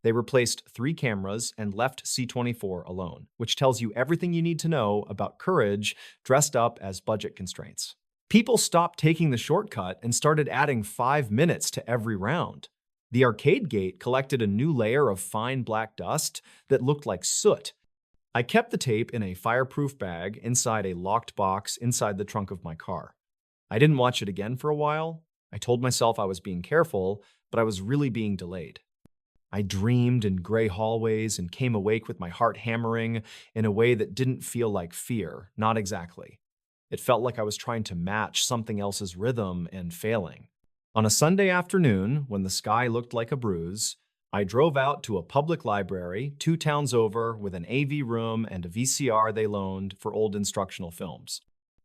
They replaced 3 cameras and left C24 alone, which tells you everything you need to know about courage dressed up as budget constraints. People stopped taking the shortcut and started adding 5 minutes to every round. The arcade gate collected a new layer of fine black dust that looked like soot. I kept the tape in a fireproof bag inside a locked box inside the trunk of my car. I didn't watch it again for a while. I told myself I was being careful, but I was really being delayed. I dreamed in gray hallways and came awake with my heart hammering in a way that didn't feel like fear, not exactly. It felt like I was trying to match something else's rhythm and failing. On a Sunday afternoon, when the sky looked like a bruise, I drove out to a public library 2 towns over with an AV room and a VCR they loaned for old instructional films.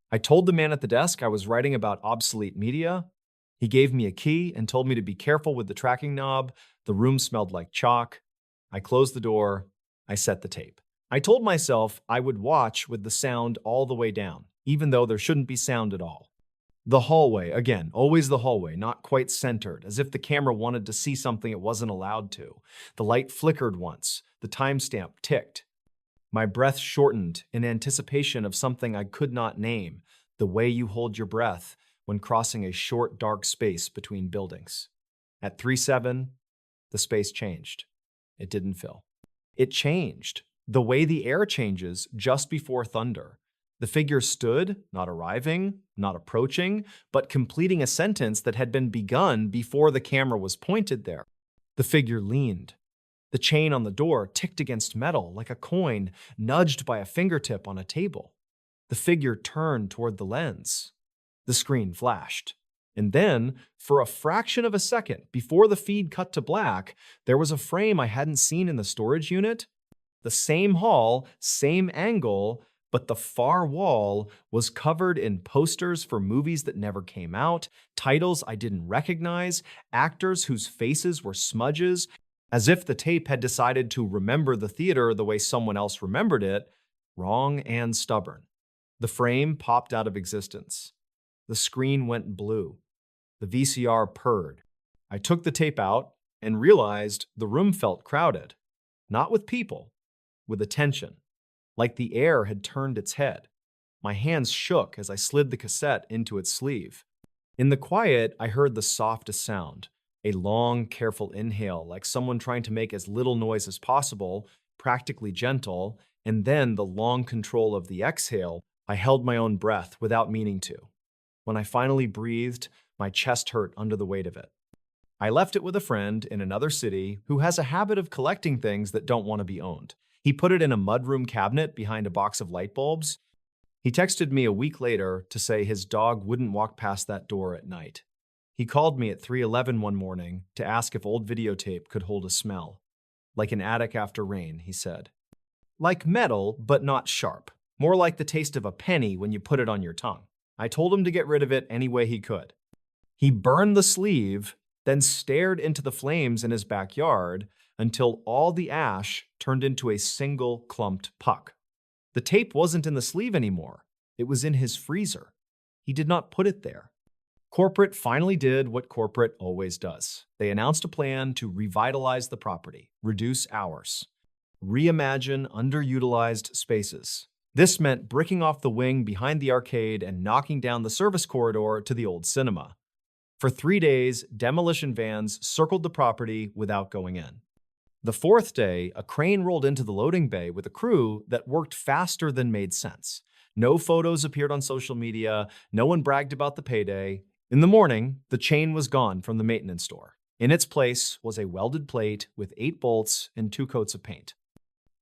I told the man at the desk I was writing about obsolete media. He gave me a key and told me to be careful with the tracking knob. The room smelled like chalk. I closed the door. I set the tape. I told myself I would watch with the sound all the way down, even though there shouldn't be sound at all. The hallway, again, always the hallway, not quite centered, as if the camera wanted to see something it wasn't allowed to. The light flickered once. The timestamp ticked. My breath shortened in anticipation of something I could not name, the way you hold your breath when crossing a short, dark space between buildings. At 3:07, the space changed. It didn't fill. It changed, the way the air changes just before thunder. The figure stood, not arriving, not approaching, but completing a sentence that had been begun before the camera was pointed there. The figure leaned. The chain on the door ticked against metal like a coin nudged by a fingertip on a table. The figure turned toward the lens. The screen flashed. And then, for a fraction of a second before the feed cut to black, there was a frame I hadn't seen in the storage unit. The same hall, same angle, but the far wall was covered in posters for movies that never came out, titles I didn't recognize, actors whose faces were smudges, As if the tape had decided to remember the theater the way someone else remembered it, wrong and stubborn. The frame popped out of existence. The screen went blue. The VCR purred. I took the tape out and realized the room felt crowded. Not with people, with attention, like the air had turned its head. My hands shook as I slid the cassette into its sleeve. In the quiet, I heard the softest sound, a long, careful inhale, like someone trying to make as little noise as possible, practically gentle, and then the long control of the exhale. I held my own breath without meaning to. When I finally breathed, my chest hurt under the weight of it. I left it with a friend in another city who has a habit of collecting things that don't want to be owned. He put it in a mudroom cabinet behind a box of light bulbs. He texted me a week later to say his dog wouldn't walk past that door at night. He called me at 3:11 one morning to ask if old videotape could hold a smell. Like an attic after rain, he said. Like metal, but not sharp. More like the taste of a penny when you put it on your tongue. I told him to get rid of it any way he could. He burned the sleeve, then stared into the flames in his backyard until all the ash turned into a single clumped puck. The tape wasn't in the sleeve anymore. It was in his freezer. He did not put it there. Corporate finally did what corporate always does. They announced a plan to revitalize the property, reduce hours, reimagine underutilized spaces. This meant bricking off the wing behind the arcade and knocking down the service corridor to the old cinema. For 3 days, demolition vans circled the property without going in. The fourth day, a crane rolled into the loading bay with a crew that worked faster than made sense. No photos appeared on social media, no one bragged about the payday. In the morning, the chain was gone from the maintenance store. In its place was a welded plate with 8 bolts and 2 coats of paint.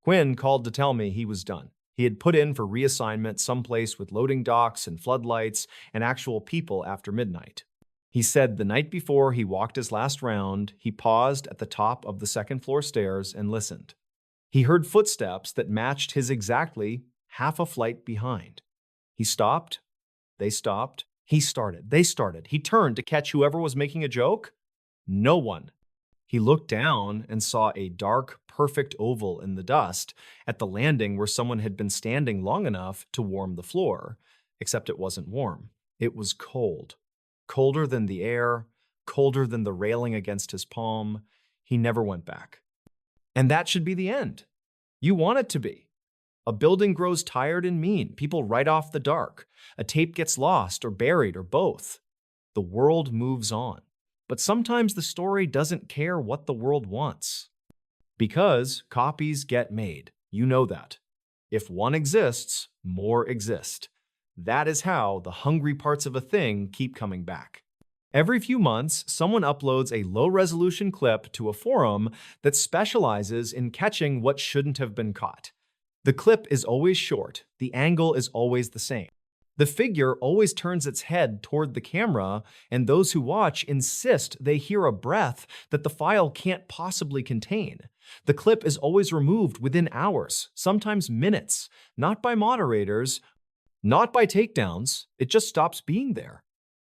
Quinn called to tell me he was done. He had put in for reassignment someplace with loading docks and floodlights and actual people after midnight. He said the night before he walked his last round, he paused at the top of the second-floor stairs and listened. He heard footsteps that matched his exactly half a flight behind. He stopped. They stopped. He started. They started. He turned to catch whoever was making a joke. No one. He looked down and saw a dark, perfect oval in the dust at the landing where someone had been standing long enough to warm the floor, except it wasn't warm. It was cold. Colder than the air, colder than the railing against his palm. He never went back. And that should be the end. You want it to be. A building grows tired and mean. People write off the dark. A tape gets lost or buried or both. The world moves on. But sometimes the story doesn't care what the world wants. Because copies get made. You know that. If one exists, more exist. That is how the hungry parts of a thing keep coming back. Every few months, someone uploads a low-resolution clip to a forum that specializes in catching what shouldn't have been caught. The clip is always short. The angle is always the same. The figure always turns its head toward the camera, and those who watch insist they hear a breath that the file can't possibly contain. The clip is always removed within hours, sometimes minutes, not by moderators, not by takedowns. It just stops being there.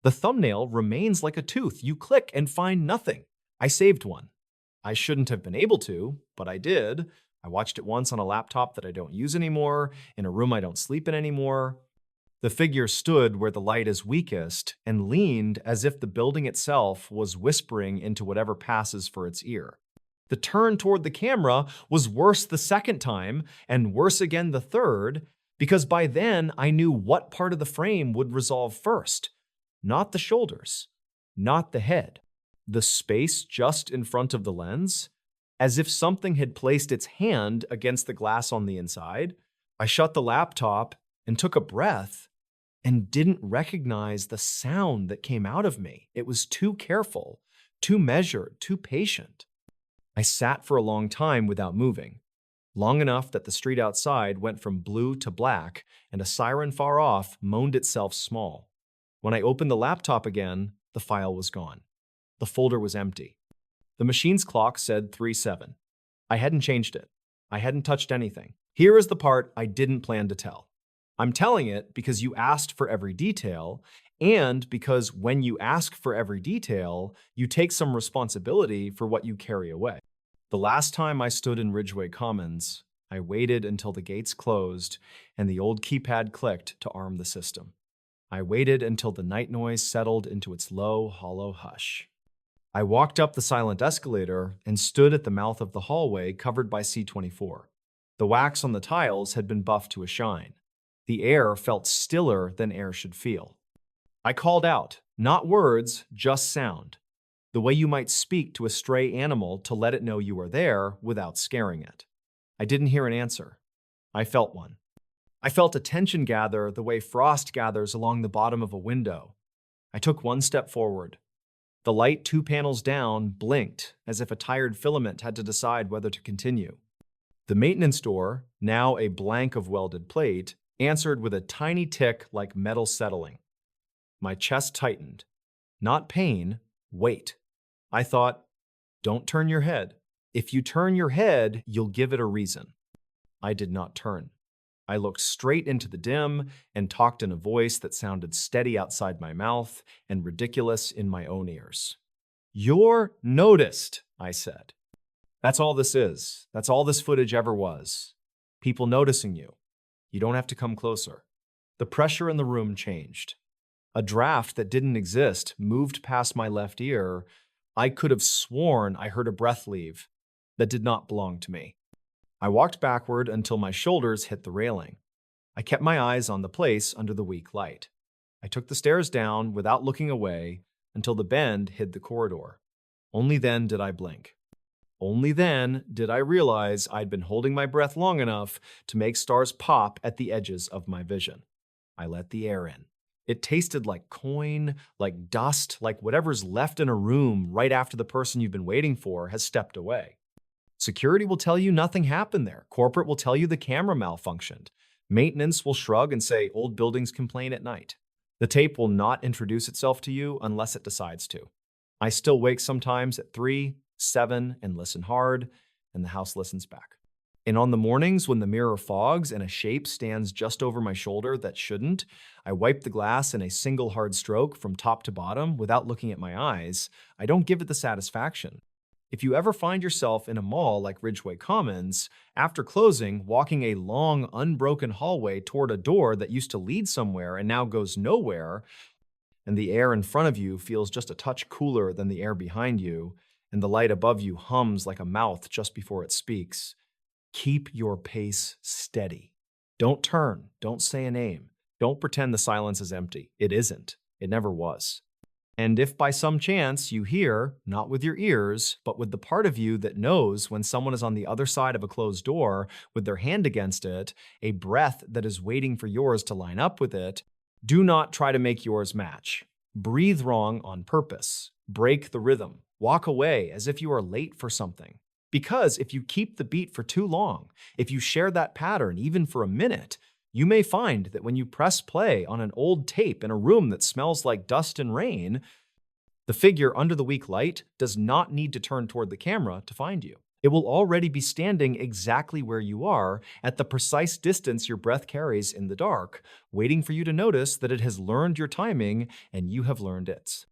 The thumbnail remains like a tooth. You click and find nothing. I saved one. I shouldn't have been able to, but I did. I watched it once on a laptop that I don't use anymore, in a room I don't sleep in anymore. The figure stood where the light is weakest and leaned as if the building itself was whispering into whatever passes for its ear. The turn toward the camera was worse the second time and worse again the third, because by then I knew what part of the frame would resolve first. Not the shoulders, not the head. The space just in front of the lens, as if something had placed its hand against the glass on the inside. I shut the laptop and took a breath and didn't recognize the sound that came out of me. It was too careful, too measured, too patient. I sat for a long time without moving, long enough that the street outside went from blue to black and a siren far off moaned itself small. When I opened the laptop again, the file was gone. The folder was empty. The machine's clock said 3:07. I hadn't changed it. I hadn't touched anything. Here is the part I didn't plan to tell. I'm telling it because you asked for every detail, and because when you ask for every detail, you take some responsibility for what you carry away. The last time I stood in Ridgeway Commons, I waited until the gates closed and the old keypad clicked to arm the system. I waited until the night noise settled into its low, hollow hush. I walked up the silent escalator and stood at the mouth of the hallway covered by C24. The wax on the tiles had been buffed to a shine. The air felt stiller than air should feel. I called out, not words, just sound. The way you might speak to a stray animal to let it know you are there without scaring it. I didn't hear an answer. I felt one. I felt a tension gather the way frost gathers along the bottom of a window. I took one step forward. The light 2 panels down blinked as if a tired filament had to decide whether to continue. The maintenance door, now a blank of welded plate, answered with a tiny tick like metal settling. My chest tightened. Not pain, weight. I thought, don't turn your head. If you turn your head, you'll give it a reason. I did not turn. I looked straight into the dim and talked in a voice that sounded steady outside my mouth and ridiculous in my own ears. You're noticed, I said. That's all this is. That's all this footage ever was. People noticing you. You don't have to come closer. The pressure in the room changed. A draft that didn't exist moved past my left ear. I could have sworn I heard a breath leave that did not belong to me. I walked backward until my shoulders hit the railing. I kept my eyes on the place under the weak light. I took the stairs down without looking away until the bend hid the corridor. Only then did I blink. Only then did I realize I'd been holding my breath long enough to make stars pop at the edges of my vision. I let the air in. It tasted like coin, like dust, like whatever's left in a room right after the person you've been waiting for has stepped away. Security will tell you nothing happened there. Corporate will tell you the camera malfunctioned. Maintenance will shrug and say old buildings complain at night. The tape will not introduce itself to you unless it decides to. I still wake sometimes at 3, 7, and listen hard, and the house listens back. And on the mornings when the mirror fogs and a shape stands just over my shoulder that shouldn't, I wipe the glass in a single hard stroke from top to bottom without looking at my eyes. I don't give it the satisfaction. If you ever find yourself in a mall like Ridgeway Commons, after closing, walking a long, unbroken hallway toward a door that used to lead somewhere and now goes nowhere, and the air in front of you feels just a touch cooler than the air behind you, and the light above you hums like a mouth just before it speaks, keep your pace steady. Don't turn. Don't say a name. Don't pretend the silence is empty. It isn't. It never was. And if by some chance you hear, not with your ears, but with the part of you that knows when someone is on the other side of a closed door with their hand against it, a breath that is waiting for yours to line up with it, do not try to make yours match. Breathe wrong on purpose. Break the rhythm. Walk away as if you are late for something. Because if you keep the beat for too long, if you share that pattern even for a minute, you may find that when you press play on an old tape in a room that smells like dust and rain, the figure under the weak light does not need to turn toward the camera to find you. It will already be standing exactly where you are, at the precise distance your breath carries in the dark, waiting for you to notice that it has learned your timing and you have learned its.